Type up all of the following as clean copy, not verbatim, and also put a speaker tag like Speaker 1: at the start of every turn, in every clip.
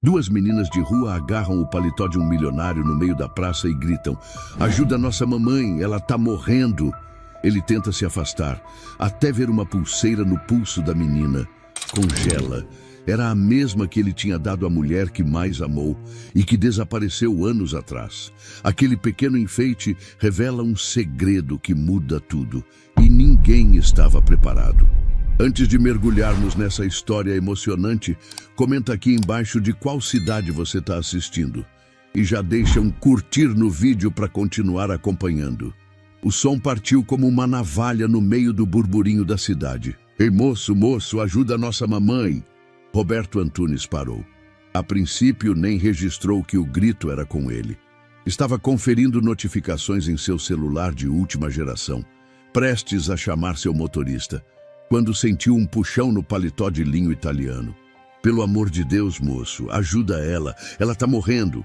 Speaker 1: Duas meninas de rua agarram o paletó de um milionário no meio da praça e gritam: "Ajuda nossa mamãe, ela tá morrendo." Ele tenta se afastar, até ver uma pulseira no pulso da menina. Congela. Era a mesma que ele tinha dado à mulher que mais amou e que desapareceu anos atrás. Aquele pequeno enfeite revela um segredo que muda tudo, e ninguém estava preparado. Antes de mergulharmos nessa história emocionante, comenta aqui embaixo de qual cidade você está assistindo. E já deixa um curtir no vídeo para continuar acompanhando. O som partiu como uma navalha no meio do burburinho da cidade. "Ei, moço, moço, ajuda a nossa mamãe." Roberto Antunes parou. A princípio, nem registrou que o grito era com ele. Estava conferindo notificações em seu celular de última geração, prestes a chamar seu motorista, quando sentiu um puxão no paletó de linho italiano. "Pelo amor de Deus, moço, ajuda ela tá morrendo."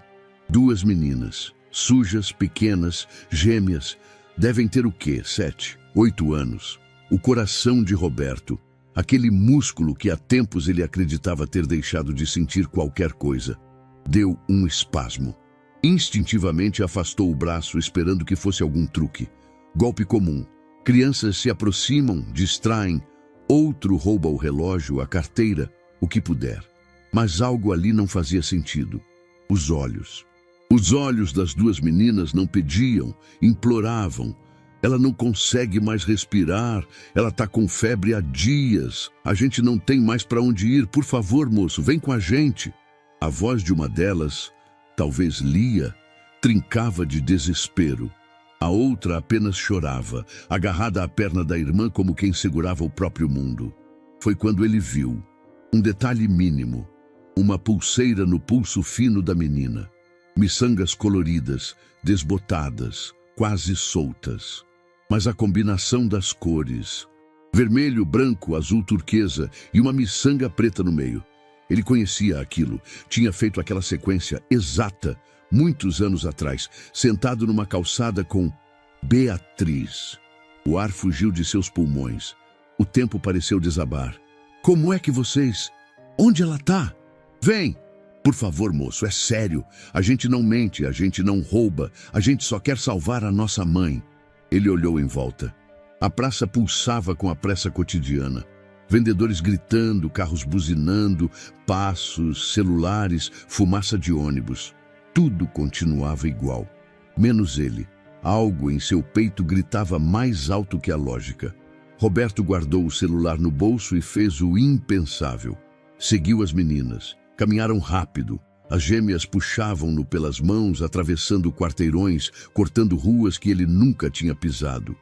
Speaker 1: Duas meninas, sujas, pequenas, gêmeas, devem ter o quê? 7, 8 anos. O coração de Roberto, aquele músculo que há tempos ele acreditava ter deixado de sentir qualquer coisa, deu um espasmo. Instintivamente afastou o braço, esperando que fosse algum truque. Golpe comum. Crianças se aproximam, distraem, outro rouba o relógio, a carteira, o que puder. Mas algo ali não fazia sentido. Os olhos. Os olhos das duas meninas não pediam, imploravam. "Ela não consegue mais respirar, ela tá com febre há dias. A gente não tem mais para onde ir, por favor, moço, vem com a gente." A voz de uma delas, talvez Lia, trincava de desespero. A outra apenas chorava, agarrada à perna da irmã como quem segurava o próprio mundo. Foi quando ele viu um detalhe mínimo, uma pulseira no pulso fino da menina. Miçangas coloridas, desbotadas, quase soltas. Mas a combinação das cores, vermelho, branco, azul turquesa e uma miçanga preta no meio. Ele conhecia aquilo, tinha feito aquela sequência exata muitos anos atrás, sentado numa calçada com Beatriz. O ar fugiu de seus pulmões. O tempo pareceu desabar. "Como é que vocês... Onde ela tá? Vem! Por favor, moço, é sério. A gente não mente, a gente não rouba, a gente só quer salvar a nossa mãe." Ele olhou em volta. A praça pulsava com a pressa cotidiana. Vendedores gritando, carros buzinando, passos, celulares, fumaça de ônibus. Tudo continuava igual, menos ele. Algo em seu peito gritava mais alto que a lógica. Roberto guardou o celular no bolso e fez o impensável. Seguiu as meninas. Caminharam rápido. As gêmeas puxavam-no pelas mãos, atravessando quarteirões, cortando ruas que ele nunca tinha pisado.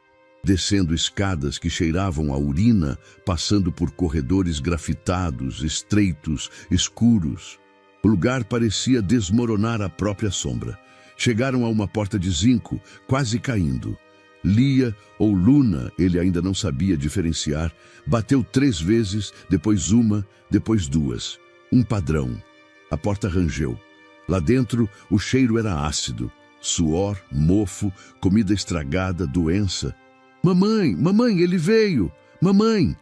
Speaker 1: Descendo escadas que cheiravam a urina, passando por corredores grafitados, estreitos, escuros. O lugar parecia desmoronar à própria sombra. Chegaram a uma porta de zinco, quase caindo. Lia ou Luna, ele ainda não sabia diferenciar, bateu 3 vezes, depois uma, depois 2. Um padrão. A porta rangeu. Lá dentro, o cheiro era ácido. Suor, mofo, comida estragada, doença. "Mamãe, mamãe, ele veio! Mamãe!"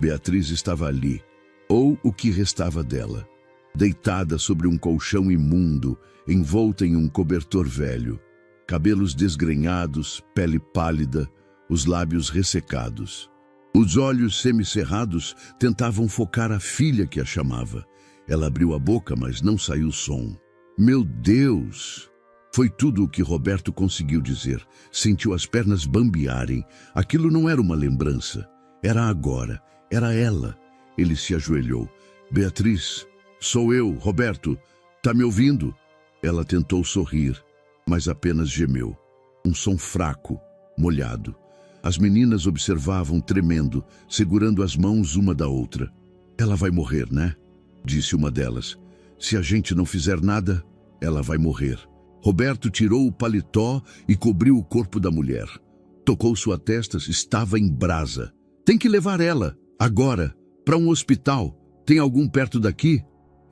Speaker 1: Beatriz estava ali, ou o que restava dela. Deitada sobre um colchão imundo, envolta em um cobertor velho. Cabelos desgrenhados, pele pálida, os lábios ressecados. Os olhos semicerrados tentavam focar a filha que a chamava. Ela abriu a boca, mas não saiu som. "Meu Deus!" Foi tudo o que Roberto conseguiu dizer. Sentiu as pernas bambearem. Aquilo não era uma lembrança. Era agora. Era ela. Ele se ajoelhou. "Beatriz, sou eu, Roberto. Tá me ouvindo?" Ela tentou sorrir, mas apenas gemeu. Um som fraco, molhado. As meninas observavam, tremendo, segurando as mãos uma da outra. "Ela vai morrer, né?" disse uma delas. "Se a gente não fizer nada, ela vai morrer." Roberto tirou o paletó e cobriu o corpo da mulher. Tocou sua testa, estava em brasa. "Tem que levar ela, agora, para um hospital. Tem algum perto daqui?"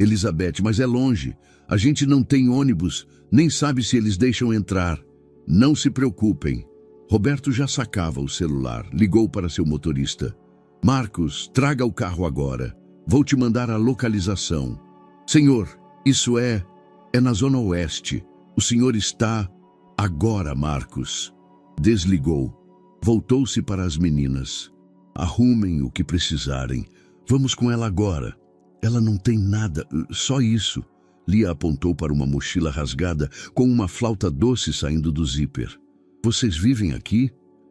Speaker 1: "Elizabeth, mas é longe. A gente não tem ônibus, nem sabe se eles deixam entrar." "Não se preocupem." Roberto já sacava o celular, ligou para seu motorista. "Marcos, traga o carro agora. Vou te mandar a localização." "Senhor, Isso é na Zona Oeste. O senhor está... Agora, Marcos. Desligou. Voltou-se para as meninas. Arrumem o que precisarem. Vamos com ela agora. Ela não tem nada, só isso. Lia apontou para uma mochila rasgada com uma flauta doce saindo do zíper. Vocês vivem aqui?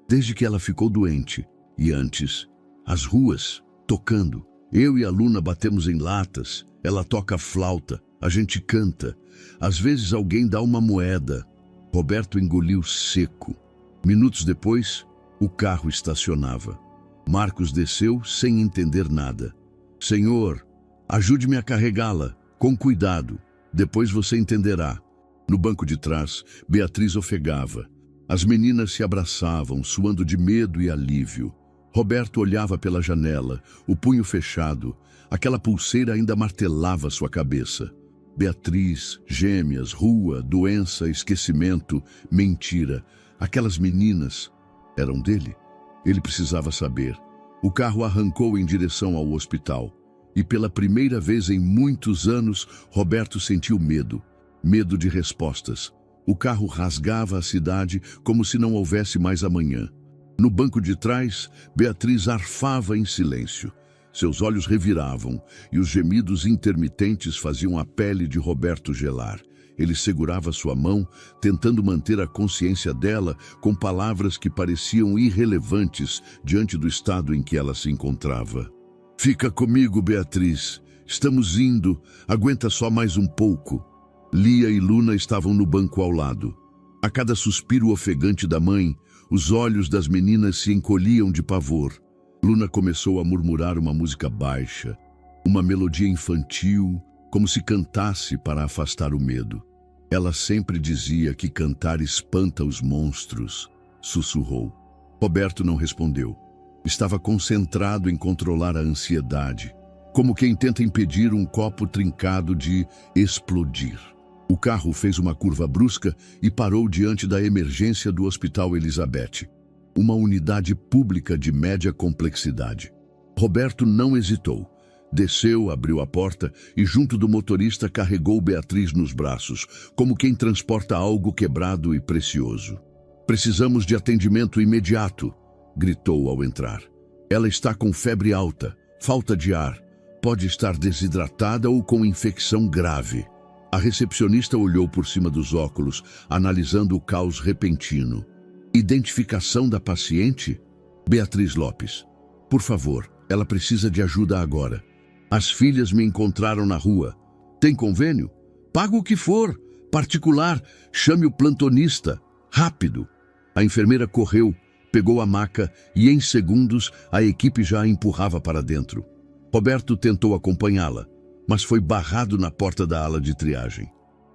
Speaker 1: Desde que ela ficou doente. E antes, as ruas, tocando. Eu e a Luna batemos em latas. Ela toca flauta. A gente canta. Às vezes alguém dá uma moeda. Roberto engoliu seco. Minutos depois, o carro estacionava. Marcos desceu sem entender nada. Senhor, ajude-me a carregá-la, com cuidado. Depois você entenderá. No banco de trás, Beatriz ofegava. As meninas se abraçavam, suando de medo e alívio. Roberto olhava pela janela, o punho fechado. Aquela pulseira ainda martelava sua cabeça. Beatriz, gêmeas, rua, doença, esquecimento, mentira. Aquelas meninas eram dele? Ele precisava saber. O carro arrancou em direção ao hospital. E pela primeira vez em muitos anos, Roberto sentiu medo. Medo de respostas. O carro rasgava a cidade como se não houvesse mais amanhã. No banco de trás, Beatriz arfava em silêncio. Seus olhos reviravam e os gemidos intermitentes faziam a pele de Roberto gelar. Ele segurava sua mão, tentando manter a consciência dela com palavras que pareciam irrelevantes diante do estado em que ela se encontrava. Fica comigo, Beatriz. Estamos indo. Aguenta só mais um pouco. Lia e Luna estavam no banco ao lado. A cada suspiro ofegante da mãe, os olhos das meninas se encolhiam de pavor. Luna começou a murmurar uma música baixa, uma melodia infantil, como se cantasse para afastar o medo. Ela sempre dizia que cantar espanta os monstros, sussurrou. Roberto não respondeu. Estava concentrado em controlar a ansiedade, como quem tenta impedir um copo trincado de explodir. O carro fez uma curva brusca e parou diante da emergência do Hospital Elizabeth, uma unidade pública de média complexidade. Roberto não hesitou. Desceu, abriu a porta e, junto do motorista, carregou Beatriz nos braços, como quem transporta algo quebrado e precioso. Precisamos de atendimento imediato, gritou ao entrar. Ela está com febre alta, falta de ar, pode estar desidratada ou com infecção grave. A recepcionista olhou por cima dos óculos, analisando o caos repentino. Identificação da paciente? Beatriz Lopes. Por favor, ela precisa de ajuda agora. As filhas me encontraram na rua. Tem convênio? Paga o que for. Particular. Chame o plantonista. Rápido. A enfermeira correu, pegou a maca e, em segundos, a equipe já a empurrava para dentro. Roberto tentou acompanhá-la, mas foi barrado na porta da ala de triagem.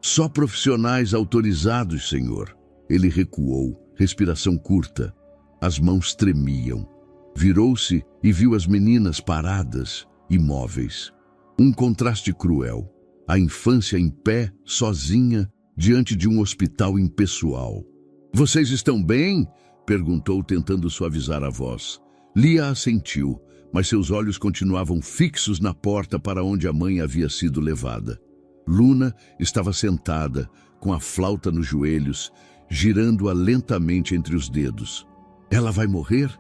Speaker 1: Só profissionais autorizados, senhor. Ele recuou, respiração curta. As mãos tremiam. Virou-se e viu as meninas paradas, imóveis. Um contraste cruel. A infância em pé, sozinha, diante de um hospital impessoal. Vocês estão bem? Perguntou, tentando suavizar a voz. Lia assentiu, mas seus olhos continuavam fixos na porta para onde a mãe havia sido levada. Luna estava sentada, com a flauta nos joelhos, girando-a lentamente entre os dedos. Ela vai morrer?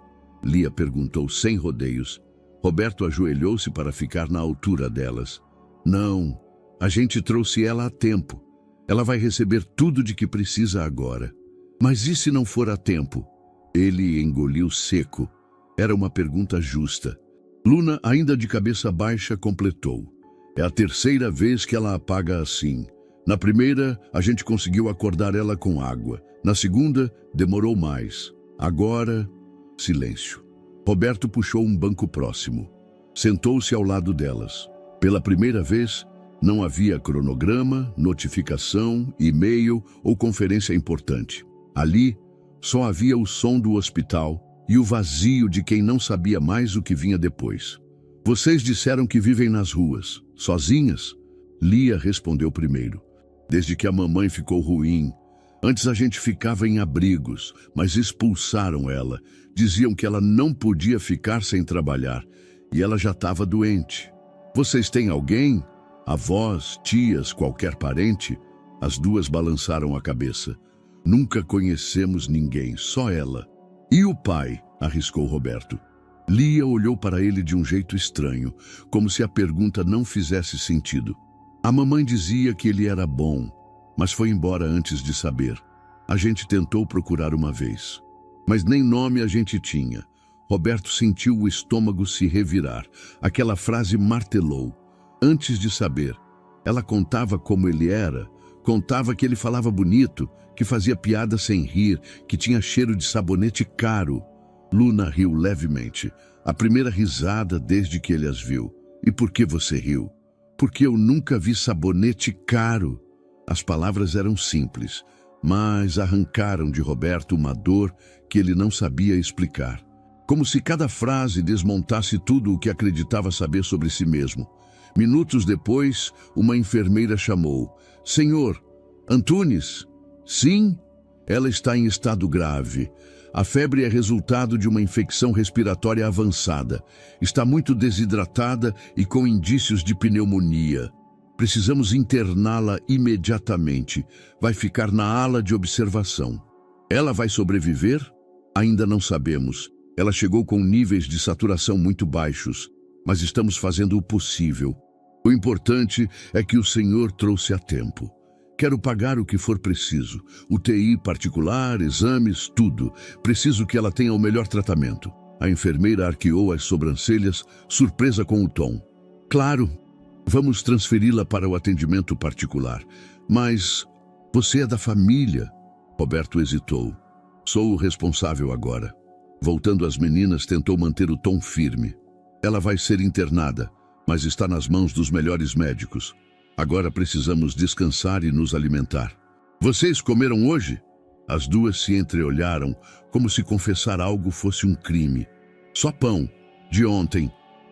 Speaker 1: Lia perguntou sem rodeios. Roberto ajoelhou-se para ficar na altura delas. Não, a gente trouxe ela a tempo. Ela vai receber tudo de que precisa agora. Mas e se não for a tempo? Ele engoliu seco. Era uma pergunta justa. Luna, ainda de cabeça baixa, completou. É a terceira vez que ela apaga assim. Na primeira, a gente conseguiu acordar ela com água. Na segunda, demorou mais. Agora, silêncio. Roberto puxou um banco próximo. Sentou-se ao lado delas. Pela primeira vez, não havia cronograma, notificação, e-mail ou conferência importante. Ali, só havia o som do hospital e o vazio de quem não sabia mais o que vinha depois. Vocês disseram que vivem nas ruas, sozinhas? Lia respondeu primeiro. Desde que a mamãe ficou ruim. Antes a gente ficava em abrigos, mas expulsaram ela. Diziam que ela não podia ficar sem trabalhar e ela já estava doente. Vocês têm alguém? Avós, tias, qualquer parente? As duas balançaram a cabeça. Nunca conhecemos ninguém, só ela. E o pai? Arriscou Roberto. Lia olhou para ele de um jeito estranho, como se a pergunta não fizesse sentido. A mamãe dizia que ele era bom, mas foi embora antes de saber. A gente tentou procurar uma vez, mas nem nome a gente tinha. Roberto sentiu o estômago se revirar. Aquela frase martelou. Antes de saber, ela contava como ele era, contava que ele falava bonito, que fazia piada sem rir, que tinha cheiro de sabonete caro. Luna riu levemente, a primeira risada desde que ele as viu. E por que você riu? Porque eu nunca vi sabonete caro. As palavras eram simples, mas arrancaram de Roberto uma dor que ele não sabia explicar. Como se cada frase desmontasse tudo o que acreditava saber sobre si mesmo. Minutos depois, uma enfermeira chamou. Senhor, Antunes? Sim? Ela está em estado grave. A febre é resultado de uma infecção respiratória avançada. Está muito desidratada e com indícios de pneumonia. Precisamos interná-la imediatamente. Vai ficar na ala de observação. Ela vai sobreviver? Ainda não sabemos. Ela chegou com níveis de saturação muito baixos, mas estamos fazendo o possível. O importante é que o senhor trouxe a tempo. Quero pagar o que for preciso. UTI particular, exames, tudo. Preciso que ela tenha o melhor tratamento. A enfermeira arqueou as sobrancelhas, surpresa com o tom. Claro, vamos transferi-la para o atendimento particular. Mas você é da família. Roberto hesitou. Sou o responsável agora. Voltando às meninas, tentou manter o tom firme. Ela vai ser internada, mas está nas mãos dos melhores médicos. Agora precisamos descansar e nos alimentar. Vocês comeram hoje? As duas se entreolharam, como se confessar algo fosse um crime. Só pão, de ontem.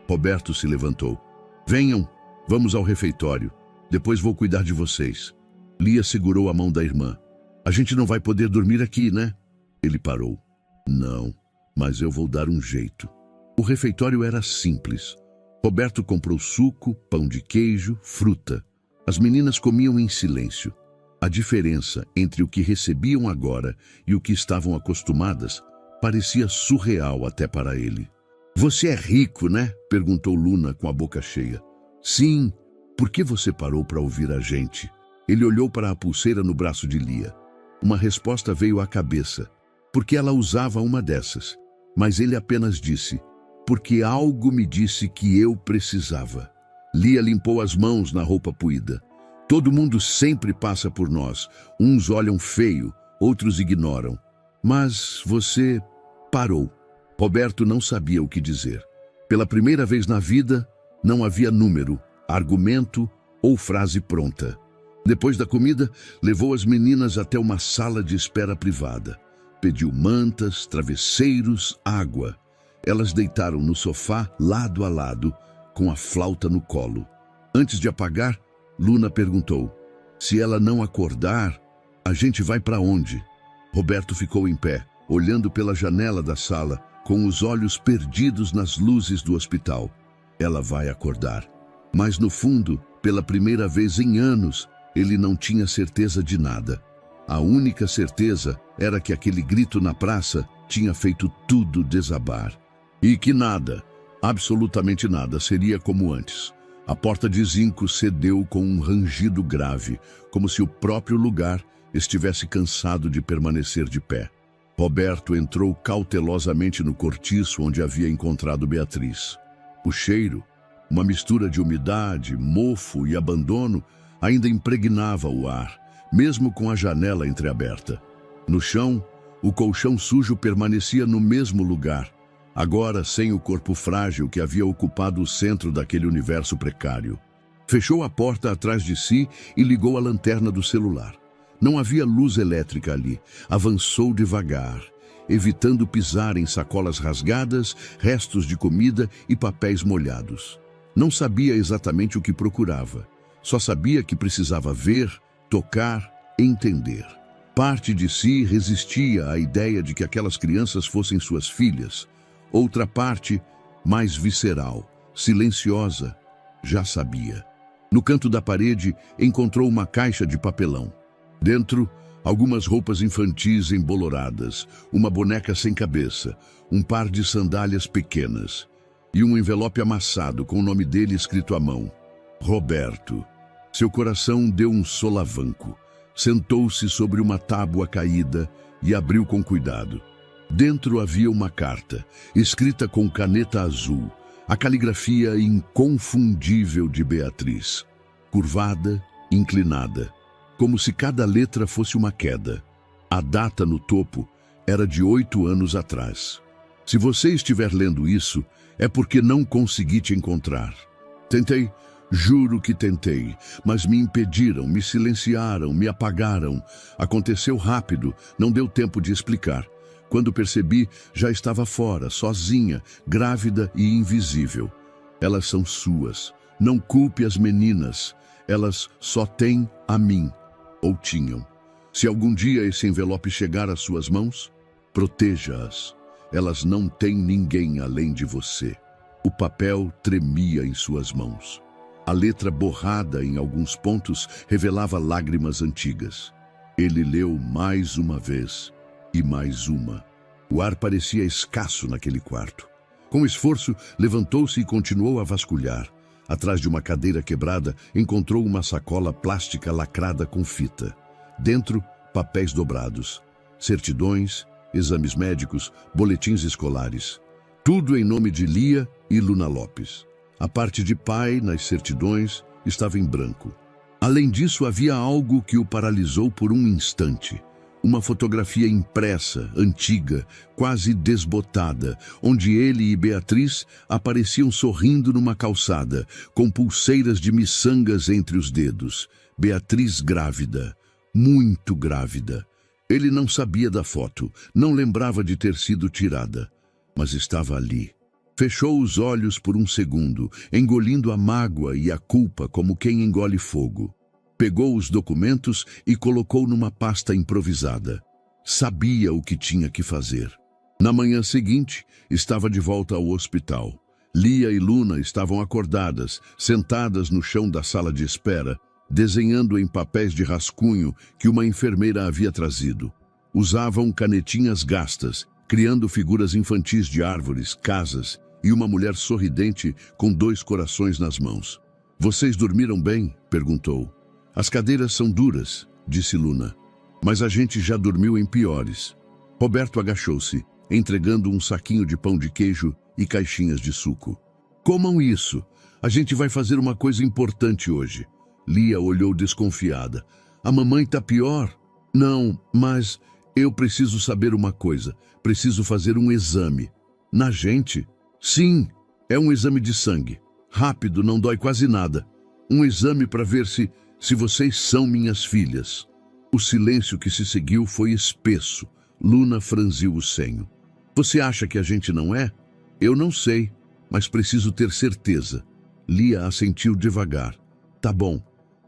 Speaker 1: Roberto se levantou. Venham, vamos ao refeitório. Depois vou cuidar de vocês. Lia segurou a mão da irmã. A gente não vai poder dormir aqui, né? Ele parou. Não, mas eu vou dar um jeito. O refeitório era simples. Roberto comprou suco, pão de queijo, fruta. As meninas comiam em silêncio. A diferença entre o que recebiam agora e o que estavam acostumadas parecia surreal até para ele. Você é rico, né? Perguntou Luna com a boca cheia. Sim. Por que você parou para ouvir a gente? Ele olhou para a pulseira no braço de Lia. Uma resposta veio à cabeça. Porque ela usava uma dessas. Mas ele apenas disse, porque algo me disse que eu precisava. Lia limpou as mãos na roupa puída. Todo mundo sempre passa por nós. Uns olham feio, outros ignoram. Mas você parou. Roberto não sabia o que dizer. Pela primeira vez na vida, não havia número, argumento ou frase pronta. Depois da comida, levou as meninas até uma sala de espera privada. Pediu mantas, travesseiros, água. Elas deitaram no sofá, lado a lado, com a flauta no colo. Antes de apagar, Luna perguntou, se ela não acordar, a gente vai para onde? Roberto ficou em pé, olhando pela janela da sala, com os olhos perdidos nas luzes do hospital. Ela vai acordar. Mas no fundo, pela primeira vez em anos, ele não tinha certeza de nada. A única certeza era que aquele grito na praça tinha feito tudo desabar. E que nada, absolutamente nada, seria como antes. A porta de zinco cedeu com um rangido grave, como se o próprio lugar estivesse cansado de permanecer de pé. Roberto entrou cautelosamente no cortiço onde havia encontrado Beatriz. O cheiro, uma mistura de umidade, mofo e abandono, ainda impregnava o ar, mesmo com a janela entreaberta. No chão, o colchão sujo permanecia no mesmo lugar, agora sem o corpo frágil que havia ocupado o centro daquele universo precário. Fechou a porta atrás de si e ligou a lanterna do celular. Não havia luz elétrica ali. Avançou devagar, evitando pisar em sacolas rasgadas, restos de comida e papéis molhados. Não sabia exatamente o que procurava. Só sabia que precisava ver, tocar, entender. Parte de si resistia à ideia de que aquelas crianças fossem suas filhas. Outra parte, mais visceral, silenciosa, já sabia. No canto da parede, encontrou uma caixa de papelão. Dentro, algumas roupas infantis emboloradas, uma boneca sem cabeça, um par de sandálias pequenas e um envelope amassado com o nome dele escrito à mão. Roberto. Seu coração deu um solavanco. Sentou-se sobre uma tábua caída e abriu com cuidado. Dentro havia uma carta, escrita com caneta azul, a caligrafia inconfundível de Beatriz. Curvada, inclinada, como se cada letra fosse uma queda. A data no topo era de 8 anos atrás. Se você estiver lendo isso, é porque não consegui te encontrar. Tentei, juro que tentei, mas me impediram, me silenciaram, me apagaram. Aconteceu rápido, não deu tempo de explicar. Quando percebi, já estava fora, sozinha, grávida e invisível. Elas são suas. Não culpe as meninas. Elas só têm a mim. Ou tinham. Se algum dia esse envelope chegar às suas mãos, proteja-as. Elas não têm ninguém além de você. O papel tremia em suas mãos. A letra borrada em alguns pontos revelava lágrimas antigas. Ele leu mais uma vez e mais uma. O ar parecia escasso naquele quarto. Com esforço, levantou-se e continuou a vasculhar. Atrás de uma cadeira quebrada, encontrou uma sacola plástica lacrada com fita. Dentro, papéis dobrados, certidões, exames médicos, boletins escolares. Tudo em nome de Lia e Luna Lopes. A parte de pai, nas certidões, estava em branco. Além disso, havia algo que o paralisou por um instante. Uma fotografia impressa, antiga, quase desbotada, onde ele e Beatriz apareciam sorrindo numa calçada, com pulseiras de miçangas entre os dedos. Beatriz grávida, muito grávida. Ele não sabia da foto, não lembrava de ter sido tirada, mas estava ali. Fechou os olhos por um segundo, engolindo a mágoa e a culpa como quem engole fogo. Pegou os documentos e colocou numa pasta improvisada. Sabia o que tinha que fazer. Na manhã seguinte, estava de volta ao hospital. Lia e Luna estavam acordadas, sentadas no chão da sala de espera, desenhando em papéis de rascunho que uma enfermeira havia trazido. Usavam canetinhas gastas, criando figuras infantis de árvores, casas e uma mulher sorridente com 2 corações nas mãos. "Vocês dormiram bem?" perguntou. "As cadeiras são duras", disse Luna, "mas a gente já dormiu em piores." Roberto agachou-se, entregando um saquinho de pão de queijo e caixinhas de suco. "Comam isso. A gente vai fazer uma coisa importante hoje." Lia olhou desconfiada. "A mamãe tá pior?" "Não, mas eu preciso saber uma coisa. Preciso fazer um exame." "Na gente?" "Sim, é um exame de sangue. Rápido, não dói quase nada. Um exame para ver se vocês são minhas filhas." O silêncio que se seguiu foi espesso. Luna franziu o senho. "Você acha que a gente não é?" "Eu não sei, mas preciso ter certeza." Lia assentiu devagar. "Tá bom,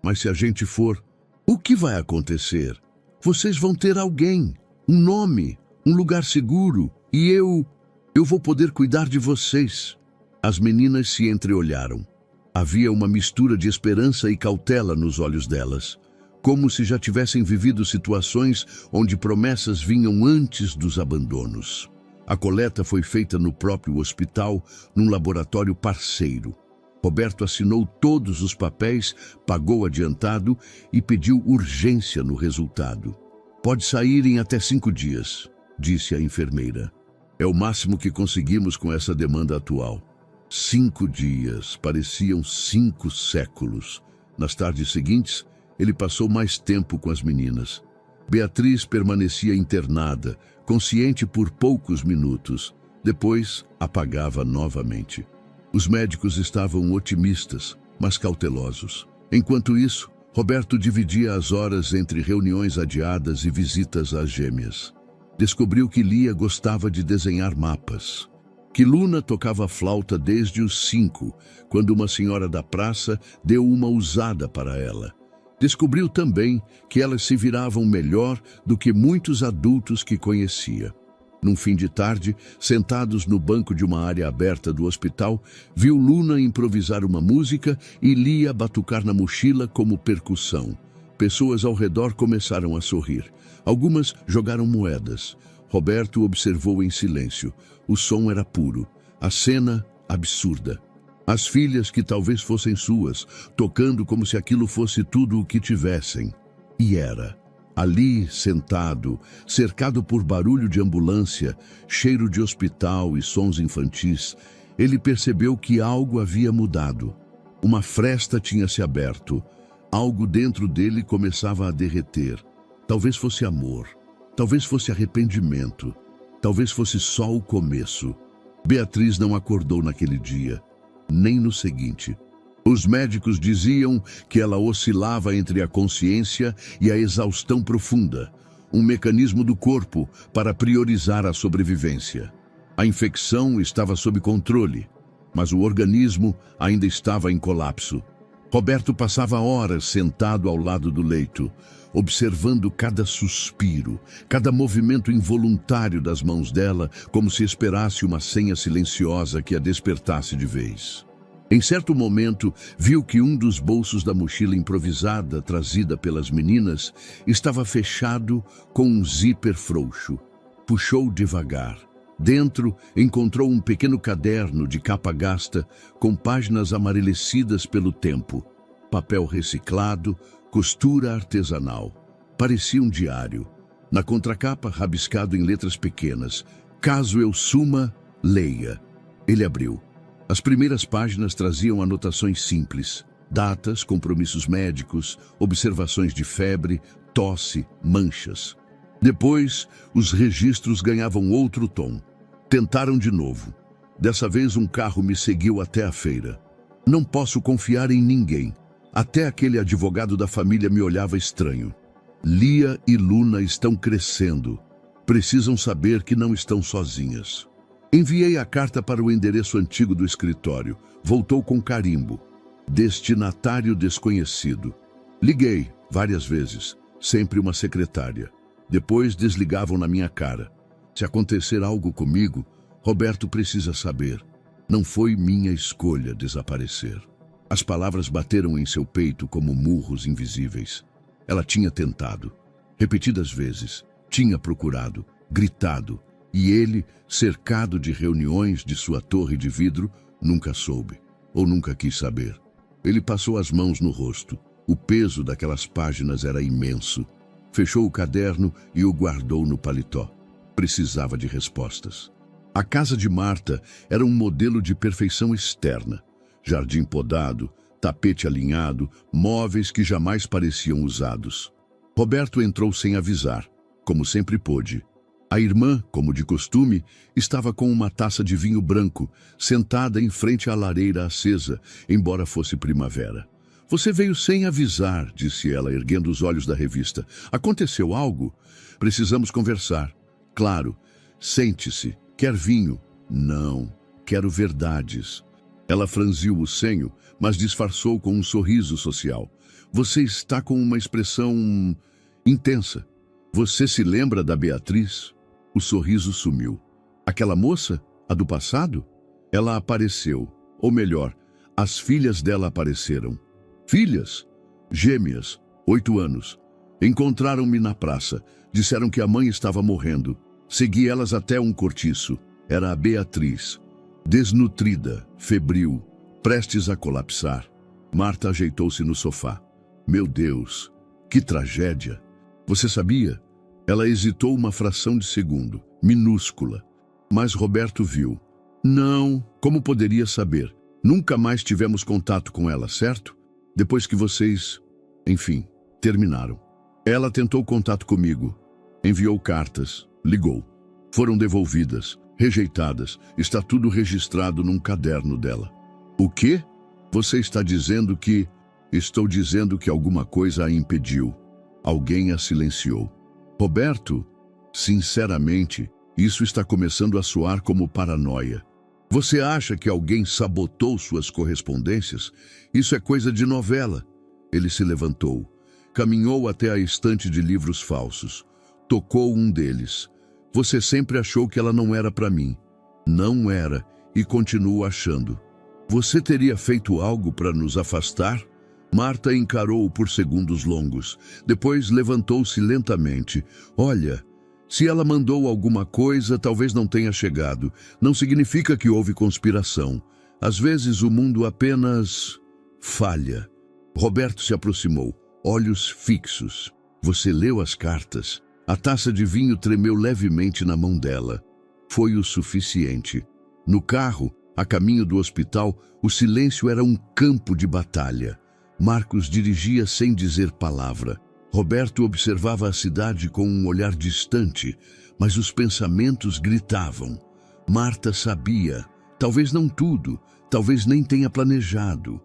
Speaker 1: mas se a gente for, o que vai acontecer? Vocês vão ter alguém, um nome, um lugar seguro, e eu vou poder cuidar de vocês." As meninas se entreolharam. Havia uma mistura de esperança e cautela nos olhos delas, como se já tivessem vivido situações onde promessas vinham antes dos abandonos. A coleta foi feita no próprio hospital, num laboratório parceiro. Roberto assinou todos os papéis, pagou adiantado e pediu urgência no resultado. "Pode sair em até 5 dias", disse a enfermeira. "É o máximo que conseguimos com essa demanda atual." 5 dias, pareciam 5 séculos. Nas tardes seguintes, ele passou mais tempo com as meninas. Beatriz permanecia internada, consciente por poucos minutos. Depois, apagava novamente. Os médicos estavam otimistas, mas cautelosos. Enquanto isso, Roberto dividia as horas entre reuniões adiadas e visitas às gêmeas. Descobriu que Lia gostava de desenhar mapas, que Luna tocava flauta desde os 5, quando uma senhora da praça deu uma usada para ela. Descobriu também que elas se viravam melhor do que muitos adultos que conhecia. Num fim de tarde, sentados no banco de uma área aberta do hospital, viu Luna improvisar uma música e Lia batucar na mochila como percussão. Pessoas ao redor começaram a sorrir. Algumas jogaram moedas. Roberto observou em silêncio. O som era puro. A cena, absurda. As filhas, que talvez fossem suas, tocando como se aquilo fosse tudo o que tivessem. E era. Ali, sentado, cercado por barulho de ambulância, cheiro de hospital e sons infantis, ele percebeu que algo havia mudado. Uma fresta tinha se aberto. Algo dentro dele começava a derreter. Talvez fosse amor. Talvez fosse arrependimento. Talvez fosse só o começo. Beatriz não acordou naquele dia, nem no seguinte. Os médicos diziam que ela oscilava entre a consciência e a exaustão profunda, um mecanismo do corpo para priorizar a sobrevivência. A infecção estava sob controle, mas o organismo ainda estava em colapso. Roberto passava horas sentado ao lado do leito, observando cada suspiro, cada movimento involuntário das mãos dela, como se esperasse uma senha silenciosa que a despertasse de vez. Em certo momento, viu que um dos bolsos da mochila improvisada trazida pelas meninas estava fechado com um zíper frouxo. Puxou devagar. Dentro, encontrou um pequeno caderno de capa gasta com páginas amarelecidas pelo tempo. Papel reciclado, costura artesanal. Parecia um diário. Na contracapa, rabiscado em letras pequenas: "Caso eu suma, leia." Ele abriu. As primeiras páginas traziam anotações simples: datas, compromissos médicos, observações de febre, tosse, manchas. Depois, os registros ganhavam outro tom. Tentaram de novo. Dessa vez, um carro me seguiu até a feira. Não posso confiar em ninguém. Até aquele advogado da família me olhava estranho. Lia e Luna estão crescendo. Precisam saber que não estão sozinhas. Enviei a carta para o endereço antigo do escritório. Voltou com carimbo. Destinatário desconhecido. Liguei várias vezes. Sempre uma secretária. Depois desligavam na minha cara. Se acontecer algo comigo, Roberto precisa saber. Não foi minha escolha desaparecer. As palavras bateram em seu peito como murros invisíveis. Ela tinha tentado. Repetidas vezes. Tinha procurado. Gritado. E ele, cercado de reuniões de sua torre de vidro, nunca soube, ou nunca quis saber. Ele passou as mãos no rosto. O peso daquelas páginas era imenso. Fechou o caderno e o guardou no paletó. Precisava de respostas. A casa de Marta era um modelo de perfeição externa. Jardim podado, tapete alinhado, móveis que jamais pareciam usados. Roberto entrou sem avisar, como sempre pôde. A irmã, como de costume, estava com uma taça de vinho branco, sentada em frente à lareira acesa, embora fosse primavera. "Você veio sem avisar", disse ela, erguendo os olhos da revista. "Aconteceu algo? Precisamos conversar." "Claro. Sente-se. Quer vinho?" "Não. Quero verdades." Ela franziu o senho, mas disfarçou com um sorriso social. "Você está com uma expressão intensa. Você se lembra da Beatriz?" O sorriso sumiu. "Aquela moça? A do passado?" "Ela apareceu. Ou melhor, as filhas dela apareceram." "Filhas?" "Gêmeas. 8 anos. Encontraram-me na praça. Disseram que a mãe estava morrendo. Segui elas até um cortiço. Era a Beatriz. Desnutrida, febril, prestes a colapsar." Marta ajeitou-se no sofá. "Meu Deus, que tragédia." "Você sabia?" Ela hesitou uma fração de segundo, minúscula. Mas Roberto viu. "Não, como poderia saber? Nunca mais tivemos contato com ela, certo? Depois que vocês, enfim, terminaram. Ela tentou contato comigo. Enviou cartas, ligou. Foram devolvidas, rejeitadas. Está tudo registrado num caderno dela." "O quê? Você está dizendo que..." "Estou dizendo que alguma coisa a impediu. Alguém a silenciou." "Roberto, sinceramente, isso está começando a soar como paranoia. Você acha que alguém sabotou suas correspondências? Isso é coisa de novela." Ele se levantou, caminhou até a estante de livros falsos, tocou um deles. Você sempre achou que ela não era para mim. Não era, e continua achando. Você teria feito algo para nos afastar? Marta encarou-o por segundos longos. Depois levantou-se lentamente. Olha, se ela mandou alguma coisa, talvez não tenha chegado. Não significa que houve conspiração. Às vezes o mundo apenas falha. Roberto se aproximou, olhos fixos. Você leu as cartas? A taça de vinho tremeu levemente na mão dela. Foi o suficiente. No carro, a caminho do hospital, o silêncio era um campo de batalha. Marcos dirigia sem dizer palavra. Roberto observava a cidade com um olhar distante, mas os pensamentos gritavam. Marta sabia, talvez não tudo, talvez nem tenha planejado,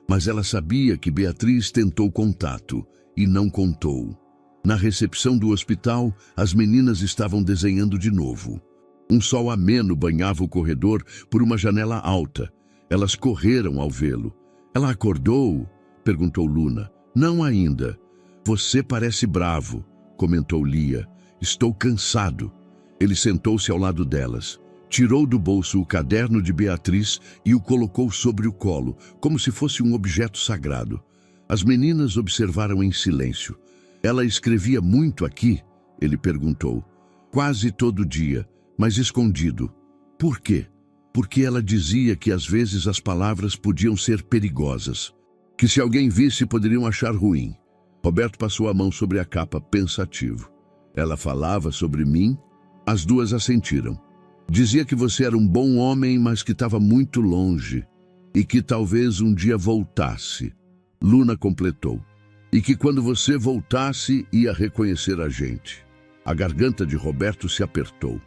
Speaker 1: mas ela sabia que Beatriz tentou contato e não contou. Na recepção do hospital, as meninas estavam desenhando de novo. Um sol ameno banhava o corredor por uma janela alta. Elas correram ao vê-lo. Ela acordou? Perguntou Luna. Não ainda. Você parece bravo, comentou Lia. Estou cansado. Ele sentou-se ao lado delas. Tirou do bolso o caderno de Beatriz e o colocou sobre o colo, como se fosse um objeto sagrado. As meninas observaram em silêncio. Ela escrevia muito aqui? Ele perguntou. Quase todo dia, mas escondido. Por quê? Porque ela dizia que às vezes as palavras podiam ser perigosas, que se alguém visse poderiam achar ruim. Roberto passou a mão sobre a capa, pensativo. Ela falava sobre mim? As duas assentiram. Dizia que você era um bom homem, mas que estava muito longe, e que talvez um dia voltasse. Luna completou. E que quando você voltasse, ia reconhecer a gente. A garganta de Roberto se apertou.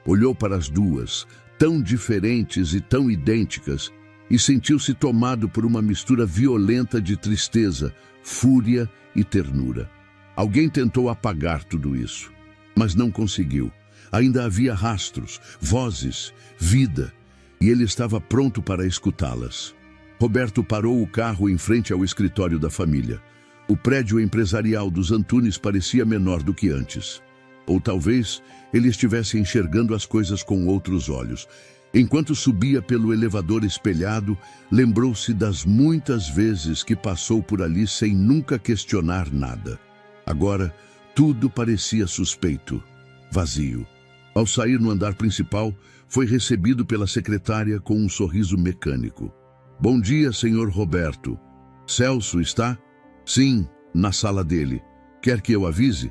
Speaker 1: Olhou para as duas, tão diferentes e tão idênticas, e sentiu-se tomado por uma mistura violenta de tristeza, fúria e ternura. Alguém tentou apagar tudo isso, mas não conseguiu. Ainda havia rastros, vozes, vida, e ele estava pronto para escutá-las. Roberto parou o carro em frente ao escritório da família. O prédio empresarial dos Antunes parecia menor do que antes. Ou talvez ele estivesse enxergando as coisas com outros olhos. Enquanto subia pelo elevador espelhado, lembrou-se das muitas vezes que passou por ali sem nunca questionar nada. Agora, tudo parecia suspeito, vazio. Ao sair no andar principal, foi recebido pela secretária com um sorriso mecânico. Bom dia, senhor Roberto. Celso está? Sim, na sala dele. Quer que eu avise?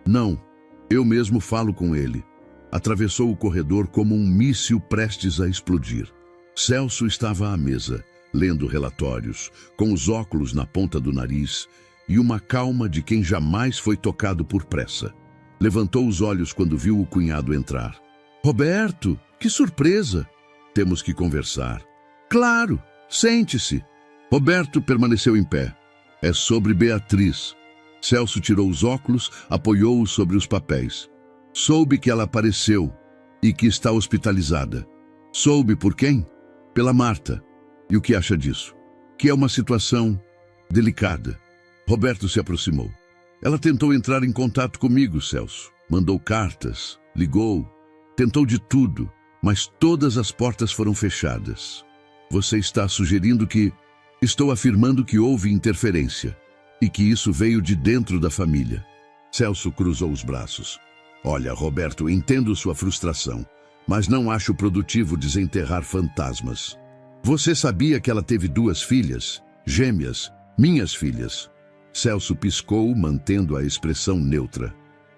Speaker 1: Não, eu mesmo falo com ele. Atravessou o corredor como um míssil prestes a explodir. Celso estava à mesa, lendo relatórios, com os óculos na ponta do nariz e uma calma de quem jamais foi tocado por pressa. Levantou os olhos quando viu o cunhado entrar. Roberto, que surpresa! Temos que conversar. Claro, sente-se. Roberto permaneceu em pé. É sobre Beatriz. Celso tirou os óculos, apoiou-os sobre os papéis. Soube que ela apareceu e que está hospitalizada. Soube por quem? Pela Marta. E o que acha disso? Que é uma situação delicada. Roberto se aproximou. Ela tentou entrar em contato comigo, Celso. Mandou cartas, ligou, tentou de tudo, mas todas as portas foram fechadas. Você está sugerindo que... Estou afirmando que houve interferência e que isso veio de dentro da família. Celso cruzou os braços. Olha, Roberto, entendo sua frustração, mas não acho produtivo desenterrar fantasmas. Você sabia que ela teve 2 filhas, gêmeas, minhas filhas? Celso piscou, mantendo a expressão neutra.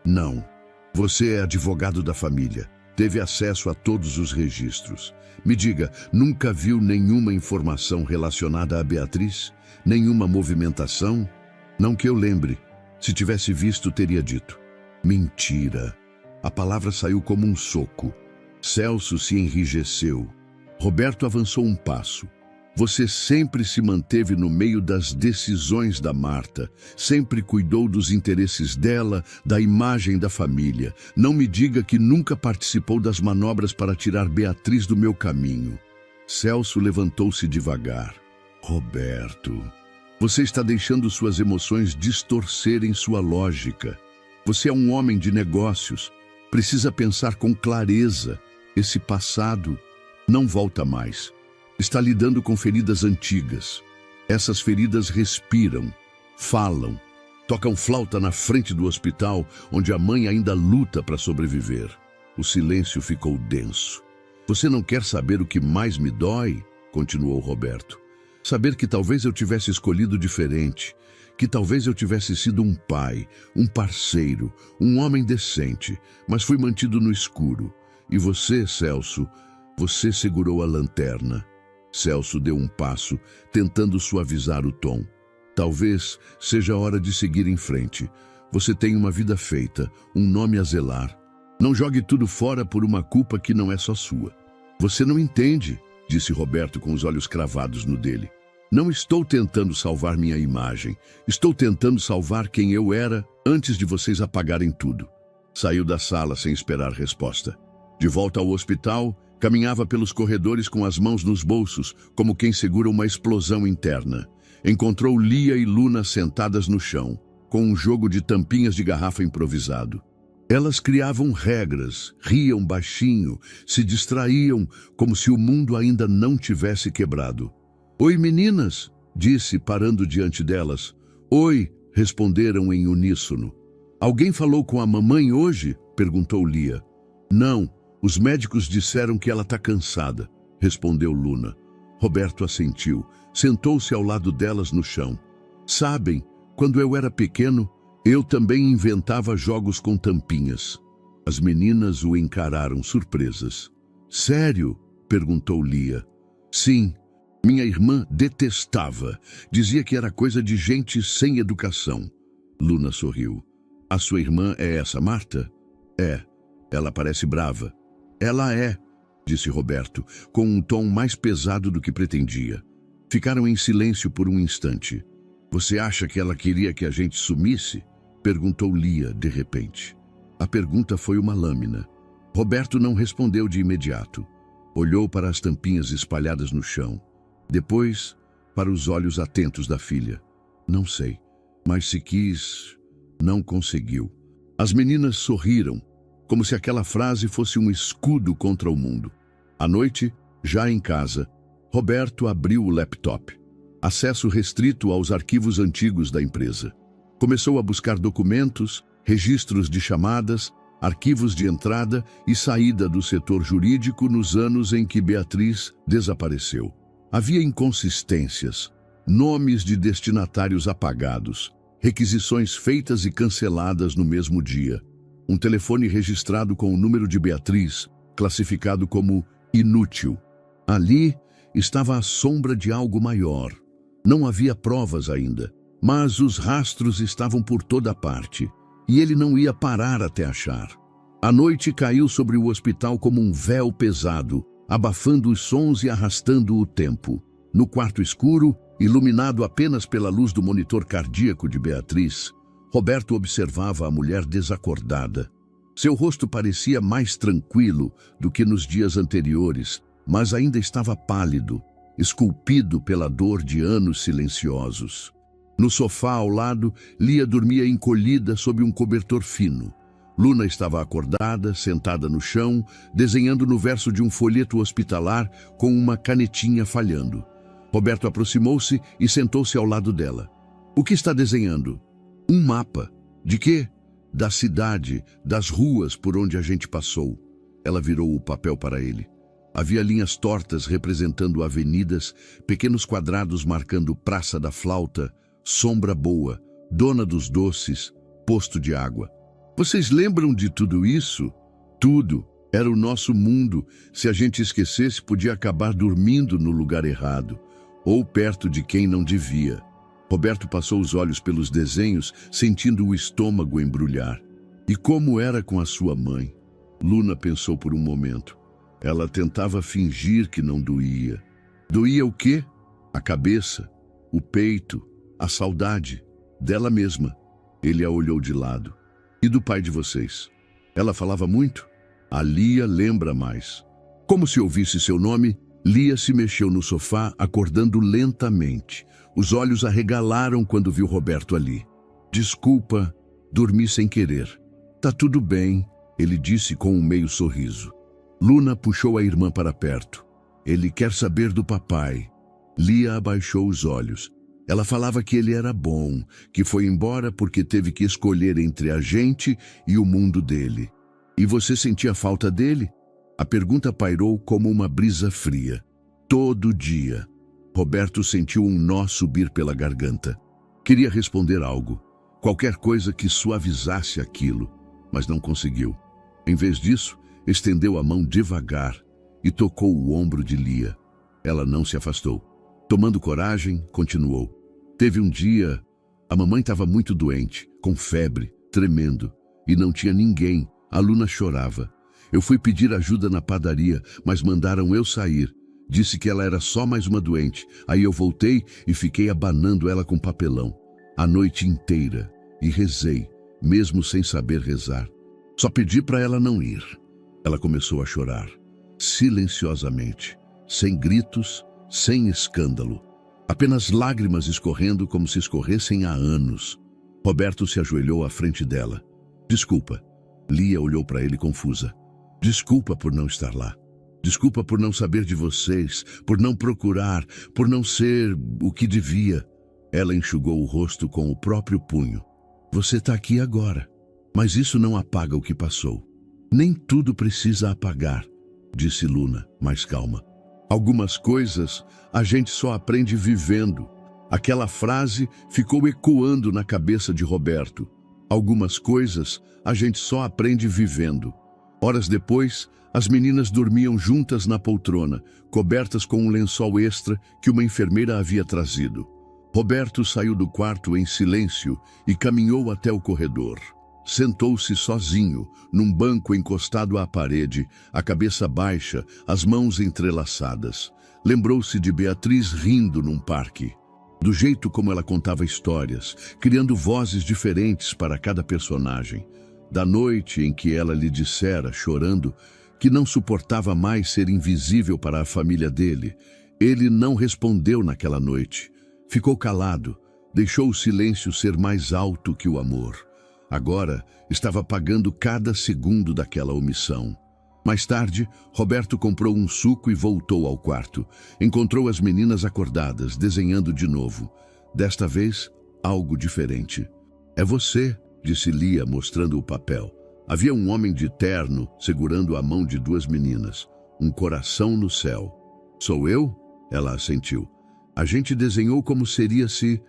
Speaker 1: Não. Você é advogado da família. Teve acesso a todos os registros. Me diga, nunca viu nenhuma informação relacionada a Beatriz? Nenhuma movimentação? Não que eu lembre. Se tivesse visto, teria dito. Mentira. A palavra saiu como um soco. Celso se enrijeceu. Roberto avançou um passo. Você sempre se manteve no meio das decisões da Marta, sempre cuidou dos interesses dela, da imagem da família. Não me diga que nunca participou das manobras para tirar Beatriz do meu caminho. Celso levantou-se devagar. Roberto, você está deixando suas emoções distorcerem sua lógica. Você é um homem de negócios. Precisa pensar com clareza. Esse passado não volta mais. Está lidando com feridas antigas. Essas feridas respiram, falam, tocam flauta na frente do hospital, onde a mãe ainda luta para sobreviver. O silêncio ficou denso. Você não quer saber o que mais me dói? Continuou Roberto. Saber que talvez eu tivesse escolhido diferente, que talvez eu tivesse sido um pai, um parceiro, um homem decente, mas fui mantido no escuro. E você, Celso, você segurou a lanterna. Celso deu um passo, tentando suavizar o tom. Talvez seja hora de seguir em frente. Você tem uma vida feita, um nome a zelar. Não jogue tudo fora por uma culpa que não é só sua. Você não entende, disse Roberto com os olhos cravados no dele. Não estou tentando salvar minha imagem. Estou tentando salvar quem eu era antes de vocês apagarem tudo. Saiu da sala sem esperar resposta. De volta ao hospital, caminhava pelos corredores com as mãos nos bolsos, como quem segura uma explosão interna. Encontrou Lia e Luna sentadas no chão, com um jogo de tampinhas de garrafa improvisado. Elas criavam regras, riam baixinho, se distraíam, como se o mundo ainda não tivesse quebrado. Oi, meninas, disse, parando diante delas. Oi, responderam em uníssono. Alguém falou com a mamãe hoje? Perguntou Lia. Não, os médicos disseram que ela está cansada, respondeu Luna. Roberto assentiu, sentou-se ao lado delas no chão. Sabem, quando eu era pequeno, eu também inventava jogos com tampinhas. As meninas o encararam surpresas. Sério? Perguntou Lia. Sim. Minha irmã detestava. Dizia que era coisa de gente sem educação. Luna sorriu. A sua irmã é essa, Marta? É. Ela parece brava. Ela é, disse Roberto, com um tom mais pesado do que pretendia. Ficaram em silêncio por um instante. Você acha que ela queria que a gente sumisse? Perguntou Lia, de repente. A pergunta foi uma lâmina. Roberto não respondeu de imediato. Olhou para as tampinhas espalhadas no chão. Depois, para os olhos atentos da filha. Não sei, mas se quis, não conseguiu. As meninas sorriram, como se aquela frase fosse um escudo contra o mundo. À noite, já em casa, Roberto abriu o laptop. Acesso restrito aos arquivos antigos da empresa. Começou a buscar documentos, registros de chamadas, arquivos de entrada e saída do setor jurídico nos anos em que Beatriz desapareceu. Havia inconsistências, nomes de destinatários apagados, requisições feitas e canceladas no mesmo dia. Um telefone registrado com o número de Beatriz, classificado como inútil. Ali estava a sombra de algo maior. Não havia provas ainda, mas os rastros estavam por toda parte, e ele não ia parar até achar. A noite caiu sobre o hospital como um véu pesado, abafando os sons e arrastando o tempo. No quarto escuro, iluminado apenas pela luz do monitor cardíaco de Beatriz, Roberto observava a mulher desacordada. Seu rosto parecia mais tranquilo do que nos dias anteriores, mas ainda estava pálido, esculpido pela dor de anos silenciosos. No sofá ao lado, Lia dormia encolhida sob um cobertor fino. Luna estava acordada, sentada no chão, desenhando no verso de um folheto hospitalar com uma canetinha falhando. Roberto aproximou-se e sentou-se ao lado dela. O que está desenhando? Um mapa. De quê? Da cidade, das ruas por onde a gente passou. Ela virou o papel para ele. Havia linhas tortas representando avenidas, pequenos quadrados marcando Praça da Flauta, Sombra Boa, Dona dos Doces, Posto de Água. Vocês lembram de tudo isso? Tudo. Era o nosso mundo. Se a gente esquecesse, podia acabar dormindo no lugar errado, ou perto de quem não devia. Roberto passou os olhos pelos desenhos, sentindo o estômago embrulhar. E como era com a sua mãe? Luna pensou por um momento. Ela tentava fingir que não doía. Doía o quê? A cabeça, o peito, a saudade dela mesma. Ele a olhou de lado. E do pai de vocês? Ela falava muito? A Lia lembra mais. Como se ouvisse seu nome, Lia se mexeu no sofá, acordando lentamente. Os olhos arregalaram quando viu Roberto ali. Desculpa, dormi sem querer. Tá tudo bem, ele disse com um meio sorriso. Luna puxou a irmã para perto. Ele quer saber do papai. Lia abaixou os olhos. Ela falava que ele era bom, que foi embora porque teve que escolher entre a gente e o mundo dele. E você sentia falta dele? A pergunta pairou como uma brisa fria. Todo dia. Roberto sentiu um nó subir pela garganta. Queria responder algo, qualquer coisa que suavizasse aquilo, mas não conseguiu. Em vez disso, estendeu a mão devagar e tocou o ombro de Lia. Ela não se afastou. Tomando coragem, continuou. Teve um dia, a mamãe estava muito doente, com febre, tremendo, e não tinha ninguém. A Luna chorava. Eu fui pedir ajuda na padaria, mas mandaram eu sair. Disse que ela era só mais uma doente. Aí eu voltei e fiquei abanando ela com papelão. A noite inteira. E rezei, mesmo sem saber rezar. Só pedi para ela não ir. Ela começou a chorar. Silenciosamente. Sem gritos, sem escândalo. Apenas lágrimas escorrendo como se escorressem há anos. Roberto se ajoelhou à frente dela. Desculpa. Lia olhou para ele confusa. Desculpa por não estar lá. Desculpa por não saber de vocês, por não procurar, por não ser o que devia. Ela enxugou o rosto com o próprio punho. Você está aqui agora, mas isso não apaga o que passou. Nem tudo precisa apagar, disse Luna, mais calma. Algumas coisas a gente só aprende vivendo. Aquela frase ficou ecoando na cabeça de Roberto. Algumas coisas a gente só aprende vivendo. Horas depois, as meninas dormiam juntas na poltrona, cobertas com um lençol extra que uma enfermeira havia trazido. Roberto saiu do quarto em silêncio e caminhou até o corredor. Sentou-se sozinho, num banco encostado à parede, a cabeça baixa, as mãos entrelaçadas. Lembrou-se de Beatriz rindo num parque. Do jeito como ela contava histórias, criando vozes diferentes para cada personagem. Da noite em que ela lhe dissera, chorando, que não suportava mais ser invisível para a família dele. Ele não respondeu naquela noite. Ficou calado, deixou o silêncio ser mais alto que o amor. Agora estava pagando cada segundo daquela omissão. Mais tarde, Roberto comprou um suco e voltou ao quarto. Encontrou as meninas acordadas, desenhando de novo. Desta vez, algo diferente. É você, disse Lia, mostrando o papel. Havia um homem de terno segurando a mão de duas meninas. Um coração no céu. Sou eu? Ela assentiu. A gente desenhou como seria se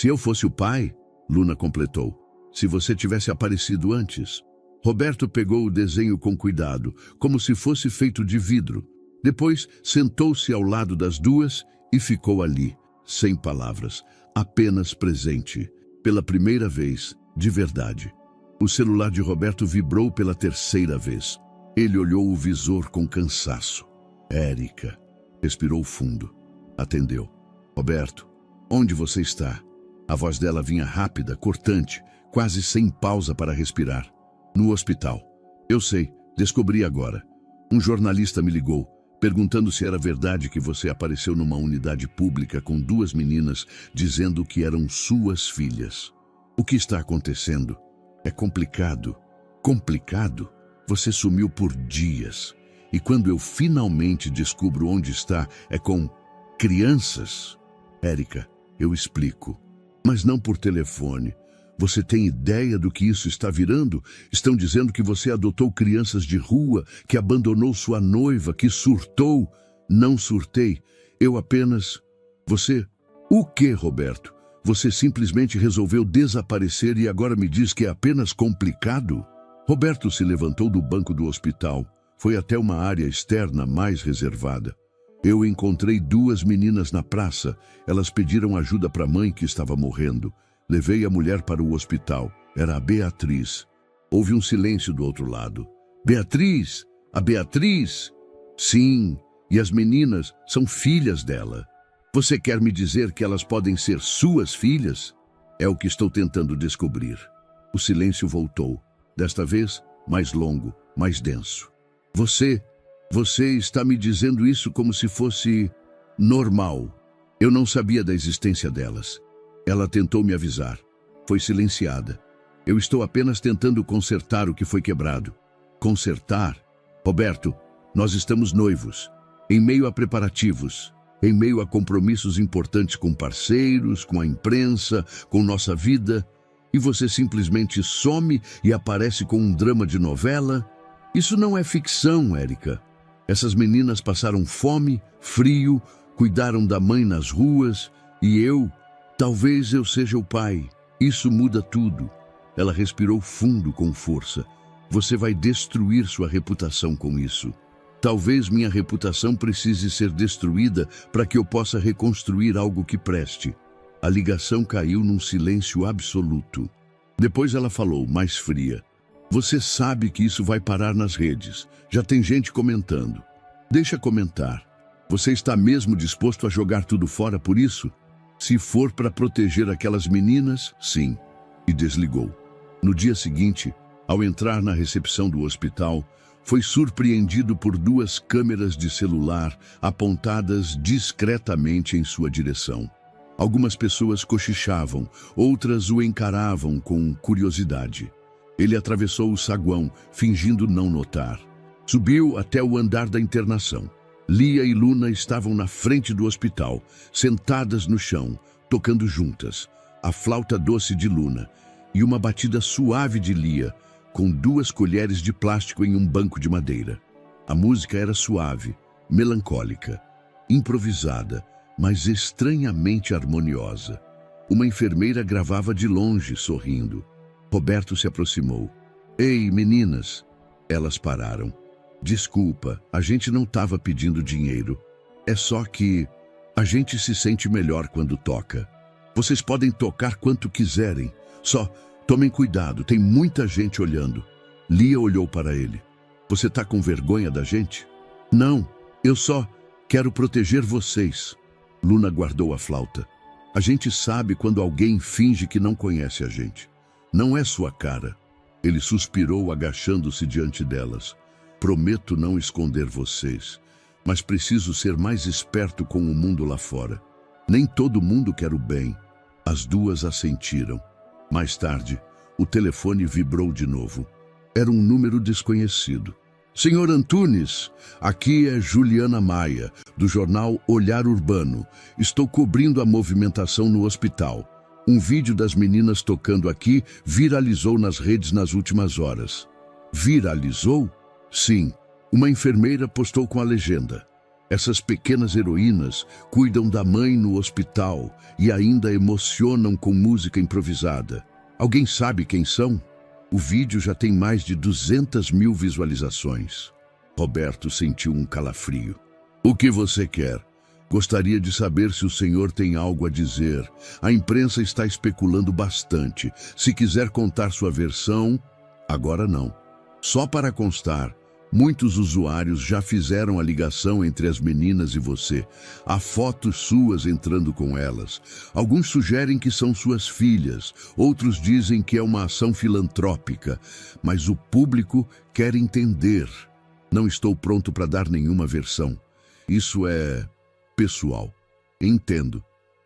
Speaker 1: eu fosse o pai, Luna completou. Se você tivesse aparecido antes. Roberto pegou o desenho com cuidado, como se fosse feito de vidro. Depois, sentou-se ao lado das duas e ficou ali, sem palavras, apenas presente. Pela primeira vez, de verdade. O celular de Roberto vibrou pela terceira vez. Ele olhou o visor com cansaço. Érica. Respirou fundo. Atendeu. Roberto, onde você está? A voz dela vinha rápida, cortante, quase sem pausa para respirar. No hospital. Eu sei, descobri agora. Um jornalista me ligou, perguntando se era verdade que você apareceu numa unidade pública com duas meninas, dizendo que eram suas filhas. O que está acontecendo? É complicado. Complicado? Você sumiu por dias. E quando eu finalmente descubro onde está, é com crianças. Érica, eu explico. Mas não por telefone. Você tem ideia do que isso está virando? Estão dizendo que você adotou crianças de rua, que abandonou sua noiva, que surtou. Não surtei. Eu apenas... Você... O quê, Roberto? Você simplesmente resolveu desaparecer e agora me diz que é apenas complicado? Roberto se levantou do banco do hospital. Foi até uma área externa mais reservada. Eu encontrei duas meninas na praça. Elas pediram ajuda para a mãe que estava morrendo. Levei a mulher para o hospital. Era a Beatriz. Houve um silêncio do outro lado. Beatriz? A Beatriz? Sim, e as meninas são filhas dela. Você quer me dizer que elas podem ser suas filhas? É o que estou tentando descobrir. O silêncio voltou. Desta vez, mais longo, mais denso. Você está me dizendo isso como se fosse normal. Eu não sabia da existência delas. Ela tentou me avisar. Foi silenciada. Eu estou apenas tentando consertar o que foi quebrado. consertar. Roberto, nós estamos noivos, em meio a preparativos, em meio a compromissos importantes com parceiros, com a imprensa, com nossa vida, e você simplesmente some e aparece com um drama de novela? Isso não é ficção, Érica. Essas meninas passaram fome, frio, cuidaram da mãe nas ruas, e talvez eu seja o pai. Isso muda tudo. Ela respirou fundo com força. Você vai destruir sua reputação com isso. Talvez minha reputação precise ser destruída para que eu possa reconstruir algo que preste. A ligação caiu num silêncio absoluto. Depois ela falou, mais fria. Você sabe que isso vai parar nas redes. Já tem gente comentando. Deixa comentar. Você está mesmo disposto a jogar tudo fora por isso? Se for para proteger aquelas meninas, sim. E desligou. No dia seguinte, ao entrar na recepção do hospital, foi surpreendido por 2 câmeras de celular apontadas discretamente em sua direção. Algumas pessoas cochichavam, outras o encaravam com curiosidade. Ele atravessou o saguão, fingindo não notar. Subiu até o andar da internação. Lia e Luna estavam na frente do hospital, sentadas no chão, tocando juntas, a flauta doce de Luna e uma batida suave de Lia, com 2 colheres de plástico em um banco de madeira. A música era suave, melancólica, improvisada, mas estranhamente harmoniosa. Uma enfermeira gravava de longe, sorrindo. Roberto se aproximou. Ei, meninas! Elas pararam. Desculpa, a gente não estava pedindo dinheiro. É só que a gente se sente melhor quando toca. Vocês podem tocar quanto quiserem, só tomem cuidado, tem muita gente olhando. Lia olhou para ele. Você tá com vergonha da gente? Não, eu só quero proteger vocês. Luna guardou a flauta. A gente sabe quando alguém finge que não conhece a gente. Não é sua cara. Ele suspirou, agachando-se diante delas. Prometo não esconder vocês, mas preciso ser mais esperto com o mundo lá fora. Nem todo mundo quer o bem. As 2 assentiram. Mais tarde, o telefone vibrou de novo. Era um número desconhecido. Senhor Antunes, aqui é Juliana Maia, do jornal Olhar Urbano. Estou cobrindo a movimentação no hospital. Um vídeo das meninas tocando aqui viralizou nas redes nas últimas horas. Viralizou? Sim. Uma enfermeira postou com a legenda. Essas pequenas heroínas cuidam da mãe no hospital e ainda emocionam com música improvisada. Alguém sabe quem são? O vídeo já tem mais de 200.000 visualizações. Roberto sentiu um calafrio. O que você quer? Gostaria de saber se o senhor tem algo a dizer. A imprensa está especulando bastante. Se quiser contar sua versão, agora não. Só para constar, muitos usuários já fizeram a ligação entre as meninas e você. Há fotos suas entrando com elas. Alguns sugerem que são suas filhas, outros dizem que é uma ação filantrópica. Mas o público quer entender. Não estou pronto para dar nenhuma versão. Isso é pessoal. Entendo.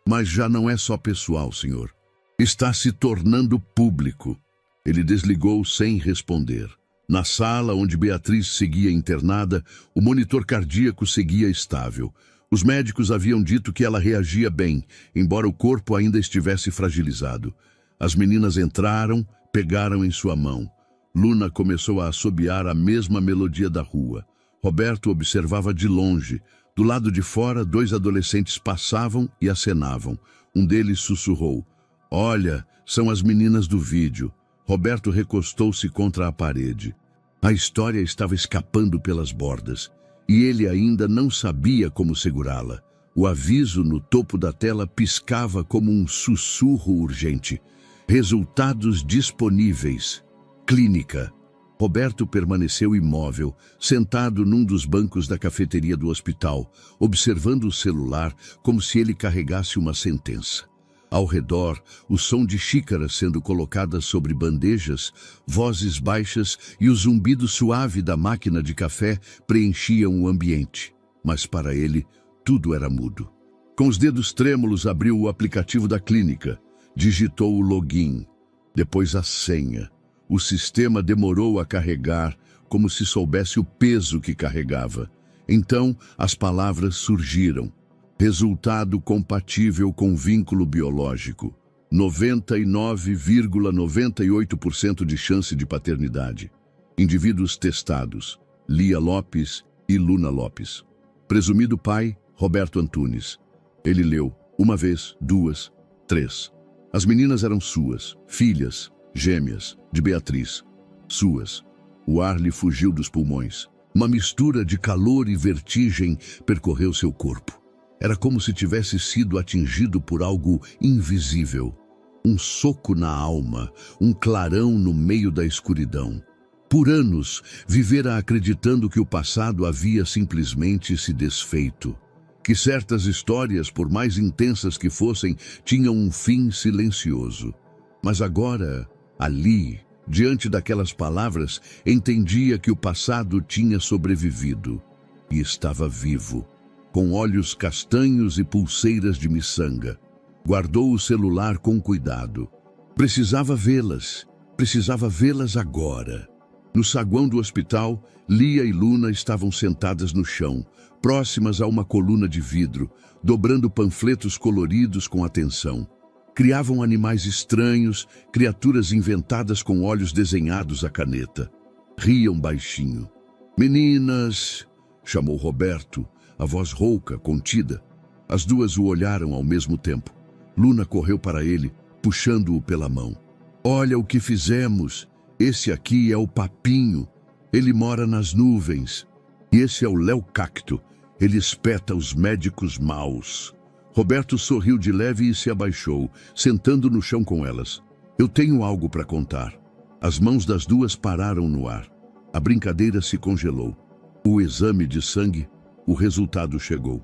Speaker 1: Mas já não é só pessoal, senhor. Está se tornando público. Ele desligou sem responder. Na sala onde Beatriz seguia internada, o monitor cardíaco seguia estável. Os médicos haviam dito que ela reagia bem, embora o corpo ainda estivesse fragilizado. As meninas entraram, pegaram em sua mão. Luna começou a assobiar a mesma melodia da rua. Roberto observava de longe. Do lado de fora, 2 adolescentes passavam e acenavam. Um deles sussurrou. Olha, são as meninas do vídeo. Roberto recostou-se contra a parede. A história estava escapando pelas bordas, e ele ainda não sabia como segurá-la. O aviso no topo da tela piscava como um sussurro urgente. Resultados disponíveis. Clínica. Roberto permaneceu imóvel, sentado num dos bancos da cafeteria do hospital, observando o celular como se ele carregasse uma sentença. Ao redor, o som de xícaras sendo colocadas sobre bandejas, vozes baixas e o zumbido suave da máquina de café preenchiam o ambiente. Mas para ele, tudo era mudo. Com os dedos trêmulos, abriu o aplicativo da clínica. Digitou o login, depois a senha. O sistema demorou a carregar, como se soubesse o peso que carregava. Então, as palavras surgiram. Resultado compatível com vínculo biológico. 99,98% de chance de paternidade. Indivíduos testados. Lia Lopes e Luna Lopes. Presumido pai, Roberto Antunes. Ele leu 1 vez, 2, 3. As meninas eram suas, filhas, gêmeas, de Beatriz. Suas. O ar lhe fugiu dos pulmões. Uma mistura de calor e vertigem percorreu seu corpo. Era como se tivesse sido atingido por algo invisível. Um soco na alma, um clarão no meio da escuridão. Por anos, vivera acreditando que o passado havia simplesmente se desfeito. Que certas histórias, por mais intensas que fossem, tinham um fim silencioso. Mas agora, ali, diante daquelas palavras, entendia que o passado tinha sobrevivido e estava vivo, com olhos castanhos e pulseiras de miçanga. Guardou o celular com cuidado. Precisava vê-las agora. No saguão do hospital, Lia e Luna estavam sentadas no chão, próximas a uma coluna de vidro, dobrando panfletos coloridos com atenção. Criavam animais estranhos, criaturas inventadas com olhos desenhados à caneta. Riam baixinho. "Meninas", chamou Roberto, a voz rouca, contida. As duas o olharam ao mesmo tempo. Luna correu para ele, puxando-o pela mão. "Olha o que fizemos. Esse aqui é o Papinho. Ele mora nas nuvens. E esse é o Léo Cacto. Ele espeta os médicos maus." Roberto sorriu de leve e se abaixou, sentando no chão com elas. "Eu tenho algo para contar." As mãos das duas pararam no ar. A brincadeira se congelou. O exame de sangue, o resultado chegou.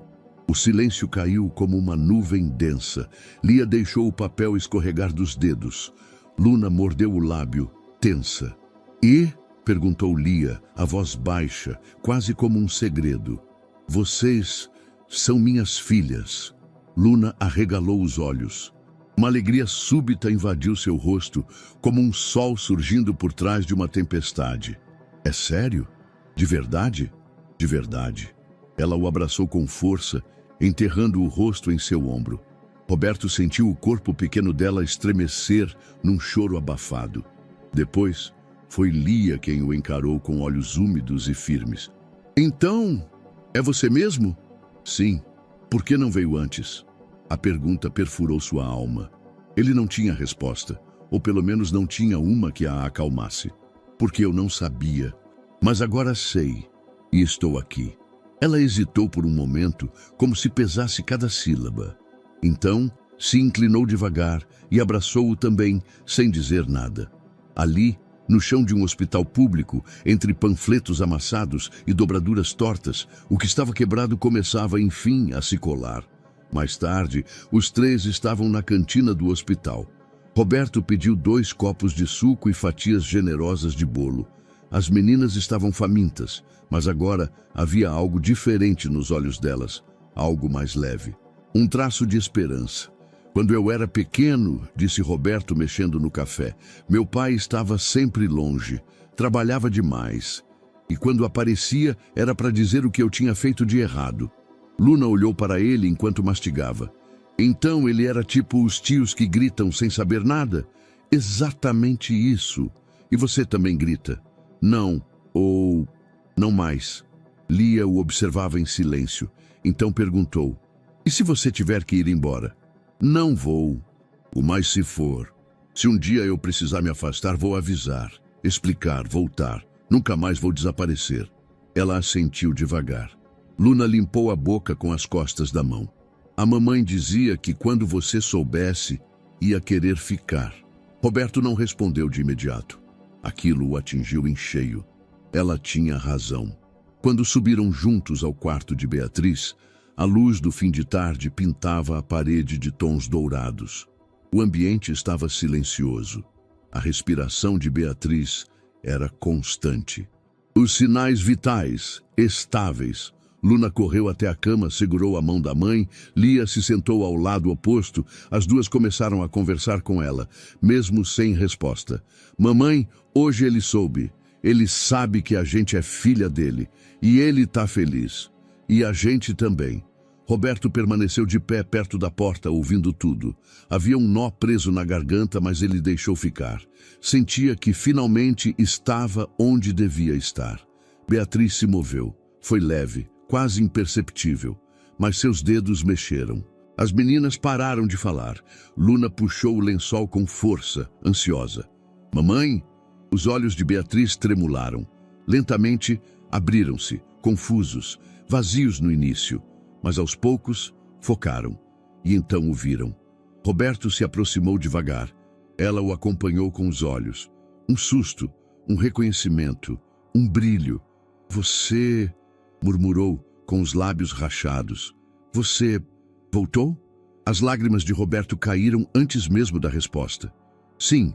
Speaker 1: O silêncio caiu como uma nuvem densa. Lia deixou o papel escorregar dos dedos. Luna mordeu o lábio, tensa. "E?" perguntou Lia, a voz baixa, quase como um segredo. "Vocês são minhas filhas." Luna arregalou os olhos. Uma alegria súbita invadiu seu rosto, como um sol surgindo por trás de uma tempestade. "É sério? De verdade?" "De verdade." Ela o abraçou com força, enterrando o rosto em seu ombro. Roberto sentiu o corpo pequeno dela estremecer num choro abafado. Depois, foi Lia quem o encarou com olhos úmidos e firmes. "Então, é você mesmo?" "Sim. Por que não veio antes?" A pergunta perfurou sua alma. Ele não tinha resposta, ou pelo menos não tinha uma que a acalmasse. "Porque eu não sabia. Mas agora sei, e estou aqui." Ela hesitou por um momento, como se pesasse cada sílaba. Então, se inclinou devagar e abraçou-o também, sem dizer nada. Ali, no chão de um hospital público, entre panfletos amassados e dobraduras tortas, o que estava quebrado começava, enfim, a se colar. Mais tarde, os três estavam na cantina do hospital. Roberto pediu 2 copos de suco e fatias generosas de bolo. As meninas estavam famintas, mas agora havia algo diferente nos olhos delas, algo mais leve. Um traço de esperança. "Quando eu era pequeno", disse Roberto mexendo no café, "meu pai estava sempre longe, trabalhava demais. E quando aparecia, era para dizer o que eu tinha feito de errado." Luna olhou para ele enquanto mastigava. "Então ele era tipo os tios que gritam sem saber nada?" "Exatamente isso. E você também grita?" "Não, ou não mais." Lia o observava em silêncio. Então perguntou: "E se você tiver que ir embora?" "Não vou. O mais se for. Se um dia eu precisar me afastar, vou avisar, explicar, voltar. Nunca mais vou desaparecer." Ela assentiu devagar. Luna limpou a boca com as costas da mão. "A mamãe dizia que quando você soubesse, ia querer ficar." Roberto não respondeu de imediato. Aquilo o atingiu em cheio. Ela tinha razão. Quando subiram juntos ao quarto de Beatriz, a luz do fim de tarde pintava a parede de tons dourados. O ambiente estava silencioso. A respiração de Beatriz era constante. Os sinais vitais, estáveis. Luna correu até a cama, segurou a mão da mãe. Lia se sentou ao lado oposto. As duas começaram a conversar com ela, mesmo sem resposta. "Mamãe, hoje ele soube. Ele sabe que a gente é filha dele e ele está feliz. E a gente também. Roberto permaneceu de pé perto da porta, ouvindo tudo. Havia um nó preso na garganta, mas ele deixou ficar. Sentia que finalmente estava onde devia estar. Beatriz se moveu. Foi leve, quase imperceptível, mas seus dedos mexeram. As meninas pararam de falar. Luna puxou o lençol com força, ansiosa. Mamãe? Os olhos de Beatriz tremularam. Lentamente, abriram-se, confusos, vazios no início. Mas aos poucos, focaram, e então o viram. Roberto se aproximou devagar. Ela o acompanhou com os olhos. Um susto, um reconhecimento, um brilho. Você, murmurou, com os lábios rachados. Você voltou? As lágrimas de Roberto caíram antes mesmo da resposta. Sim,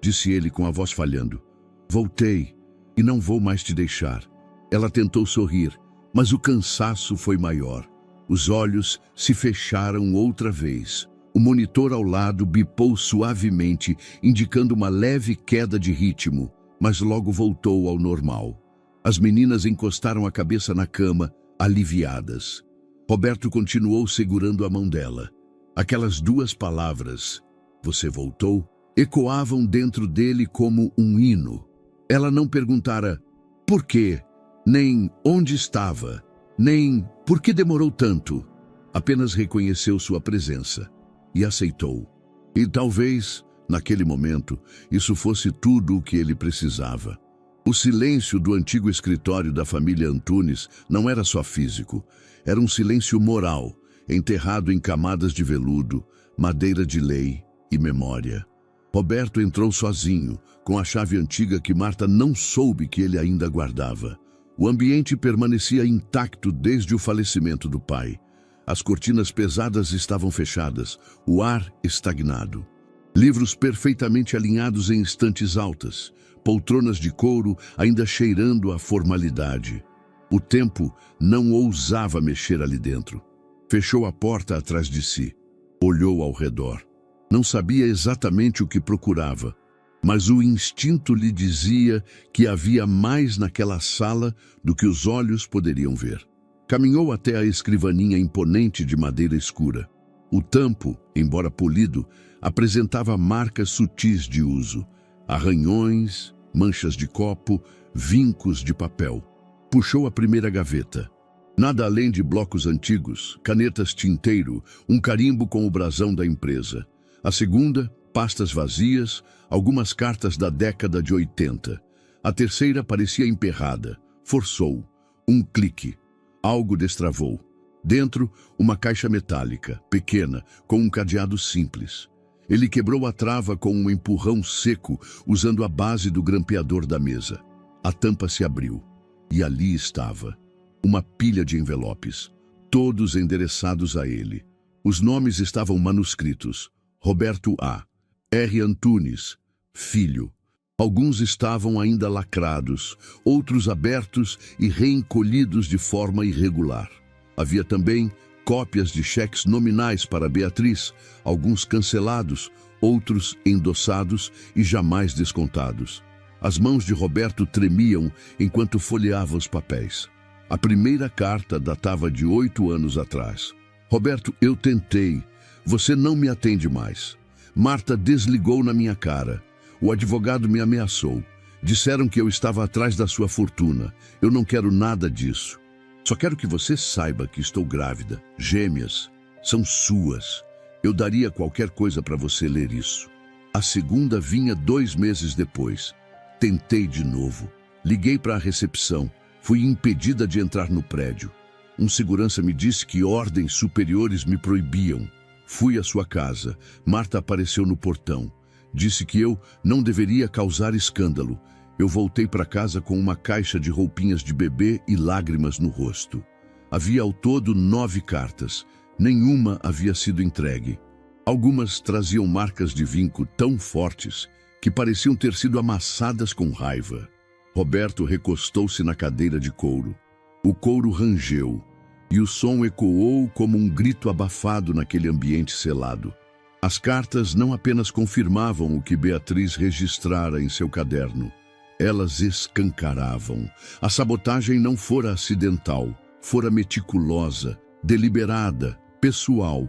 Speaker 1: disse ele com a voz falhando. Voltei, e não vou mais te deixar. Ela tentou sorrir, mas o cansaço foi maior. Os olhos se fecharam outra vez. O monitor ao lado bipou suavemente, indicando uma leve queda de ritmo, mas logo voltou ao normal. As meninas encostaram a cabeça na cama, aliviadas. Roberto continuou segurando a mão dela. Aquelas duas palavras, você voltou, ecoavam dentro dele como um hino. Ela não perguntara por quê, nem onde estava, nem por que demorou tanto. Apenas reconheceu sua presença e aceitou. E talvez, naquele momento, isso fosse tudo o que ele precisava. O silêncio do antigo escritório da família Antunes não era só físico, era um silêncio moral, enterrado em camadas de veludo, madeira de lei e memória. Roberto entrou sozinho, com a chave antiga que Marta não soube que ele ainda guardava. O ambiente permanecia intacto desde o falecimento do pai. As cortinas pesadas estavam fechadas, o ar estagnado. Livros perfeitamente alinhados em estantes altas, poltronas de couro ainda cheirando a formalidade. O tempo não ousava mexer ali dentro. Fechou a porta atrás de si. Olhou ao redor. Não sabia exatamente o que procurava, mas o instinto lhe dizia que havia mais naquela sala do que os olhos poderiam ver. Caminhou até a escrivaninha imponente de madeira escura. O tampo, embora polido, apresentava marcas sutis de uso, arranhões, manchas de copo, vincos de papel. Puxou a primeira gaveta. Nada além de blocos antigos, canetas tinteiro, um carimbo com o brasão da empresa. A segunda, pastas vazias, algumas cartas da década de 80. A terceira parecia emperrada. Forçou. Um clique. Algo destravou. Dentro, uma caixa metálica, pequena, com um cadeado simples. Ele quebrou a trava com um empurrão seco, usando a base do grampeador da mesa. A tampa se abriu. E ali estava. Uma pilha de envelopes, todos endereçados a ele. Os nomes estavam manuscritos. Roberto A. R. Antunes, filho. Alguns estavam ainda lacrados, outros abertos e reencolhidos de forma irregular. Havia também cópias de cheques nominais para Beatriz, alguns cancelados, outros endossados e jamais descontados. As mãos de Roberto tremiam enquanto folheava os papéis. A primeira carta datava de 8 anos atrás. Roberto, eu tentei. Você não me atende mais. Marta desligou na minha cara. O advogado me ameaçou. Disseram que eu estava atrás da sua fortuna. Eu não quero nada disso. Só quero que você saiba que estou grávida. Gêmeas. São suas. Eu daria qualquer coisa para você ler isso. A segunda vinha 2 meses depois. Tentei de novo. Liguei para a recepção. Fui impedida de entrar no prédio. Um segurança me disse que ordens superiores me proibiam. Fui à sua casa. Marta apareceu no portão. Disse que eu não deveria causar escândalo. Eu voltei para casa com uma caixa de roupinhas de bebê e lágrimas no rosto. Havia ao todo 9 cartas. Nenhuma havia sido entregue. Algumas traziam marcas de vinco tão fortes que pareciam ter sido amassadas com raiva. Roberto recostou-se na cadeira de couro. O couro rangeu, e o som ecoou como um grito abafado naquele ambiente selado. As cartas não apenas confirmavam o que Beatriz registrara em seu caderno. Elas escancaravam. A sabotagem não fora acidental, fora meticulosa, deliberada, pessoal.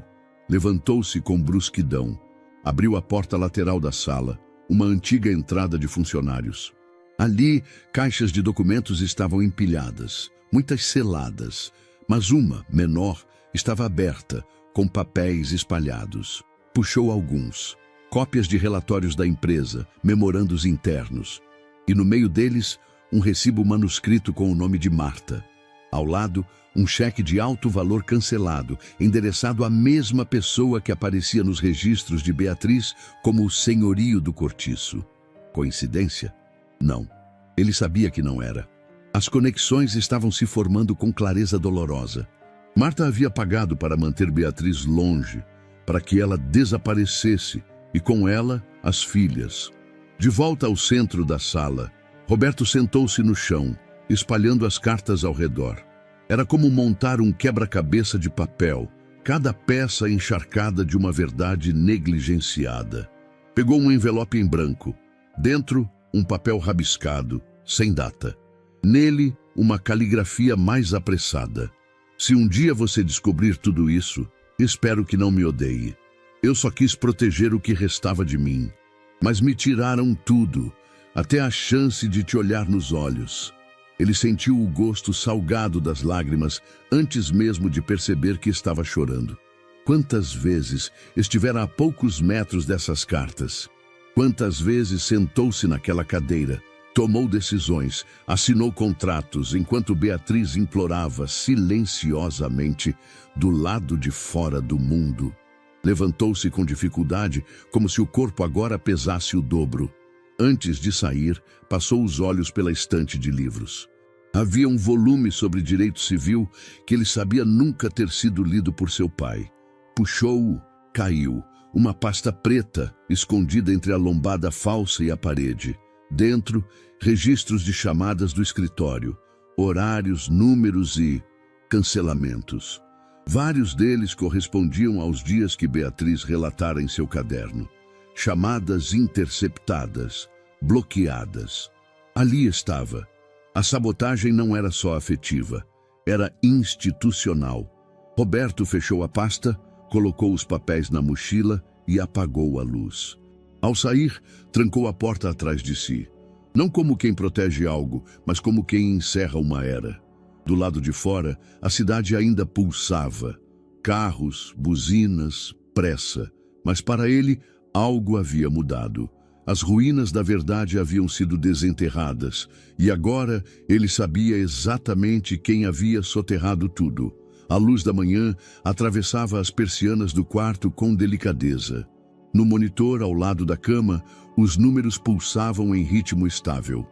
Speaker 1: Levantou-se com brusquidão. Abriu a porta lateral da sala, uma antiga entrada de funcionários. Ali, caixas de documentos estavam empilhadas, muitas seladas, mas uma, menor, estava aberta, com papéis espalhados. Puxou alguns, cópias de relatórios da empresa, memorandos internos. E no meio deles, um recibo manuscrito com o nome de Marta. Ao lado, um cheque de alto valor cancelado, endereçado à mesma pessoa que aparecia nos registros de Beatriz como o senhorio do cortiço. Coincidência? Não. Ele sabia que não era. As conexões estavam se formando com clareza dolorosa. Marta havia pagado para manter Beatriz longe, para que ela desaparecesse, e com ela, as filhas. De volta ao centro da sala, Roberto sentou-se no chão, espalhando as cartas ao redor. Era como montar um quebra-cabeça de papel, cada peça encharcada de uma verdade negligenciada. Pegou um envelope em branco. Dentro, um papel rabiscado, sem data. Nele, uma caligrafia mais apressada. Se um dia você descobrir tudo isso, espero que não me odeie. Eu só quis proteger o que restava de mim. Mas me tiraram tudo, até a chance de te olhar nos olhos. Ele sentiu o gosto salgado das lágrimas antes mesmo de perceber que estava chorando. Quantas vezes estivera a poucos metros dessas cartas? Quantas vezes sentou-se naquela cadeira, tomou decisões, assinou contratos, enquanto Beatriz implorava silenciosamente do lado de fora do mundo. Levantou-se com dificuldade, como se o corpo agora pesasse o dobro. Antes de sair, passou os olhos pela estante de livros. Havia um volume sobre direito civil que ele sabia nunca ter sido lido por seu pai. Puxou-o, caiu. Uma pasta preta, escondida entre a lombada falsa e a parede. Dentro, registros de chamadas do escritório, horários, números e cancelamentos. Vários deles correspondiam aos dias que Beatriz relatara em seu caderno. Chamadas interceptadas, bloqueadas. Ali estava. A sabotagem não era só afetiva, era institucional. Roberto fechou a pasta, colocou os papéis na mochila e apagou a luz. Ao sair, trancou a porta atrás de si. Não como quem protege algo, mas como quem encerra uma era. Do lado de fora, a cidade ainda pulsava. Carros, buzinas, pressa. Mas para ele, algo havia mudado. As ruínas da verdade haviam sido desenterradas, e agora ele sabia exatamente quem havia soterrado tudo. A luz da manhã atravessava as persianas do quarto com delicadeza. No monitor ao lado da cama, os números pulsavam em ritmo estável.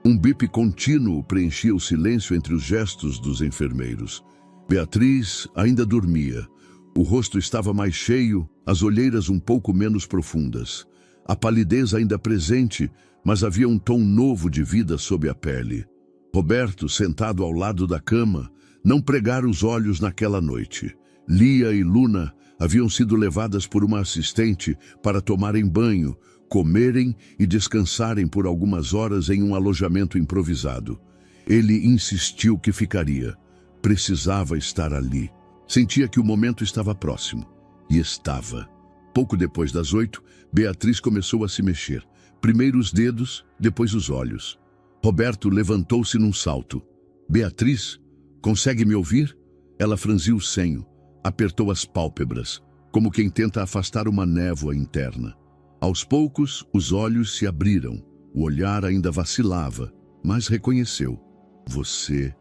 Speaker 1: Um bip contínuo preenchia o silêncio entre os gestos dos enfermeiros. Beatriz ainda dormia. O rosto estava mais cheio, as olheiras um pouco menos profundas. A palidez ainda presente, mas havia um tom novo de vida sob a pele. Roberto, sentado ao lado da cama, não pregara os olhos naquela noite. Lia e Luna haviam sido levadas por uma assistente para tomarem banho, comerem e descansarem por algumas horas em um alojamento improvisado. Ele insistiu que ficaria. Precisava estar ali. Sentia que o momento estava próximo. E estava. Pouco depois das 8, Beatriz começou a se mexer. Primeiro os dedos, depois os olhos. Roberto levantou-se num salto. Beatriz, consegue me ouvir? Ela franziu o senho, apertou as pálpebras, como quem tenta afastar uma névoa interna. Aos poucos, os olhos se abriram. O olhar ainda vacilava, mas reconheceu. Você,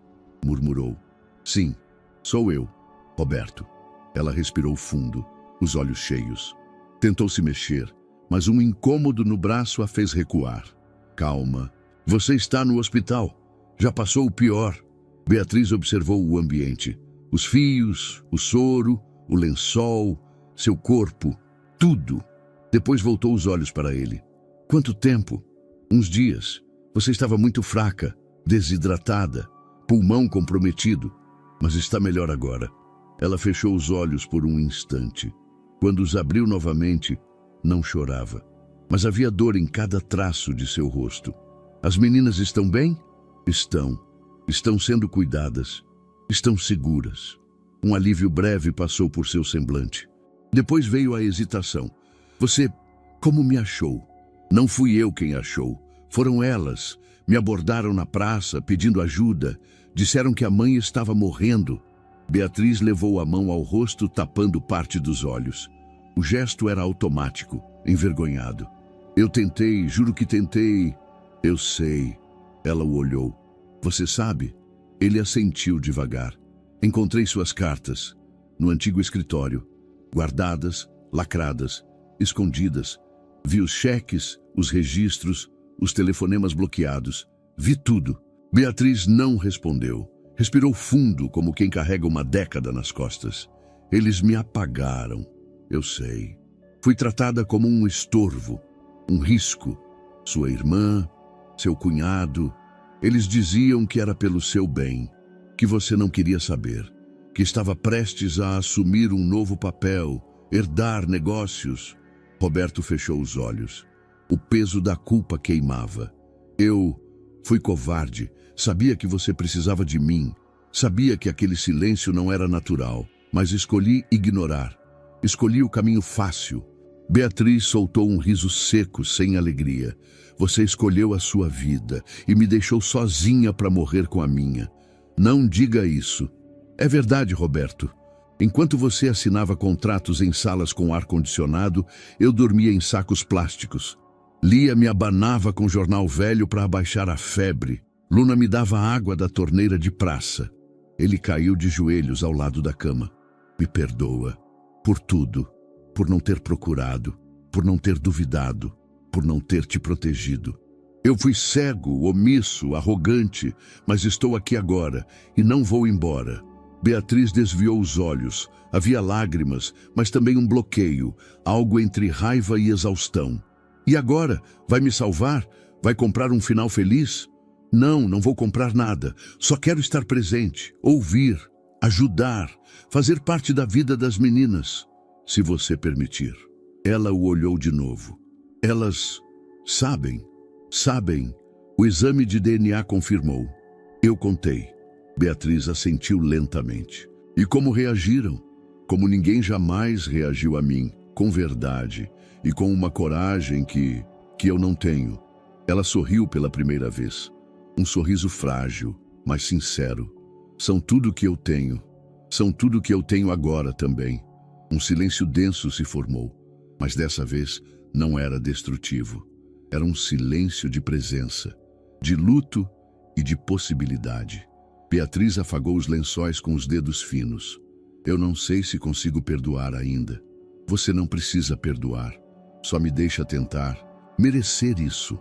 Speaker 1: murmurou. Sim, sou eu, Roberto. Ela respirou fundo, os olhos cheios. Tentou se mexer, mas um incômodo no braço a fez recuar. Calma. Você está no hospital. Já passou o pior. Beatriz observou o ambiente. Os fios, o soro, o lençol, seu corpo, tudo. Depois voltou os olhos para ele. Quanto tempo? Uns dias. Você estava muito fraca, desidratada, pulmão comprometido. Mas está melhor agora. Ela fechou os olhos por um instante. Quando os abriu novamente, não chorava. Mas havia dor em cada traço de seu rosto. As meninas estão bem? Estão. Estão sendo cuidadas. Estão seguras. Um alívio breve passou por seu semblante. Depois veio a hesitação. Você, como me achou? Não fui eu quem achou. Foram elas. Me abordaram na praça, pedindo ajuda. Disseram que a mãe estava morrendo. Beatriz levou a mão ao rosto, tapando parte dos olhos. O gesto era automático, envergonhado. Eu tentei, juro que tentei. Eu sei. Ela o olhou. Você sabe? Ele assentiu devagar. Encontrei suas cartas no antigo escritório, guardadas, lacradas, escondidas. Vi os cheques, os registros, os telefonemas bloqueados. Vi tudo. Beatriz não respondeu. Respirou fundo, como quem carrega uma década nas costas. Eles me apagaram. Eu sei. Fui tratada como um estorvo, um risco. Sua irmã, seu cunhado, eles diziam que era pelo seu bem, que você não queria saber, que estava prestes a assumir um novo papel, herdar negócios. Roberto fechou os olhos. O peso da culpa queimava. Eu fui covarde, sabia que você precisava de mim, sabia que aquele silêncio não era natural, mas escolhi ignorar. Escolhi o caminho fácil. Beatriz soltou um riso seco, sem alegria. Você escolheu a sua vida e me deixou sozinha para morrer com a minha. Não diga isso. É verdade, Roberto. Enquanto você assinava contratos em salas com ar-condicionado, eu dormia em sacos plásticos. Lia me abanava com jornal velho para abaixar a febre. Luna me dava água da torneira de praça. Ele caiu de joelhos ao lado da cama. Me perdoa. Por tudo. Por não ter procurado. Por não ter duvidado. Por não ter te protegido. Eu fui cego, omisso, arrogante, mas estou aqui agora e não vou embora. Beatriz desviou os olhos. Havia lágrimas, mas também um bloqueio, algo entre raiva e exaustão. E agora? Vai me salvar? Vai comprar um final feliz? Não, não vou comprar nada. Só quero estar presente, ouvir, ajudar, fazer parte da vida das meninas, se você permitir. Ela o olhou de novo. Elas sabem. O exame de DNA confirmou. Eu contei. Beatriz assentiu lentamente. E como reagiram? Como ninguém jamais reagiu a mim, com verdade e com uma coragem que eu não tenho. Ela sorriu pela primeira vez. Um sorriso frágil, mas sincero. São tudo que eu tenho. São tudo que eu tenho agora também. Um silêncio denso se formou, mas dessa vez não era destrutivo. Era um silêncio de presença, de luto e de possibilidade. Beatriz afagou os lençóis com os dedos finos. Eu não sei se consigo perdoar ainda. Você não precisa perdoar. Só me deixa tentar. Merecer isso.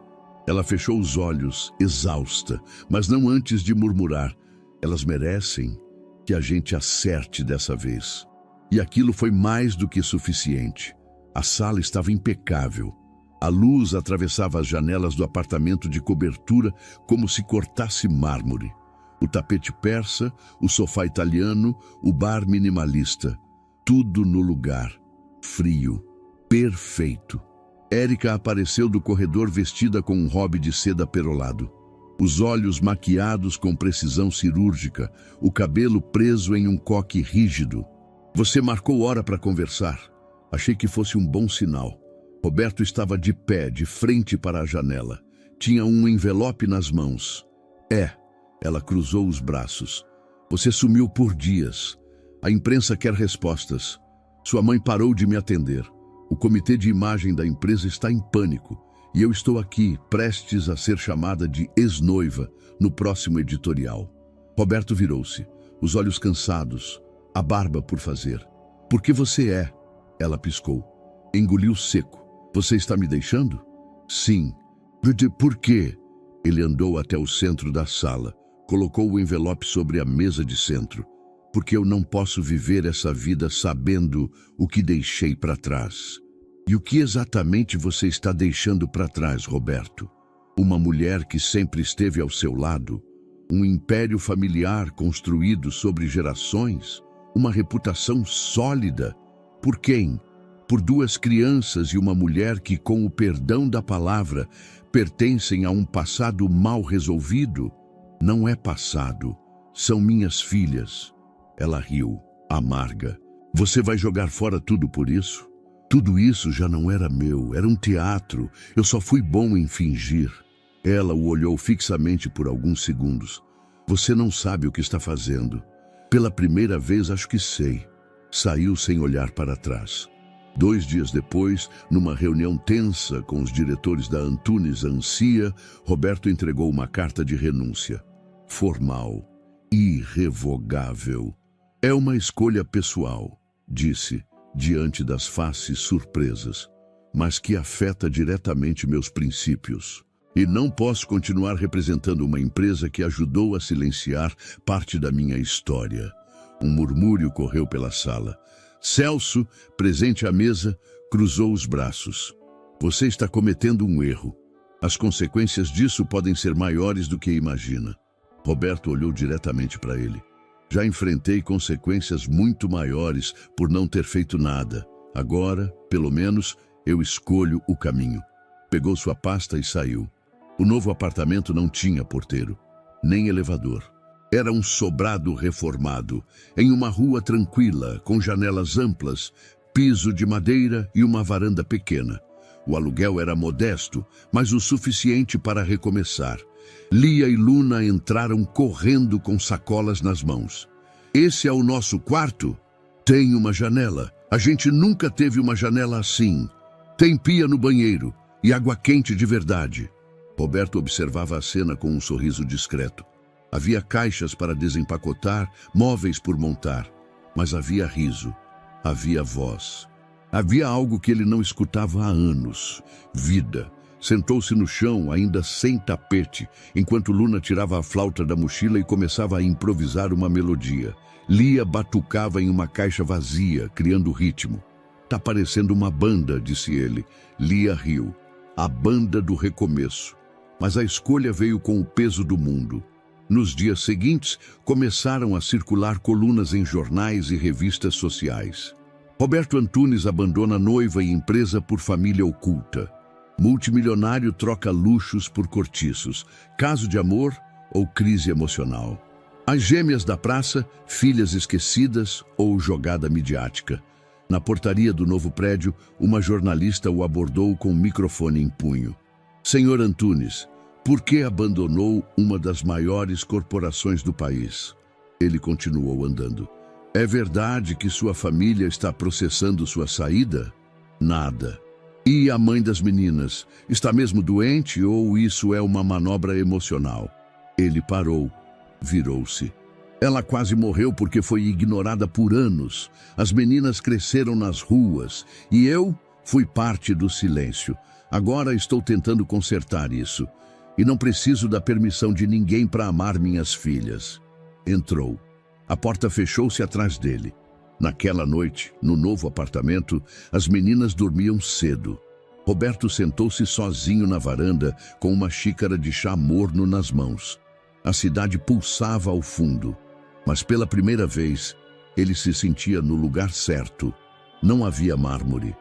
Speaker 1: Ela fechou os olhos, exausta, mas não antes de murmurar. Elas merecem que a gente acerte dessa vez. E aquilo foi mais do que suficiente. A sala estava impecável. A luz atravessava as janelas do apartamento de cobertura como se cortasse mármore. O tapete persa, o sofá italiano, o bar minimalista. Tudo no lugar. Frio. Perfeito. Érica apareceu do corredor vestida com um robe de seda perolado. Os olhos maquiados com precisão cirúrgica, o cabelo preso em um coque rígido. Você marcou hora para conversar. Achei que fosse um bom sinal. Roberto estava de pé, de frente para a janela. Tinha um envelope nas mãos. Ela cruzou os braços. Você sumiu por dias. A imprensa quer respostas. Sua mãe parou de me atender. O comitê de imagem da empresa está em pânico. E eu estou aqui, prestes a ser chamada de ex-noiva, no próximo editorial. Roberto virou-se, os olhos cansados, a barba por fazer. Por que você é? Ela piscou. Engoliu seco. Você está me deixando? Sim. Por quê? Ele andou até o centro da sala. Colocou o envelope sobre a mesa de centro. Porque eu não posso viver essa vida sabendo o que deixei para trás. E o que exatamente você está deixando para trás, Roberto? Uma mulher que sempre esteve ao seu lado? Um império familiar construído sobre gerações? Uma reputação sólida? Por quem? Por 2 crianças e uma mulher que, com o perdão da palavra, pertencem a um passado mal resolvido. Não é passado, são minhas filhas. Ela riu, amarga. Você vai jogar fora tudo por isso? Tudo isso já não era meu, era um teatro. Eu só fui bom em fingir. Ela o olhou fixamente por alguns segundos. Você não sabe o que está fazendo. Pela primeira vez acho que sei. Saiu sem olhar para trás. 2 dias depois, numa reunião tensa com os diretores da Antunes Ancia, Roberto entregou uma carta de renúncia. Formal, irrevogável. É uma escolha pessoal, disse, diante das faces surpresas, mas que afeta diretamente meus princípios. E não posso continuar representando uma empresa que ajudou a silenciar parte da minha história. Um murmúrio correu pela sala. Celso, presente à mesa, cruzou os braços. Você está cometendo um erro. As consequências disso podem ser maiores do que imagina. Roberto olhou diretamente para ele. Já enfrentei consequências muito maiores por não ter feito nada. Agora, pelo menos, eu escolho o caminho. Pegou sua pasta e saiu. O novo apartamento não tinha porteiro, nem elevador. Era um sobrado reformado, em uma rua tranquila, com janelas amplas, piso de madeira e uma varanda pequena. O aluguel era modesto, mas o suficiente para recomeçar. Lia e Luna entraram correndo com sacolas nas mãos. Esse é o nosso quarto? Tem uma janela. A gente nunca teve uma janela assim. Tem pia no banheiro e água quente de verdade. Roberto observava a cena com um sorriso discreto. Havia caixas para desempacotar, móveis por montar. Mas havia riso, havia voz. Havia algo que ele não escutava há anos. Vida. Sentou-se no chão, ainda sem tapete, enquanto Luna tirava a flauta da mochila e começava a improvisar uma melodia. Lia batucava em uma caixa vazia, criando ritmo. Tá parecendo uma banda, disse ele. Lia riu. A banda do recomeço. Mas a escolha veio com o peso do mundo. Nos dias seguintes, começaram a circular colunas em jornais e revistas sociais. Roberto Antunes abandona noiva e empresa por família oculta. Multimilionário troca luxos por cortiços. Caso de amor ou crise emocional. As gêmeas da praça, filhas esquecidas ou jogada midiática. Na portaria do novo prédio, uma jornalista o abordou com um microfone em punho. Senhor Antunes, por que abandonou uma das maiores corporações do país? Ele continuou andando. É verdade que sua família está processando sua saída? Nada. E a mãe das meninas? Está mesmo doente ou isso é uma manobra emocional? Ele parou, virou-se. Ela quase morreu porque foi ignorada por anos. As meninas cresceram nas ruas e eu fui parte do silêncio. Agora estou tentando consertar isso. E não preciso da permissão de ninguém para amar minhas filhas. Entrou. A porta fechou-se atrás dele. Naquela noite, no novo apartamento, as meninas dormiam cedo. Roberto sentou-se sozinho na varanda com uma xícara de chá morno nas mãos. A cidade pulsava ao fundo, mas pela primeira vez, ele se sentia no lugar certo. Não havia mármore,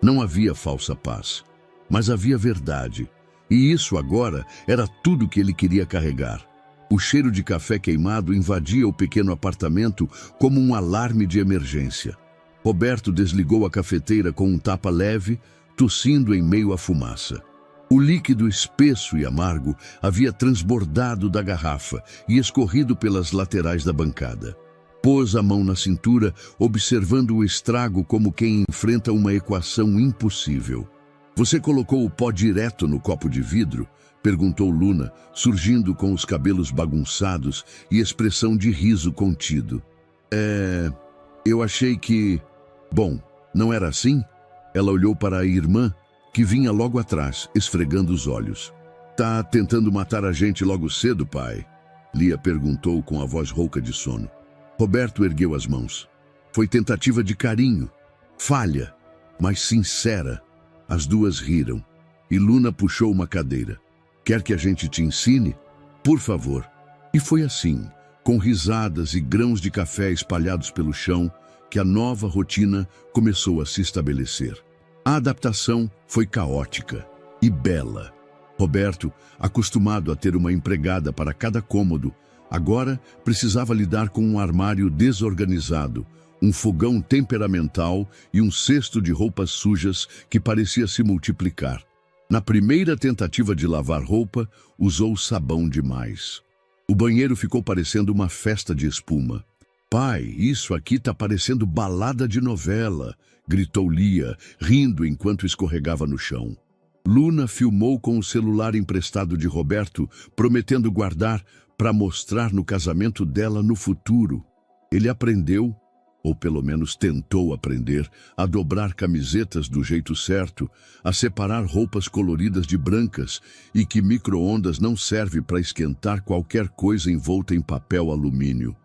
Speaker 1: não havia falsa paz, mas havia verdade. E isso agora era tudo que ele queria carregar. O cheiro de café queimado invadia o pequeno apartamento como um alarme de emergência. Roberto desligou a cafeteira com um tapa leve, tossindo em meio à fumaça. O líquido espesso e amargo havia transbordado da garrafa e escorrido pelas laterais da bancada. Pôs a mão na cintura, observando o estrago como quem enfrenta uma equação impossível. Você colocou o pó direto no copo de vidro? Perguntou Luna, surgindo com os cabelos bagunçados e expressão de riso contido. Eu achei que... Bom, não era assim? Ela olhou para a irmã, que vinha logo atrás, esfregando os olhos. Tá tentando matar a gente logo cedo, pai? Lia perguntou com a voz rouca de sono. Roberto ergueu as mãos. Foi tentativa de carinho. Falha, mas sincera. As duas riram, e Luna puxou uma cadeira. Quer que a gente te ensine? Por favor. E foi assim, com risadas e grãos de café espalhados pelo chão, que a nova rotina começou a se estabelecer. A adaptação foi caótica e bela. Roberto, acostumado a ter uma empregada para cada cômodo, agora precisava lidar com um armário desorganizado, um fogão temperamental e um cesto de roupas sujas que parecia se multiplicar. Na primeira tentativa de lavar roupa, usou sabão demais. O banheiro ficou parecendo uma festa de espuma. "Pai, isso aqui tá parecendo balada de novela", gritou Lia, rindo enquanto escorregava no chão. Luna filmou com o celular emprestado de Roberto, prometendo guardar para mostrar no casamento dela no futuro. Ele aprendeu, ou pelo menos tentou aprender, a dobrar camisetas do jeito certo, a separar roupas coloridas de brancas e que micro-ondas não serve para esquentar qualquer coisa envolta em papel alumínio.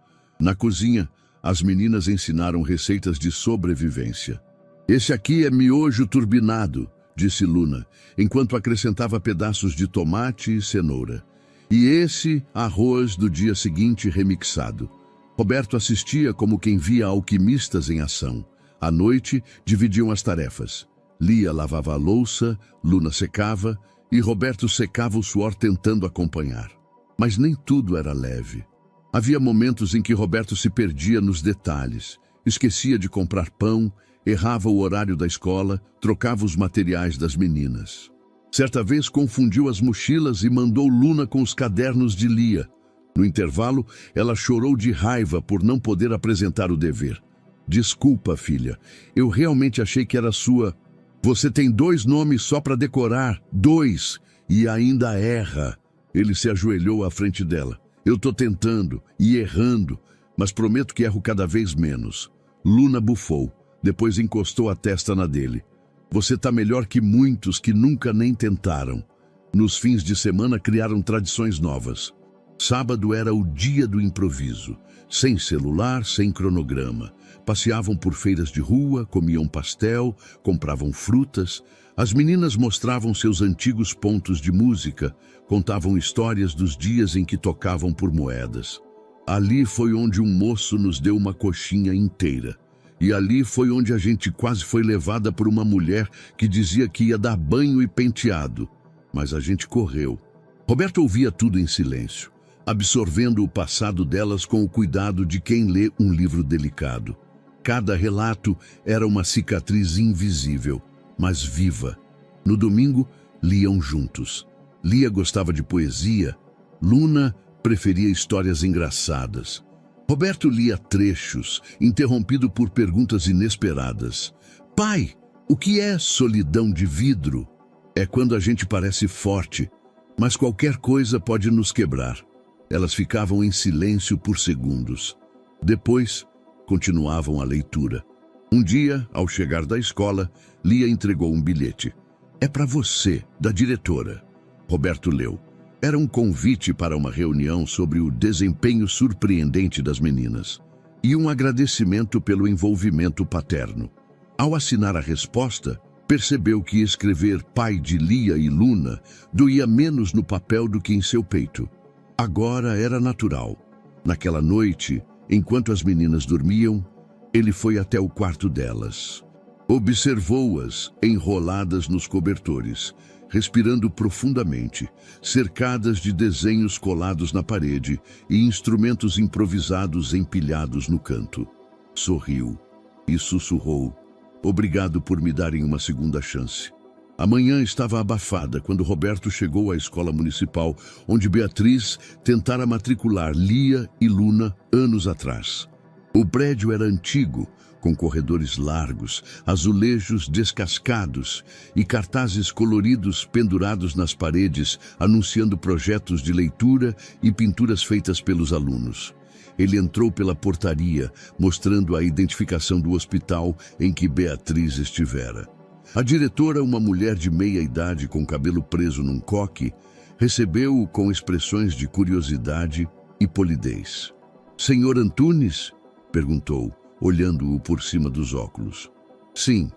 Speaker 1: Na cozinha, as meninas ensinaram receitas de sobrevivência. "Esse aqui é miojo turbinado", disse Luna, enquanto acrescentava pedaços de tomate e cenoura. "E esse, arroz do dia seguinte remixado." Roberto assistia como quem via alquimistas em ação. À noite, dividiam as tarefas. Lia lavava a louça, Luna secava e Roberto secava o suor tentando acompanhar. Mas nem tudo era leve. Havia momentos em que Roberto se perdia nos detalhes, esquecia de comprar pão, errava o horário da escola, trocava os materiais das meninas. Certa vez confundiu as mochilas e mandou Luna com os cadernos de Lia. No intervalo, ela chorou de raiva por não poder apresentar o dever. "Desculpa, filha, eu realmente achei que era sua. Você tem 2 nomes só para decorar, 2, e ainda erra." Ele se ajoelhou à frente dela. "Eu tô tentando e errando, mas prometo que erro cada vez menos." Luna bufou, depois encostou a testa na dele. "Você tá melhor que muitos que nunca nem tentaram." Nos fins de semana criaram tradições novas. Sábado era o dia do improviso, sem celular, sem cronograma. Passeavam por feiras de rua, comiam pastel, compravam frutas. As meninas mostravam seus antigos pontos de música, contavam histórias dos dias em que tocavam por moedas. Ali foi onde um moço nos deu uma coxinha inteira. E ali foi onde a gente quase foi levada por uma mulher que dizia que ia dar banho e penteado. Mas a gente correu. Roberto ouvia tudo em silêncio, absorvendo o passado delas com o cuidado de quem lê um livro delicado. Cada relato era uma cicatriz invisível, mas viva. No domingo, liam juntos. Lia gostava de poesia, Luna preferia histórias engraçadas. Roberto lia trechos, interrompido por perguntas inesperadas. "Pai, o que é solidão de vidro?" "É quando a gente parece forte, mas qualquer coisa pode nos quebrar." Elas ficavam em silêncio por segundos. Depois, continuavam a leitura. Um dia, ao chegar da escola, Lia entregou um bilhete. "É para você, da diretora." Roberto leu. Era um convite para uma reunião sobre o desempenho surpreendente das meninas e um agradecimento pelo envolvimento paterno. Ao assinar a resposta, percebeu que escrever pai de Lia e Luna doía menos no papel do que em seu peito. Agora era natural. Naquela noite, enquanto as meninas dormiam, ele foi até o quarto delas. Observou-as enroladas nos cobertores, respirando profundamente, cercadas de desenhos colados na parede e instrumentos improvisados empilhados no canto. Sorriu e sussurrou: "Obrigado por me darem uma segunda chance." A manhã estava abafada quando Roberto chegou à escola municipal, onde Beatriz tentara matricular Lia e Luna anos atrás. O prédio era antigo, com corredores largos, azulejos descascados e cartazes coloridos pendurados nas paredes, anunciando projetos de leitura e pinturas feitas pelos alunos. Ele entrou pela portaria, mostrando a identificação do hospital em que Beatriz estivera. A diretora, uma mulher de meia idade com cabelo preso num coque, recebeu-o com expressões de curiosidade e polidez. "Senhor Antunes?" perguntou, olhando-o por cima dos óculos. "Sim,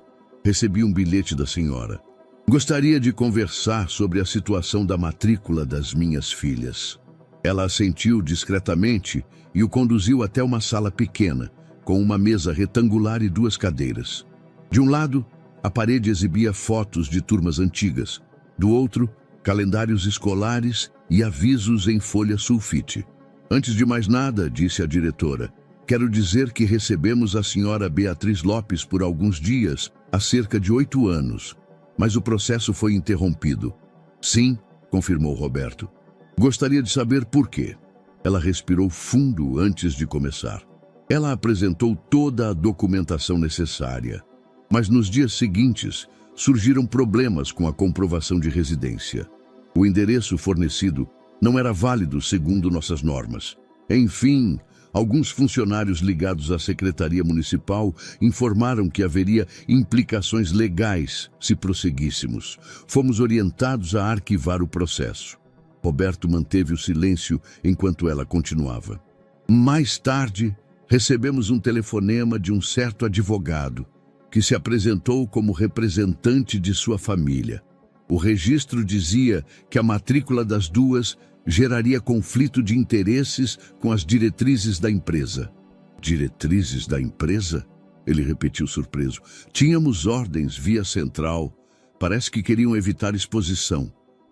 Speaker 1: recebi um bilhete da senhora. Gostaria de conversar sobre a situação da matrícula das minhas filhas." Ela assentiu discretamente e o conduziu até uma sala pequena, com uma mesa retangular e 2 cadeiras. De um lado, a parede exibia fotos de turmas antigas. Do outro, calendários escolares e avisos em folha sulfite. Antes de mais nada, disse a diretora, quero dizer que recebemos a senhora Beatriz Lopes por alguns dias, há cerca de 8 anos, mas o processo foi interrompido. Sim, confirmou Roberto. Gostaria de saber por quê. Ela respirou fundo antes de começar. Ela apresentou toda a documentação necessária, mas nos dias seguintes surgiram problemas com a comprovação de residência. O endereço fornecido não era válido segundo nossas normas. Enfim, alguns funcionários ligados à Secretaria Municipal informaram que haveria implicações legais se prosseguíssemos. Fomos orientados a arquivar o processo. Roberto manteve o silêncio enquanto ela continuava. Mais tarde, recebemos um telefonema de um certo advogado que se apresentou como representante de sua família. O registro dizia que a matrícula das duas geraria conflito de interesses com as diretrizes da empresa. Diretrizes da empresa? Ele repetiu surpreso. Tínhamos ordens via central. Parece que queriam evitar exposição.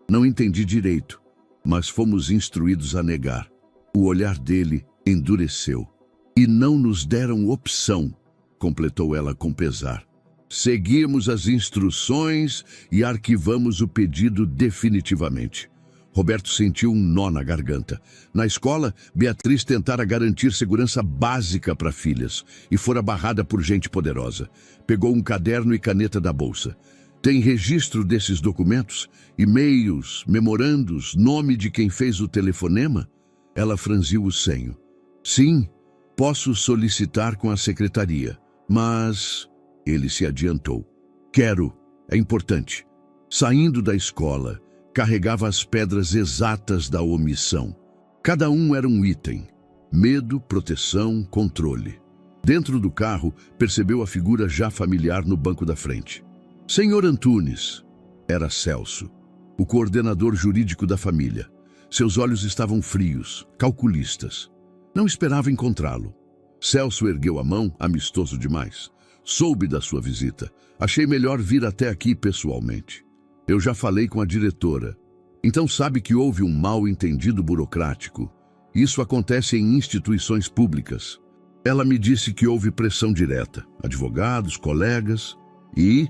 Speaker 1: Não entendi direito, mas fomos instruídos a negar. O olhar dele endureceu. E não nos deram opção, completou ela com pesar. Seguimos as instruções e arquivamos o pedido definitivamente. Roberto sentiu um nó na garganta. Na escola, Beatriz tentara garantir segurança básica para filhas e fora barrada por gente poderosa. Pegou um caderno e caneta da bolsa. Tem registro desses documentos? E-mails, memorandos, nome de quem fez o telefonema? Ela franziu o senho. Sim, posso solicitar com a secretaria, mas... Ele se adiantou. Quero, é importante. Saindo da escola, carregava as pedras exatas da omissão. Cada um era um item. Medo, proteção, controle. Dentro do carro, percebeu a figura já familiar no banco da frente. Senhor Antunes. Era Celso, o coordenador jurídico da família. Seus olhos estavam frios, calculistas. Não esperava encontrá-lo. Celso ergueu a mão, amistoso demais. Soube da sua visita. Achei melhor vir até aqui pessoalmente. Eu já falei com a diretora. Então sabe que houve um mal-entendido burocrático. Isso acontece em instituições públicas. Ela me disse que houve pressão direta. Advogados, colegas e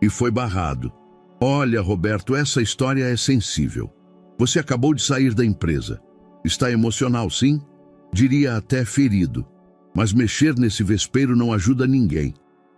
Speaker 1: foi barrado. Olha, Roberto, essa história é sensível. Você acabou de sair da empresa. Está emocional, sim? Diria até ferido. Mas mexer nesse vespeiro não ajuda ninguém.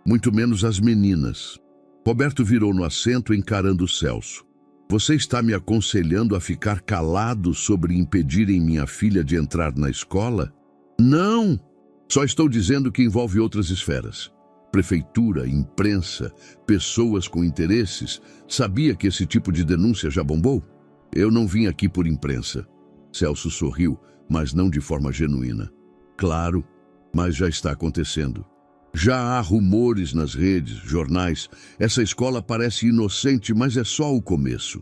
Speaker 1: Muito menos as meninas. Roberto virou no assento encarando Celso. Você está me aconselhando a ficar calado sobre impedirem minha filha de entrar na escola? Não! Só estou dizendo que envolve outras esferas. Prefeitura, imprensa, pessoas com interesses. Sabia que esse tipo de denúncia já bombou? Eu não vim aqui por imprensa. Celso sorriu, mas não de forma genuína. Claro, mas já está acontecendo. Já há rumores nas redes, jornais. Essa escola parece inocente, mas é só o começo.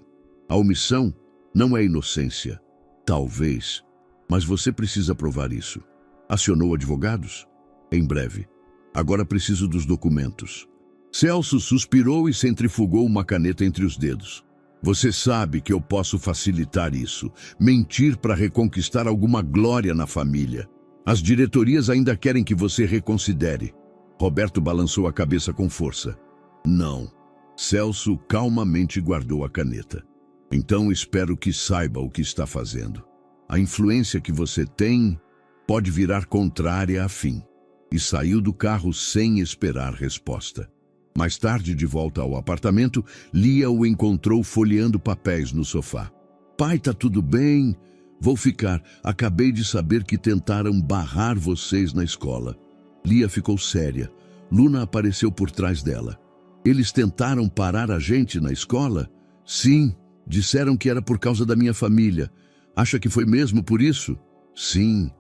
Speaker 1: A omissão não é inocência. Talvez. Mas você precisa provar isso. Acionou advogados? Em breve. Agora preciso dos documentos. Celso suspirou e centrifugou uma caneta entre os dedos. Você sabe que eu posso facilitar isso. Mentir para reconquistar alguma glória na família. As diretorias ainda querem que você reconsidere. Roberto balançou a cabeça com força. Não. Celso calmamente guardou a caneta. Então espero que saiba o que está fazendo. A influência que você tem pode virar contrária a fim. E saiu do carro sem esperar resposta. Mais tarde, de volta ao apartamento, Lia o encontrou folheando papéis no sofá. Pai, tá tudo bem? Vou ficar. Acabei de saber que tentaram barrar vocês na escola. Lia ficou séria. Luna apareceu por trás dela. Eles tentaram parar a gente na escola? Sim, disseram que era por causa da minha família. Acha que foi mesmo por isso? Sim.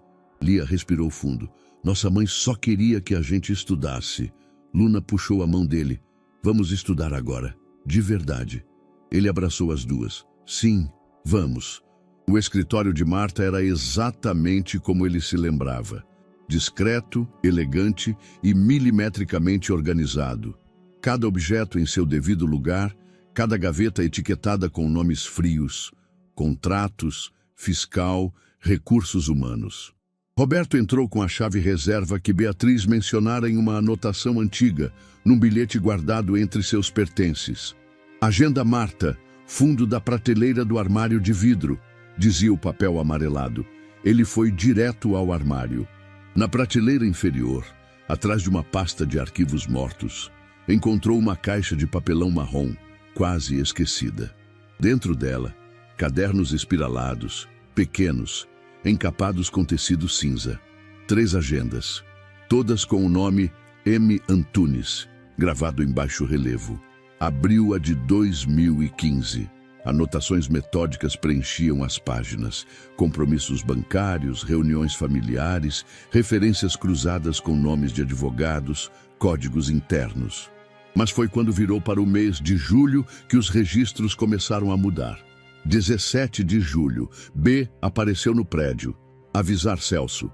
Speaker 1: Lia respirou fundo. Nossa mãe só queria que a gente estudasse. Luna puxou a mão dele. Vamos estudar agora. De verdade. Ele abraçou as duas. Sim, vamos. O escritório de Marta era exatamente como ele se lembrava. Discreto, elegante e milimetricamente organizado. Cada objeto em seu devido lugar, cada gaveta etiquetada com nomes frios: contratos, fiscal, recursos humanos. Roberto entrou com a chave reserva que Beatriz mencionara em uma anotação antiga, num bilhete guardado entre seus pertences. Agenda Marta, fundo da prateleira do armário de vidro, dizia o papel amarelado. Ele foi direto ao armário. Na prateleira inferior, atrás de uma pasta de arquivos mortos, encontrou uma caixa de papelão marrom, quase esquecida. Dentro dela, cadernos espiralados, pequenos, encapados com tecido cinza. 3 agendas, todas com o nome M. Antunes, gravado em baixo relevo. Abriu a de 2015. Anotações metódicas preenchiam as páginas. Compromissos bancários, reuniões familiares, referências cruzadas com nomes de advogados, códigos internos. Mas foi quando virou para o mês de julho que os registros começaram a mudar. 17 de julho, B apareceu no prédio. Avisar Celso.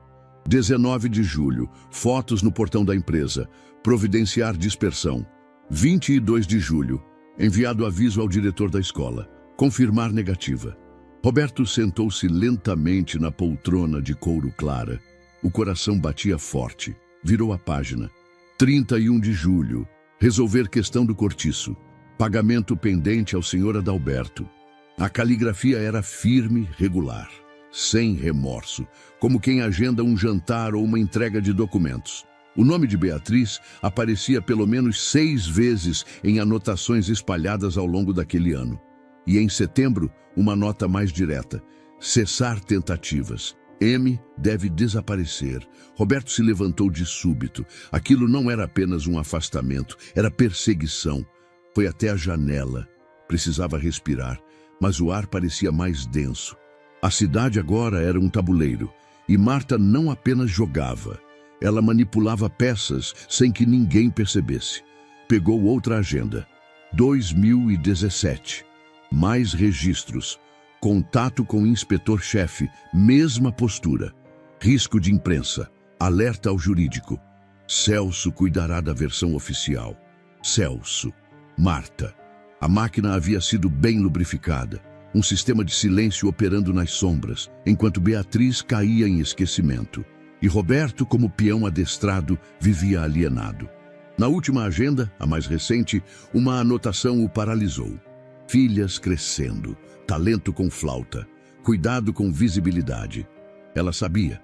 Speaker 1: 19 de julho, fotos no portão da empresa. Providenciar dispersão. 22 de julho, enviado aviso ao diretor da escola. Confirmar negativa. Roberto sentou-se lentamente na poltrona de couro clara. O coração batia forte. Virou a página. 31 de julho, resolver questão do cortiço. Pagamento pendente ao senhor Adalberto. A caligrafia era firme, regular, sem remorso, como quem agenda um jantar ou uma entrega de documentos. O nome de Beatriz aparecia pelo menos 6 vezes em anotações espalhadas ao longo daquele ano. E em setembro, uma nota mais direta: cessar tentativas. M deve desaparecer. Roberto se levantou de súbito. Aquilo não era apenas um afastamento, era perseguição. Foi até a janela. Precisava respirar, mas o ar parecia mais denso. A cidade agora era um tabuleiro, e Marta não apenas jogava. Ela manipulava peças sem que ninguém percebesse. Pegou outra agenda. 2017. Mais registros. Contato com o inspetor-chefe, mesma postura. Risco de imprensa. Alerta ao jurídico. Celso cuidará da versão oficial. Celso. Marta. A máquina havia sido bem lubrificada. Um sistema de silêncio operando nas sombras, enquanto Beatriz caía em esquecimento. E Roberto, como peão adestrado, vivia alienado. Na última agenda, a mais recente, uma anotação o paralisou. Filhas crescendo, talento com flauta, cuidado com visibilidade. Ela sabia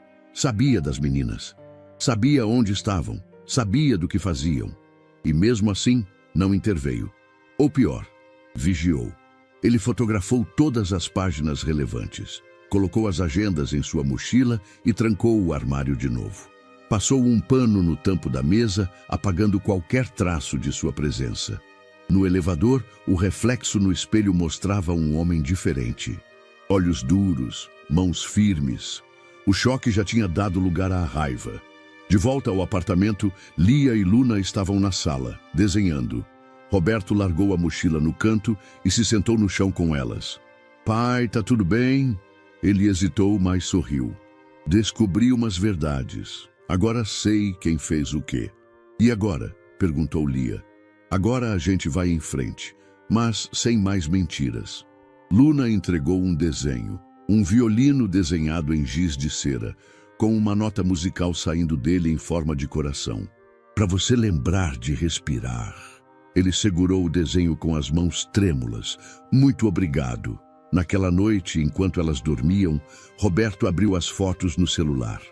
Speaker 1: das meninas, sabia onde estavam, sabia do que faziam. E mesmo assim, não interveio. Ou pior, vigiou. Ele fotografou todas as páginas relevantes, colocou as agendas em sua mochila e trancou o armário de novo. Passou um pano no tampo da mesa, apagando qualquer traço de sua presença. No elevador, o reflexo no espelho mostrava um homem diferente. Olhos duros, mãos firmes. O choque já tinha dado lugar à raiva. De volta ao apartamento, Lia e Luna estavam na sala, desenhando. Roberto largou a mochila no canto e se sentou no chão com elas. Pai, tá tudo bem? Ele hesitou, mas sorriu. Descobri umas verdades. Agora sei quem fez o quê. E agora? Perguntou Lia. Agora a gente vai em frente, mas sem mais mentiras. Luna entregou um desenho, um violino desenhado em giz de cera, com uma nota musical saindo dele em forma de coração. Para você lembrar de respirar. Ele segurou o desenho com as mãos trêmulas. Muito obrigado. Naquela noite, enquanto elas dormiam, Roberto abriu as fotos no celular.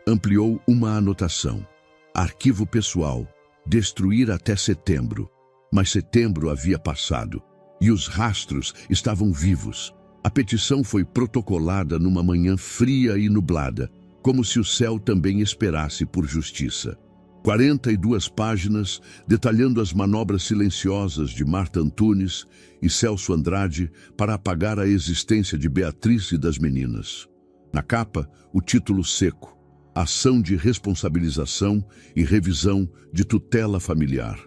Speaker 1: Ampliou uma anotação. Arquivo pessoal. Destruir até setembro. Mas setembro havia passado, e os rastros estavam vivos. A petição foi protocolada numa manhã fria e nublada, como se o céu também esperasse por justiça. 42 páginas detalhando as manobras silenciosas de Marta Antunes e Celso Andrade para apagar a existência de Beatriz e das meninas. Na capa, o título seco: Ação de responsabilização e revisão de tutela familiar.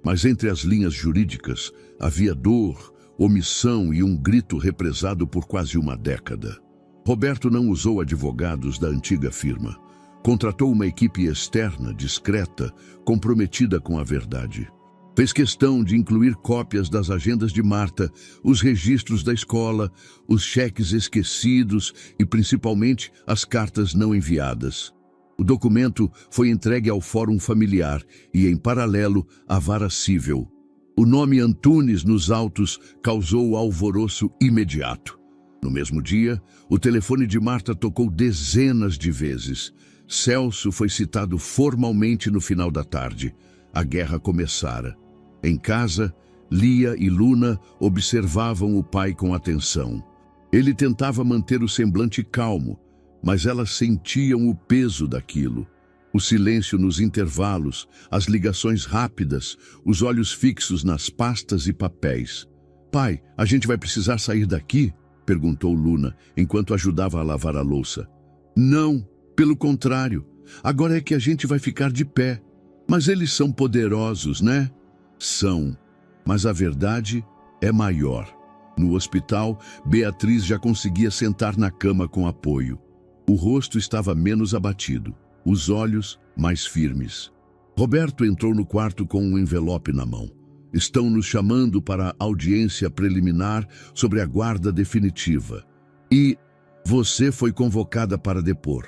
Speaker 1: Mas entre as linhas jurídicas havia dor, omissão e um grito represado por quase uma década. Roberto não usou advogados da antiga firma. Contratou uma equipe externa, discreta, comprometida com a verdade. Fez questão de incluir cópias das agendas de Marta, os registros da escola, os cheques esquecidos e, principalmente, as cartas não enviadas. O documento foi entregue ao Fórum Familiar e, em paralelo, à Vara Cível. O nome Antunes nos autos causou alvoroço imediato. No mesmo dia, o telefone de Marta tocou dezenas de vezes. Celso foi citado formalmente no final da tarde. A guerra começara. Em casa, Lia e Luna observavam o pai com atenção. Ele tentava manter o semblante calmo, mas elas sentiam o peso daquilo. O silêncio nos intervalos, as ligações rápidas, os olhos fixos nas pastas e papéis. "Pai, a gente vai precisar sair daqui?" perguntou Luna, enquanto ajudava a lavar a louça. "Não, pelo contrário. Agora é que a gente vai ficar de pé. Mas eles são poderosos, né?" "São, mas a verdade é maior." No hospital, Beatriz já conseguia sentar na cama com apoio. O rosto estava menos abatido, os olhos mais firmes. Roberto entrou no quarto com um envelope na mão. "Estão nos chamando para a audiência preliminar sobre a guarda definitiva. E você foi convocada para depor."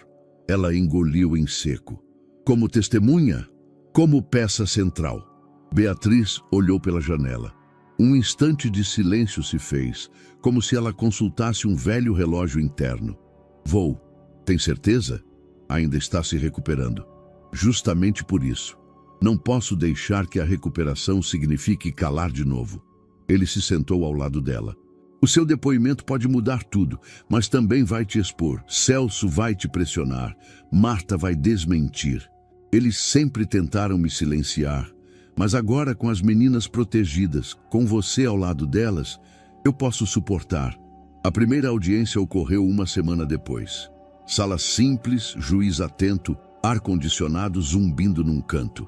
Speaker 1: Ela engoliu em seco. "Como testemunha? Como peça central?" Beatriz olhou pela janela. Um instante de silêncio se fez, como se ela consultasse um velho relógio interno. "Vou. Tem certeza? Ainda está se recuperando." "Justamente por isso. Não posso deixar que a recuperação signifique calar de novo." Ele se sentou ao lado dela. "O seu depoimento pode mudar tudo, mas também vai te expor. Celso vai te pressionar. Marta vai desmentir. Eles sempre tentaram me silenciar. Mas agora, com as meninas protegidas, com você ao lado delas, eu posso suportar." A primeira audiência ocorreu uma semana depois. Sala simples, juiz atento, ar-condicionado zumbindo num canto.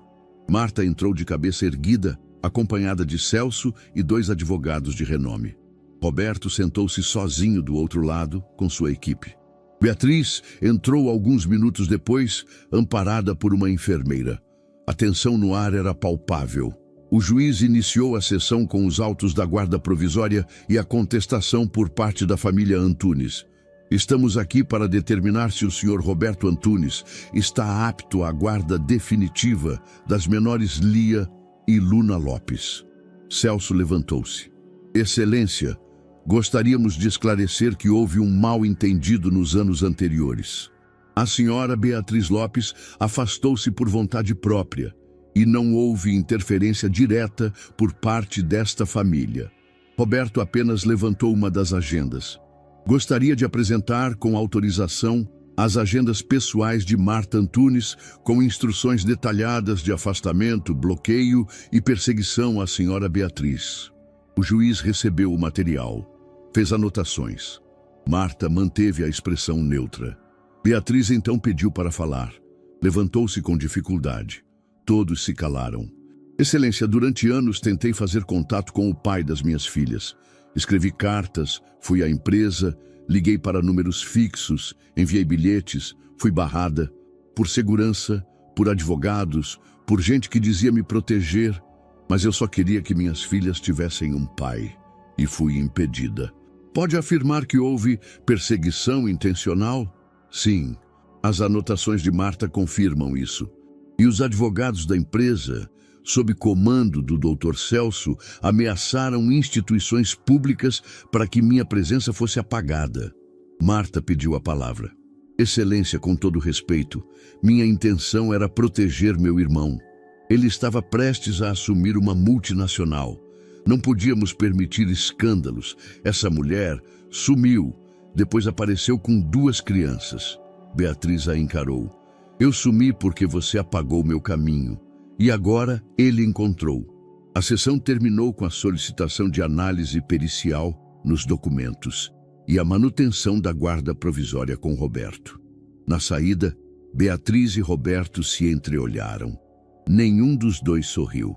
Speaker 1: Marta entrou de cabeça erguida, acompanhada de Celso e 2 advogados de renome. Roberto sentou-se sozinho do outro lado, com sua equipe. Beatriz entrou alguns minutos depois, amparada por uma enfermeira. A tensão no ar era palpável. O juiz iniciou a sessão com os autos da guarda provisória e a contestação por parte da família Antunes. "Estamos aqui para determinar se o senhor Roberto Antunes está apto à guarda definitiva das menores Lia e Luna Lopes." Celso levantou-se. "Excelência, gostaríamos de esclarecer que houve um mal-entendido nos anos anteriores. A senhora Beatriz Lopes afastou-se por vontade própria e não houve interferência direta por parte desta família." Roberto apenas levantou uma das agendas. "Gostaria de apresentar, com autorização, as agendas pessoais de Marta Antunes, com instruções detalhadas de afastamento, bloqueio e perseguição à senhora Beatriz." O juiz recebeu o material. Fez anotações. Marta manteve a expressão neutra. Beatriz então pediu para falar. Levantou-se com dificuldade. Todos se calaram. "Excelência, durante anos tentei fazer contato com o pai das minhas filhas. Escrevi cartas, fui à empresa, liguei para números fixos, enviei bilhetes, fui barrada. Por segurança, por advogados, por gente que dizia me proteger, mas eu só queria que minhas filhas tivessem um pai. E fui impedida." "Pode afirmar que houve perseguição intencional?" "Sim, as anotações de Marta confirmam isso. E os advogados da empresa, sob comando do Dr. Celso, ameaçaram instituições públicas para que minha presença fosse apagada." Marta pediu a palavra. "Excelência, com todo respeito, minha intenção era proteger meu irmão. Ele estava prestes a assumir uma multinacional. Não podíamos permitir escândalos. Essa mulher sumiu. Depois apareceu com 2 crianças. Beatriz a encarou. "Eu sumi porque você apagou meu caminho. E agora ele encontrou." A sessão terminou com a solicitação de análise pericial nos documentos e a manutenção da guarda provisória com Roberto. Na saída, Beatriz e Roberto se entreolharam. Nenhum dos 2 sorriu.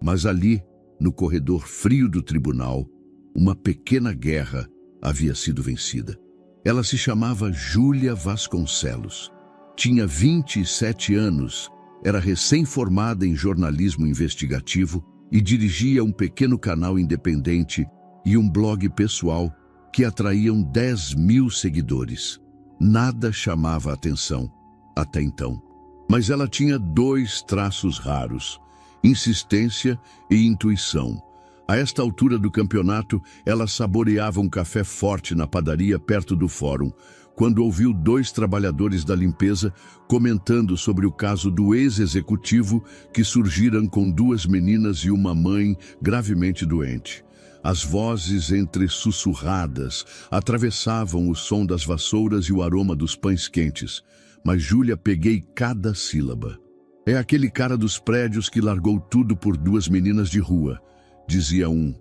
Speaker 1: Mas ali, no corredor frio do tribunal, uma pequena guerra havia sido vencida. Ela se chamava Júlia Vasconcelos. Tinha 27 anos, era recém-formada em jornalismo investigativo e dirigia um pequeno canal independente e um blog pessoal que atraíam 10.000 seguidores. Nada chamava a atenção até então. Mas ela tinha 2 traços raros: insistência e intuição. A esta altura do campeonato, ela saboreava um café forte na padaria perto do fórum, quando ouviu 2 trabalhadores da limpeza comentando sobre o caso do ex-executivo que surgiram com 2 meninas e uma mãe gravemente doente. As vozes entre-sussurradas atravessavam o som das vassouras e o aroma dos pães quentes, mas Júlia peguei cada sílaba. É aquele cara dos prédios que largou tudo por 2 meninas de rua, dizia um.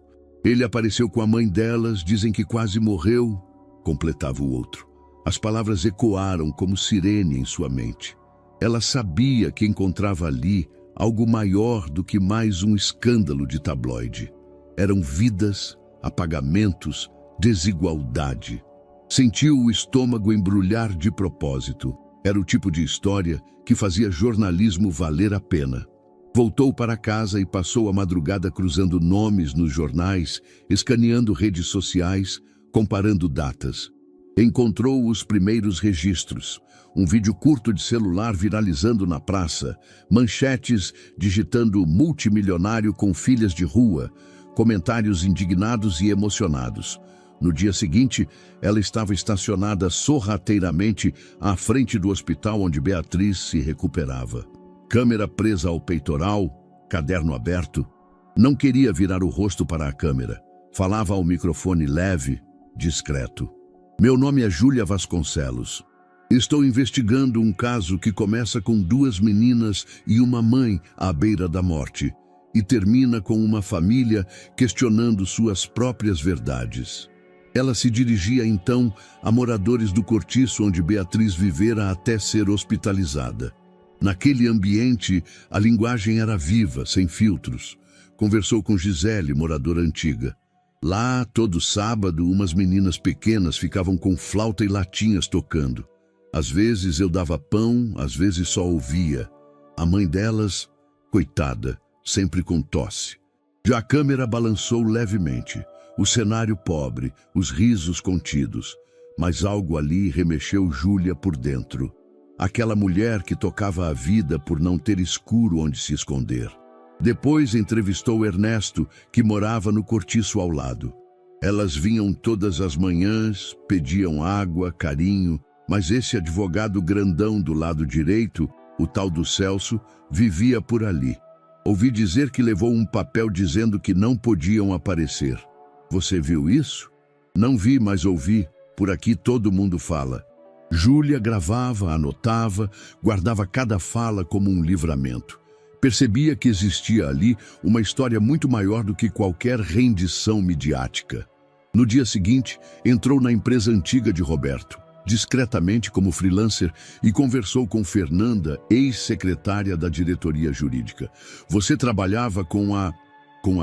Speaker 1: Ele apareceu com a mãe delas, dizem que quase morreu, completava o outro. As palavras ecoaram como sirene em sua mente. Ela sabia que encontrava ali algo maior do que mais um escândalo de tabloide. Eram vidas, apagamentos, desigualdade. Sentiu o estômago embrulhar de propósito. Era o tipo de história que fazia jornalismo valer a pena. Voltou para casa e passou a madrugada cruzando nomes nos jornais, escaneando redes sociais, comparando datas. Encontrou os primeiros registros. Um vídeo curto de celular viralizando na praça, manchetes digitando multimilionário com filhas de rua, comentários indignados e emocionados. No dia seguinte, ela estava estacionada sorrateiramente à frente do hospital onde Beatriz se recuperava. Câmera presa ao peitoral, caderno aberto. Não queria virar o rosto para a câmera. Falava ao microfone leve, discreto. Meu nome é Júlia Vasconcelos. Estou investigando um caso que começa com 2 meninas e uma mãe à beira da morte e termina com uma família questionando suas próprias verdades. Ela se dirigia então a moradores do cortiço onde Beatriz vivera até ser hospitalizada. Naquele ambiente, a linguagem era viva, sem filtros. Conversou com Gisele, moradora antiga. Lá, todo sábado, umas meninas pequenas ficavam com flauta e latinhas tocando. Às vezes eu dava pão, às vezes só ouvia. A mãe delas, coitada, sempre com tosse. Já a câmera balançou levemente. O cenário pobre, os risos contidos. Mas algo ali remexeu Júlia por dentro. Aquela mulher que tocava a vida por não ter escuro onde se esconder. Depois entrevistou Ernesto, que morava no cortiço ao lado. Elas vinham todas as manhãs, pediam água, carinho, mas esse advogado grandão do lado direito, o tal do Celso, vivia por ali. Ouvi dizer que levou um papel dizendo que não podiam aparecer. Você viu isso? Não vi, mas ouvi. Por aqui todo mundo fala. Júlia gravava, anotava, guardava cada fala como um livramento. Percebia que existia ali uma história muito maior do que qualquer rendição midiática. No dia seguinte, entrou na empresa antiga de Roberto, discretamente como freelancer, e conversou com Fernanda, ex-secretária da diretoria jurídica. Você trabalhava com a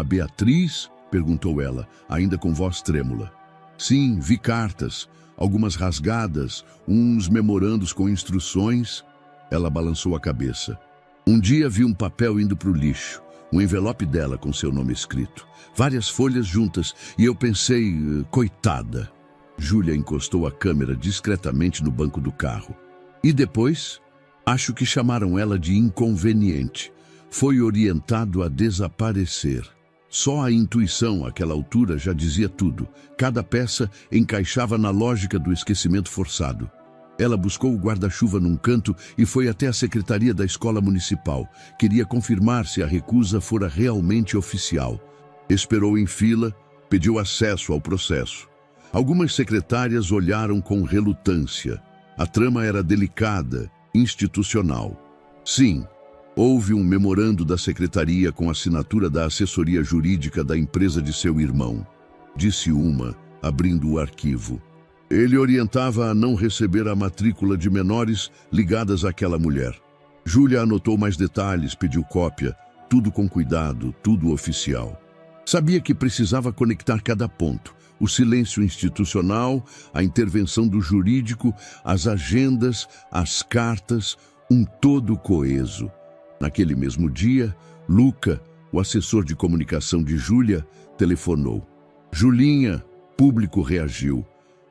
Speaker 1: Beatriz? Perguntou ela, ainda com voz trêmula. Sim, vi cartas, algumas rasgadas, uns memorandos com instruções. Ela balançou a cabeça. Um dia vi um papel indo para o lixo, um envelope dela com seu nome escrito, várias folhas juntas, e eu pensei, coitada. Júlia encostou a câmera discretamente no banco do carro. E depois? Acho que chamaram ela de inconveniente. Foi orientado a desaparecer. Só a intuição, àquela altura, já dizia tudo. Cada peça encaixava na lógica do esquecimento forçado. Ela buscou o guarda-chuva num canto e foi até a secretaria da escola municipal. Queria confirmar se a recusa fora realmente oficial. Esperou em fila, pediu acesso ao processo. Algumas secretárias olharam com relutância. A trama era delicada, institucional. Sim, houve um memorando da secretaria com assinatura da assessoria jurídica da empresa de seu irmão, disse uma, abrindo o arquivo. Ele orientava a não receber a matrícula de menores ligadas àquela mulher. Júlia anotou mais detalhes, pediu cópia, tudo com cuidado, tudo oficial. Sabia que precisava conectar cada ponto, o silêncio institucional, a intervenção do jurídico, as agendas, as cartas, um todo coeso. Naquele mesmo dia, Luca, O assessor de comunicação de Júlia telefonou. Julinha, público reagiu.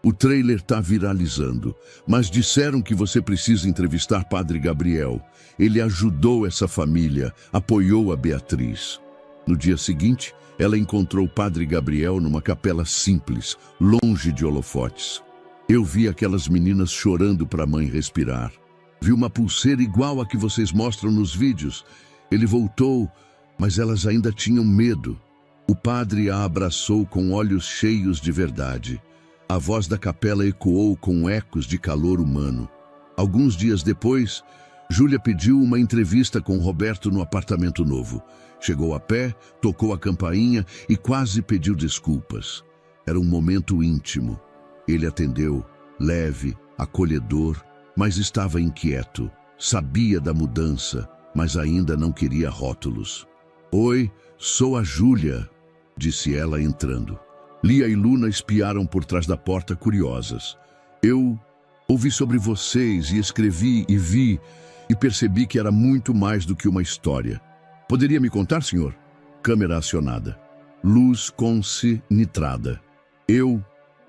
Speaker 1: O trailer está viralizando, mas disseram que você precisa entrevistar Padre Gabriel. Ele ajudou essa família, apoiou a Beatriz. No dia seguinte, ela encontrou Padre Gabriel numa capela simples, longe de holofotes. Eu vi aquelas meninas chorando para a mãe respirar. Vi uma pulseira igual a que vocês mostram nos vídeos. Ele voltou, mas elas ainda tinham medo. O padre a abraçou com olhos cheios de verdade. A voz da capela ecoou com ecos de calor humano. Alguns dias depois, Júlia pediu uma entrevista com Roberto no apartamento novo. Chegou a pé, tocou a campainha e quase pediu desculpas. Era um momento íntimo. Ele atendeu, leve, acolhedor, mas estava inquieto. Sabia da mudança, mas ainda não queria rótulos. Oi, sou a Júlia, disse ela entrando. Lia e Luna espiaram por trás da porta curiosas. Eu ouvi sobre vocês e escrevi e vi e percebi que era muito mais do que uma história. Poderia me contar, senhor? Câmera acionada. Luz nitrada.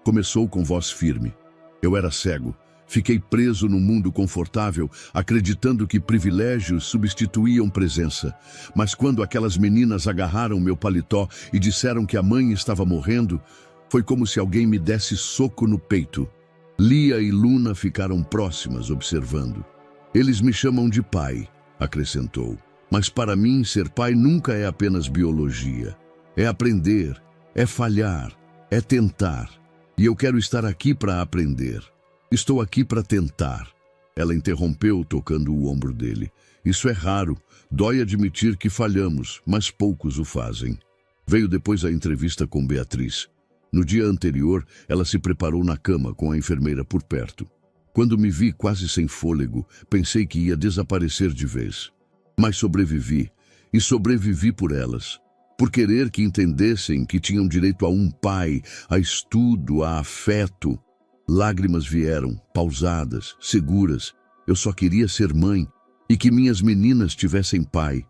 Speaker 1: Começou com voz firme. Eu era cego. Fiquei preso num mundo confortável, acreditando que privilégios substituíam presença. Mas quando aquelas meninas agarraram meu paletó e disseram que a mãe estava morrendo, foi como se alguém me desse soco no peito. Lia e Luna ficaram próximas, observando. Eles me chamam de pai, acrescentou. Mas para mim, ser pai nunca é apenas biologia. É aprender, é falhar, é tentar. E eu quero estar aqui para aprender. Estou aqui para tentar. Ela interrompeu, tocando o ombro dele. Isso é raro. Dói admitir que falhamos, mas poucos o fazem. Veio depois a entrevista com Beatriz. No dia anterior, ela se preparou na cama com a enfermeira por perto. Quando me vi quase sem fôlego, pensei que ia desaparecer de vez. Mas sobrevivi, e sobrevivi por elas. Por querer que entendessem que tinham direito a um pai, a estudo, a afeto. Lágrimas vieram, pausadas, seguras. Eu só queria ser mãe e que minhas meninas tivessem pai.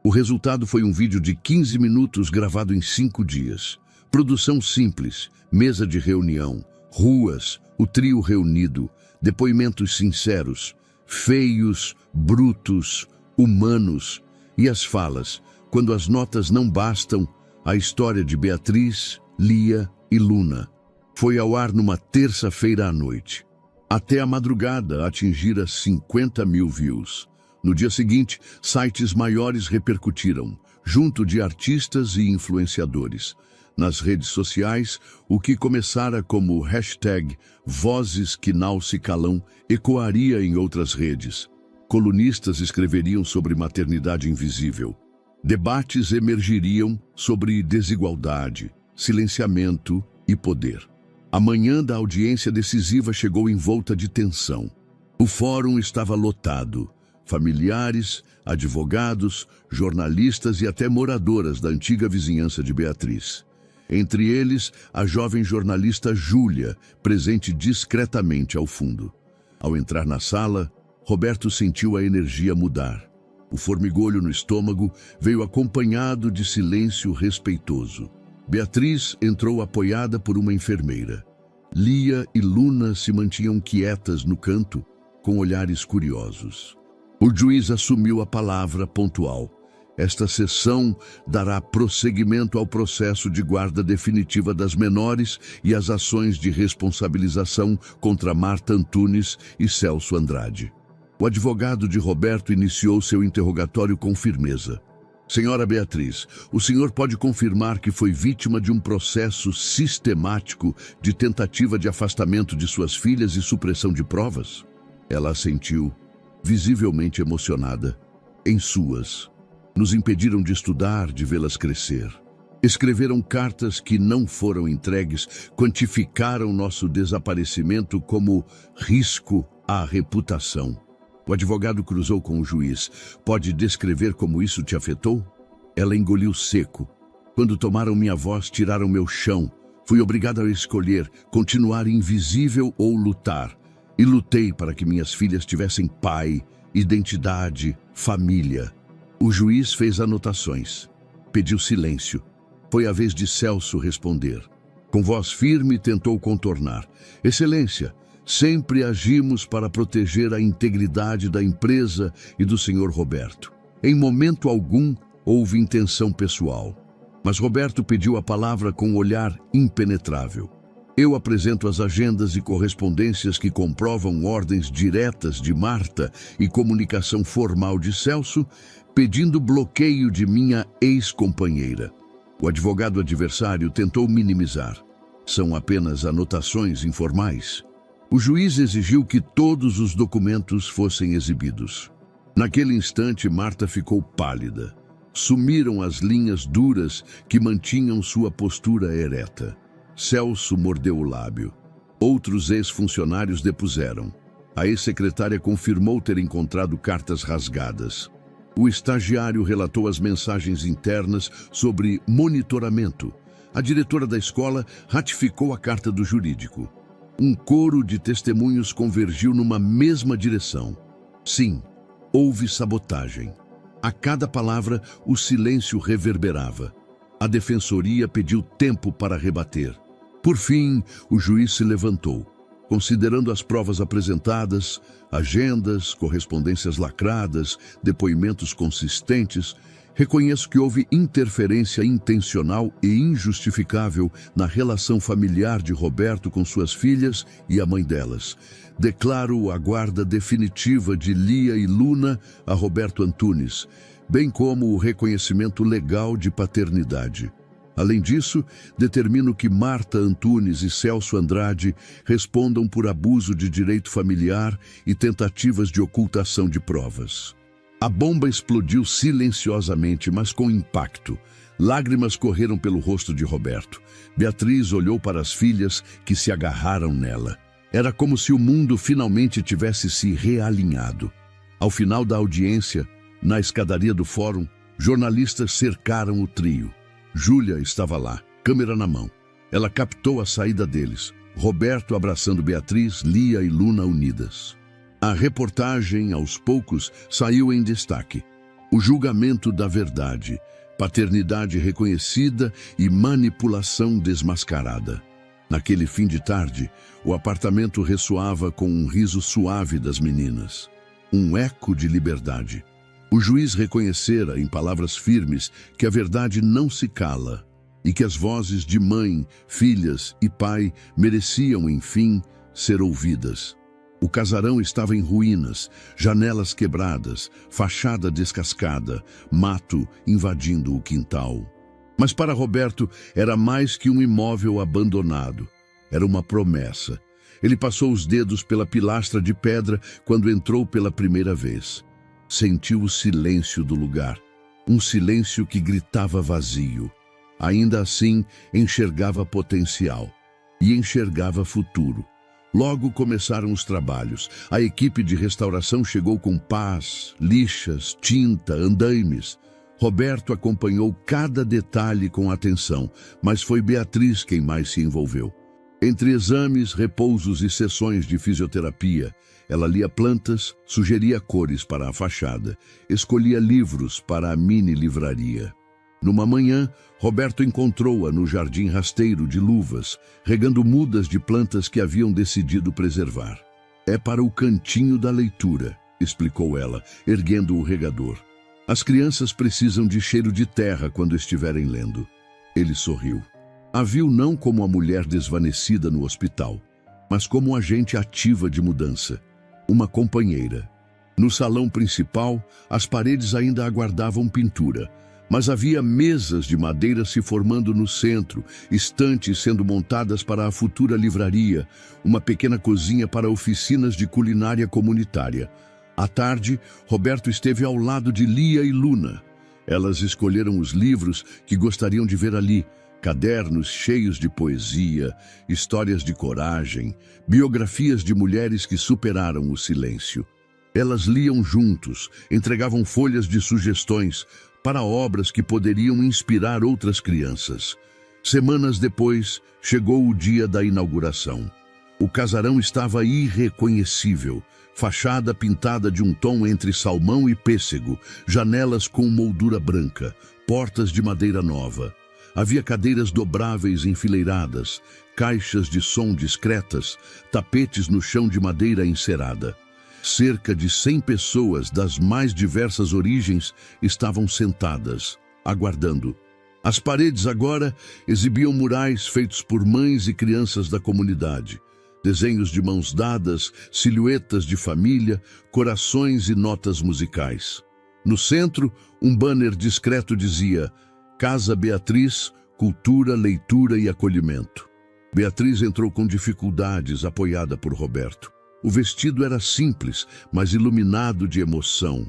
Speaker 1: O resultado foi um vídeo de 15 minutos gravado em 5 dias. Produção simples, mesa de reunião, ruas, o trio reunido, depoimentos sinceros, feios, brutos, humanos. E as falas, quando as notas não bastam, a história de Beatriz, Lia e Luna. Foi ao ar numa terça-feira à noite. Até a madrugada atingira 50 mil views. No dia seguinte, sites maiores repercutiram, junto de artistas e influenciadores. Nas redes sociais, o que começara como hashtag Vozes que não se calam ecoaria em outras redes. Colunistas escreveriam sobre maternidade invisível. Debates emergiriam sobre desigualdade, silenciamento e poder. A manhã da audiência decisiva chegou envolta de tensão. O fórum estava lotado. Familiares, advogados, jornalistas e até moradoras da antiga vizinhança de Beatriz. Entre eles, a jovem jornalista Júlia, presente discretamente ao fundo. Ao entrar na sala, Roberto sentiu a energia mudar. O formigolho no estômago veio acompanhado de silêncio respeitoso. Beatriz entrou apoiada por uma enfermeira. Lia e Luna se mantinham quietas no canto, com olhares curiosos. O juiz assumiu a palavra pontual. Esta sessão dará prosseguimento ao processo de guarda definitiva das menores e às ações de responsabilização contra Marta Antunes e Celso Andrade. O advogado de Roberto iniciou seu interrogatório com firmeza. Senhora Beatriz, o senhor pode confirmar que foi vítima de um processo sistemático de tentativa de afastamento de suas filhas e supressão de provas? Ela assentiu, visivelmente emocionada. Em suas. Nos impediram de estudar, de vê-las crescer. Escreveram cartas que não foram entregues, quantificaram nosso desaparecimento como risco à reputação. O advogado cruzou com o juiz. Pode descrever como isso te afetou? Ela engoliu seco. Quando tomaram minha voz, tiraram meu chão. Fui obrigada a escolher continuar invisível ou lutar. E lutei para que minhas filhas tivessem pai, identidade, família. O juiz fez anotações. pediu silêncio. Foi a vez de Celso responder. Com voz firme, tentou contornar. Excelência, sempre agimos para proteger a integridade da empresa e do senhor Roberto. Em momento algum, houve intenção pessoal. Mas Roberto pediu a palavra com um olhar impenetrável. Eu apresento as agendas e correspondências que comprovam ordens diretas de Marta e comunicação formal de Celso, pedindo bloqueio de minha ex-companheira. O advogado adversário tentou minimizar. São apenas anotações informais. O juiz exigiu que todos os documentos fossem exibidos. Naquele instante, Marta ficou pálida. Sumiram as linhas duras que mantinham sua postura ereta. Celso mordeu o lábio. Outros ex-funcionários depuseram. A ex-secretária confirmou ter encontrado cartas rasgadas. O estagiário relatou as mensagens internas sobre monitoramento. A diretora da escola ratificou a carta do jurídico. Um coro de testemunhos convergiu numa mesma direção. Sim, houve sabotagem. A cada palavra, o silêncio reverberava. A defensoria pediu tempo para rebater. Por fim, o juiz se levantou. Considerando as provas apresentadas, agendas, correspondências lacradas, depoimentos consistentes, reconheço que houve interferência intencional e injustificável na relação familiar de Roberto com suas filhas e a mãe delas. Declaro a guarda definitiva de Lia e Luna a Roberto Antunes, bem como o reconhecimento legal de paternidade. Além disso, determino que Marta Antunes e Celso Andrade respondam por abuso de direito familiar e tentativas de ocultação de provas. A bomba explodiu silenciosamente, mas com impacto. Lágrimas correram pelo rosto de Roberto. Beatriz olhou para as filhas que se agarraram nela. Era como se o mundo finalmente tivesse se realinhado. Ao final da audiência, na escadaria do fórum, jornalistas cercaram o trio. Júlia estava lá, câmera na mão. Ela captou a saída deles. Roberto abraçando Beatriz, Lia e Luna unidas. A reportagem, aos poucos, saiu em destaque. O julgamento da verdade, paternidade reconhecida e manipulação desmascarada. Naquele fim de tarde, o apartamento ressoava com um riso suave das meninas. Um eco de liberdade. O juiz reconhecera, em palavras firmes, que a verdade não se cala e que as vozes de mãe, filhas e pai mereciam, enfim, ser ouvidas. O casarão estava em ruínas, janelas quebradas, fachada descascada, mato invadindo o quintal. Mas para Roberto era mais que um imóvel abandonado. Era uma promessa. Ele passou os dedos pela pilastra de pedra quando entrou pela primeira vez. Sentiu o silêncio do lugar, um silêncio que gritava vazio. Ainda assim, enxergava potencial e enxergava futuro. Logo começaram os trabalhos. A equipe de restauração chegou com pás, lixas, tinta, andaimes. Roberto acompanhou cada detalhe com atenção, mas foi Beatriz quem mais se envolveu. Entre exames, repousos e sessões de fisioterapia, ela lia plantas, sugeria cores para a fachada, escolhia livros para a mini-livraria. Numa manhã, Roberto encontrou-a no jardim rasteiro de Luvas, regando mudas de plantas que haviam decidido preservar. É para o cantinho da leitura, explicou ela, erguendo o regador. As crianças precisam de cheiro de terra quando estiverem lendo. Ele sorriu. A viu não como a mulher desvanecida no hospital, mas como agente ativa de mudança. Uma companheira. No salão principal, as paredes ainda aguardavam pintura, mas havia mesas de madeira se formando no centro, estantes sendo montadas para a futura livraria, uma pequena cozinha para oficinas de culinária comunitária. À tarde, Roberto esteve ao lado de Lia e Luna. Elas escolheram os livros que gostariam de ver ali, cadernos cheios de poesia, histórias de coragem, biografias de mulheres que superaram o silêncio. Elas liam juntos, entregavam folhas de sugestões para obras que poderiam inspirar outras crianças. Semanas depois, chegou o dia da inauguração. O casarão estava irreconhecível, fachada pintada de um tom entre salmão e pêssego, janelas com moldura branca, portas de madeira nova. Havia cadeiras dobráveis enfileiradas, caixas de som discretas, tapetes no chão de madeira encerada. Cerca de 100 pessoas das mais diversas origens estavam sentadas, aguardando. As paredes agora exibiam murais feitos por mães e crianças da comunidade. Desenhos de mãos dadas, silhuetas de família, corações e notas musicais. No centro, um banner discreto dizia: Casa Beatriz, cultura, leitura e acolhimento. Beatriz entrou com dificuldades, apoiada por Roberto. O vestido era simples, mas iluminado de emoção.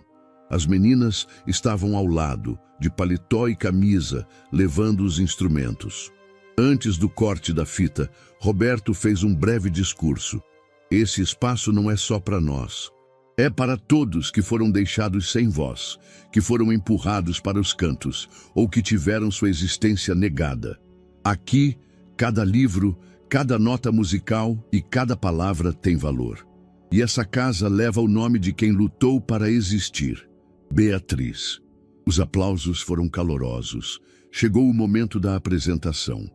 Speaker 1: As meninas estavam ao lado, de paletó e camisa, levando os instrumentos. Antes do corte da fita, Roberto fez um breve discurso. Esse espaço não é só para nós. É para todos que foram deixados sem voz, que foram empurrados para os cantos, ou que tiveram sua existência negada. Aqui, cada livro, cada nota musical e cada palavra tem valor. E essa casa leva o nome de quem lutou para existir: Beatriz. Os aplausos foram calorosos. Chegou o momento da apresentação.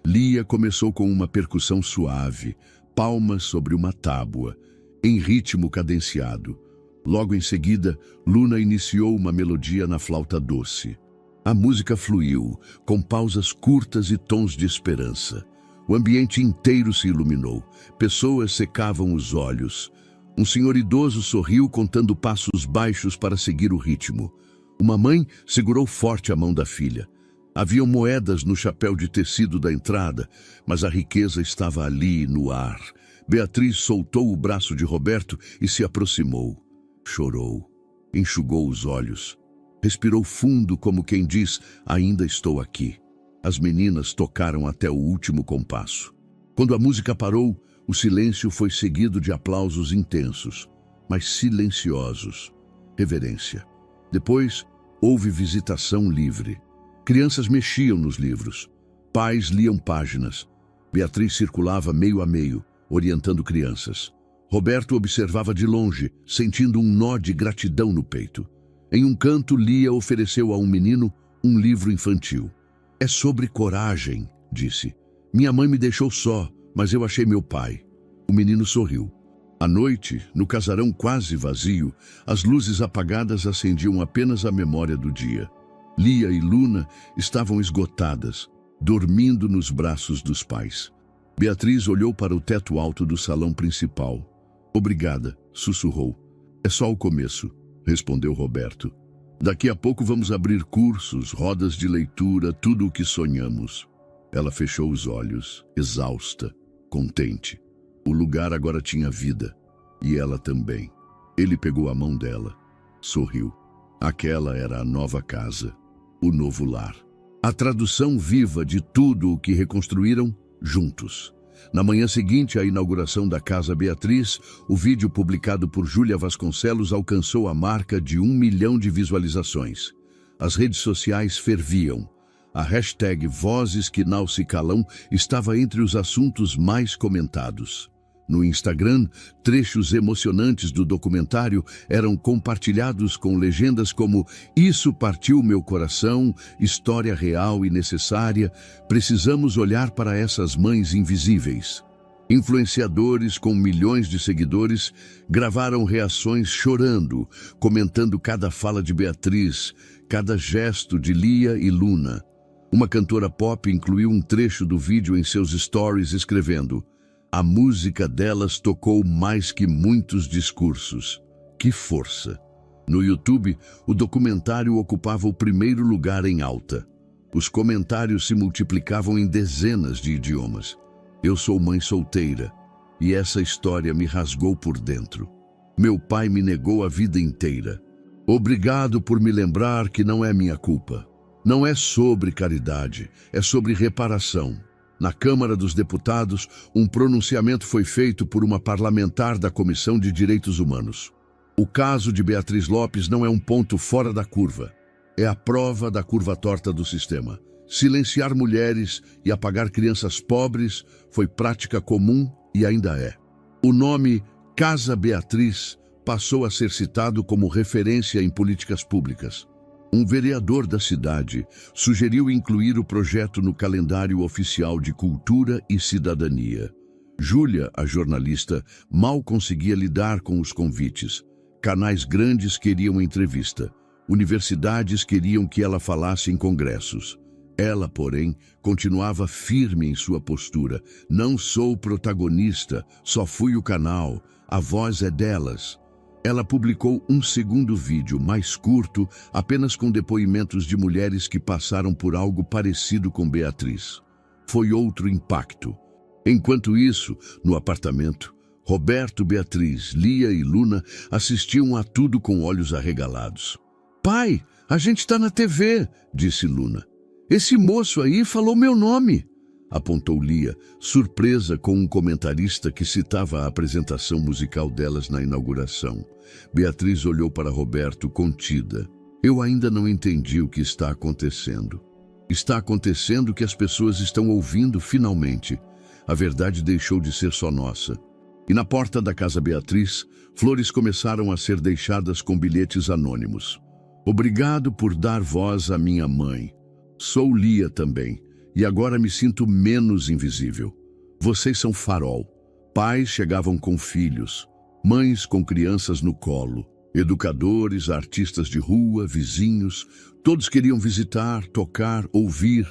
Speaker 1: Lia começou com uma percussão suave, palmas sobre uma tábua, em ritmo cadenciado. Logo em seguida, Luna iniciou uma melodia na flauta doce. A música fluiu, com pausas curtas e tons de esperança. O ambiente inteiro se iluminou. Pessoas secavam os olhos. Um senhor idoso sorriu contando passos baixos para seguir o ritmo. Uma mãe segurou forte a mão da filha. Haviam moedas no chapéu de tecido da entrada, mas a riqueza estava ali, no ar. Beatriz soltou o braço de Roberto e se aproximou. Chorou, enxugou os olhos. Respirou fundo como quem diz: ainda estou aqui. As meninas tocaram até o último compasso. Quando a música parou, o silêncio foi seguido de aplausos intensos, mas silenciosos. Reverência. Depois, houve visitação livre. Crianças mexiam nos livros. Pais liam páginas. Beatriz circulava meio a meio, orientando crianças. Roberto observava de longe, sentindo um nó de gratidão no peito. Em um canto, Lia ofereceu a um menino um livro infantil. É sobre coragem, disse. Minha mãe me deixou só, mas eu achei meu pai. O menino sorriu. À noite, no casarão quase vazio, as luzes apagadas acendiam apenas a memória do dia. Lia e Luna estavam esgotadas, dormindo nos braços dos pais. Beatriz olhou para o teto alto do salão principal. Obrigada, sussurrou. É só o começo, respondeu Roberto. Daqui a pouco vamos abrir cursos, rodas de leitura, tudo o que sonhamos. Ela fechou os olhos, exausta, contente. O lugar agora tinha vida, e ela também. Ele pegou a mão dela, sorriu. Aquela era a nova casa, o novo lar. A tradução viva de tudo o que reconstruíram juntos. Na manhã seguinte à inauguração da Casa Beatriz, o vídeo publicado por Júlia Vasconcelos alcançou a marca de 1 milhão de visualizações. As redes sociais ferviam. A hashtag Vozes que Não Se Calam estava entre os assuntos mais comentados. No Instagram, trechos emocionantes do documentário eram compartilhados com legendas como "Isso partiu meu coração", "História real e necessária", "Precisamos olhar para essas mães invisíveis". Influenciadores com milhões de seguidores gravaram reações chorando, comentando cada fala de Beatriz, cada gesto de Lia e Luna. Uma cantora pop incluiu um trecho do vídeo em seus stories escrevendo: "A música delas tocou mais que muitos discursos. Que força!" No YouTube, o documentário ocupava o primeiro lugar em alta. Os comentários se multiplicavam em dezenas de idiomas. "Eu sou mãe solteira, e essa história me rasgou por dentro. Meu pai me negou a vida inteira. Obrigado por me lembrar que não é minha culpa." Não é sobre caridade, é sobre reparação. Na Câmara dos Deputados, um pronunciamento foi feito por uma parlamentar da Comissão de Direitos Humanos. O caso de Beatriz Lopes não é um ponto fora da curva. É a prova da curva torta do sistema. Silenciar mulheres e apagar crianças pobres foi prática comum e ainda é. O nome Casa Beatriz passou a ser citado como referência em políticas públicas. Um vereador da cidade sugeriu incluir o projeto no calendário oficial de Cultura e Cidadania. Júlia, a jornalista, mal conseguia lidar com os convites. Canais grandes queriam entrevista. Universidades queriam que ela falasse em congressos. Ela, porém, continuava firme em sua postura. Não sou protagonista, só fui o canal. A voz é delas. Ela publicou um segundo vídeo, mais curto, apenas com depoimentos de mulheres que passaram por algo parecido com Beatriz. Foi outro impacto. Enquanto isso, no apartamento, Roberto, Beatriz, Lia e Luna assistiam a tudo com olhos arregalados. "Pai, a gente está na TV", disse Luna. "Esse moço aí falou meu nome", apontou Lia, surpresa com um comentarista que citava a apresentação musical delas na inauguração. Beatriz olhou para Roberto contida. "Eu ainda não entendi o que está acontecendo. Está acontecendo que as pessoas estão ouvindo finalmente. A verdade deixou de ser só nossa." E na porta da casa Beatriz, flores começaram a ser deixadas com bilhetes anônimos. "Obrigado por dar voz à minha mãe. Sou Lia também. E agora me sinto menos invisível. Vocês são farol." Pais chegavam com filhos, mães com crianças no colo, educadores, artistas de rua, vizinhos, todos queriam visitar, tocar, ouvir.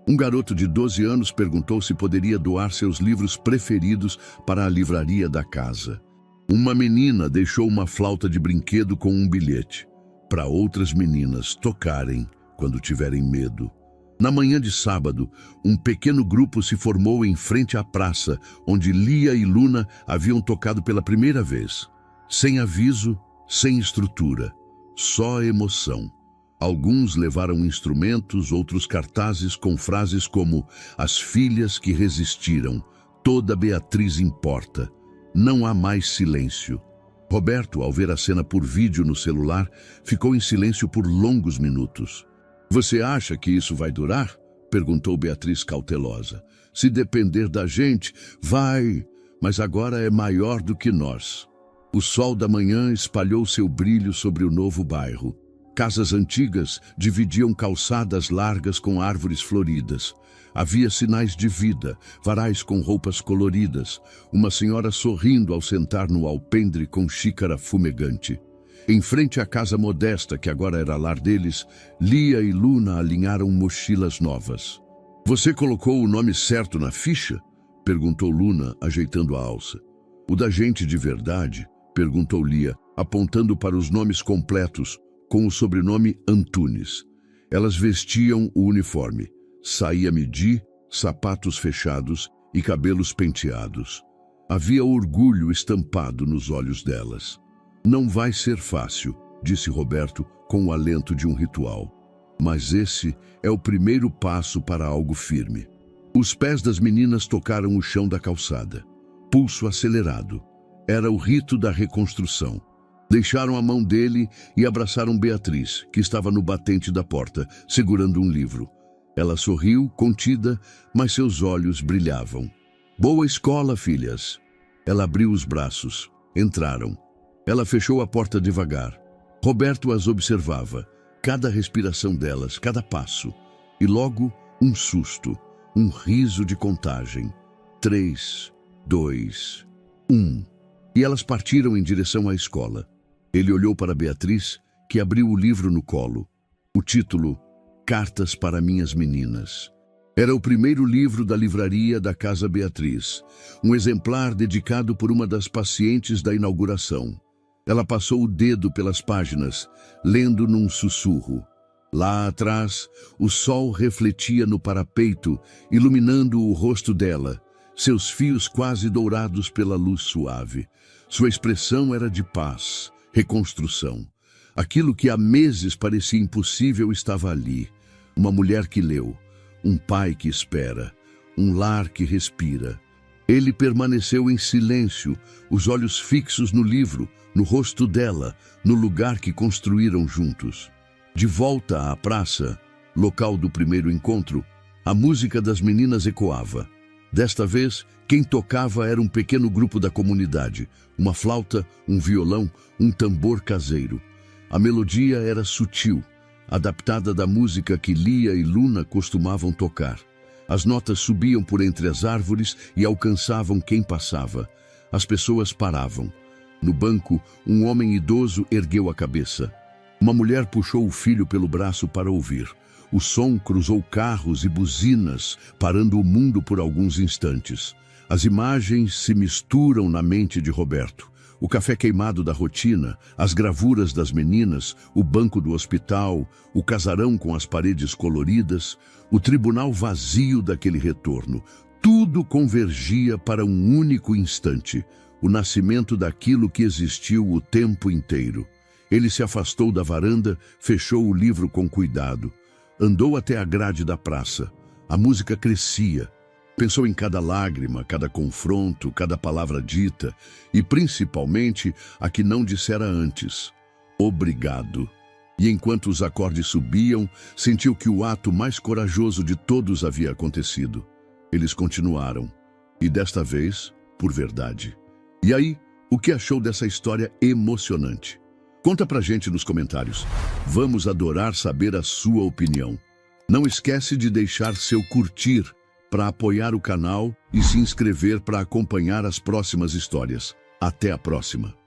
Speaker 1: Um garoto de 12 anos perguntou se poderia doar seus livros preferidos para a livraria da casa. Uma menina deixou uma flauta de brinquedo com um bilhete, para outras meninas tocarem quando tiverem medo. Na manhã de sábado, um pequeno grupo se formou em frente à praça, onde Lia e Luna haviam tocado pela primeira vez. Sem aviso, sem estrutura, só emoção. Alguns levaram instrumentos, outros cartazes com frases como "As filhas que resistiram, toda Beatriz importa, não há mais silêncio." Roberto, ao ver a cena por vídeo no celular, ficou em silêncio por longos minutos. "Você acha que isso vai durar?" perguntou Beatriz cautelosa. "Se depender da gente, vai, mas agora é maior do que nós." O sol da manhã espalhou seu brilho sobre o novo bairro. Casas antigas dividiam calçadas largas com árvores floridas. Havia sinais de vida, varais com roupas coloridas, uma senhora sorrindo ao sentar no alpendre com xícara fumegante. Em frente à casa modesta, que agora era lar deles, Lia e Luna alinharam mochilas novas. "Você colocou o nome certo na ficha?" perguntou Luna, ajeitando a alça. "O da gente de verdade?" perguntou Lia, apontando para os nomes completos, com o sobrenome Antunes. Elas vestiam o uniforme, saia midi, sapatos fechados e cabelos penteados. Havia orgulho estampado nos olhos delas. "Não vai ser fácil", disse Roberto com o alento de um ritual. "Mas esse é o primeiro passo para algo firme." Os pés das meninas tocaram o chão da calçada. Pulso acelerado. Era o rito da reconstrução. Deixaram a mão dele e abraçaram Beatriz, que estava no batente da porta, segurando um livro. Ela sorriu, contida, mas seus olhos brilhavam. "Boa escola, filhas." Ela abriu os braços. Entraram. Ela fechou a porta devagar. Roberto as observava, cada respiração delas, cada passo. E logo, um susto, um riso de contagem. 3, 2, 1. E elas partiram em direção à escola. Ele olhou para Beatriz, que abriu o livro no colo. O título, Cartas para Minhas Meninas. Era o primeiro livro da livraria da Casa Beatriz, um exemplar dedicado por uma das pacientes da inauguração. Ela passou o dedo pelas páginas, lendo num sussurro. Lá atrás, o sol refletia no parapeito, iluminando o rosto dela, seus fios quase dourados pela luz suave. Sua expressão era de paz, reconstrução. Aquilo que há meses parecia impossível estava ali. Uma mulher que leu, um pai que espera, um lar que respira. Ele permaneceu em silêncio, os olhos fixos no livro, no rosto dela, no lugar que construíram juntos. De volta à praça, local do primeiro encontro, a música das meninas ecoava. Desta vez, quem tocava era um pequeno grupo da comunidade, uma flauta, um violão, um tambor caseiro. A melodia era sutil, adaptada da música que Lia e Luna costumavam tocar. As notas subiam por entre as árvores e alcançavam quem passava. As pessoas paravam. No banco, um homem idoso ergueu a cabeça. Uma mulher puxou o filho pelo braço para ouvir. O som cruzou carros e buzinas, parando o mundo por alguns instantes. As imagens se misturam na mente de Roberto. O café queimado da rotina, as gravuras das meninas, o banco do hospital, o casarão com as paredes coloridas, o tribunal vazio daquele retorno. Tudo convergia para um único instante, o nascimento daquilo que existiu o tempo inteiro. Ele se afastou da varanda, fechou o livro com cuidado. Andou até a grade da praça. A música crescia. Pensou em cada lágrima, cada confronto, cada palavra dita e, principalmente, a que não dissera antes. Obrigado. E enquanto os acordes subiam, sentiu que o ato mais corajoso de todos havia acontecido. Eles continuaram. E desta vez, por verdade. E aí, o que achou dessa história emocionante? Conta pra gente nos comentários. Vamos adorar saber a sua opinião. Não esquece de deixar seu curtir para apoiar o canal e se inscrever para acompanhar as próximas histórias. Até a próxima!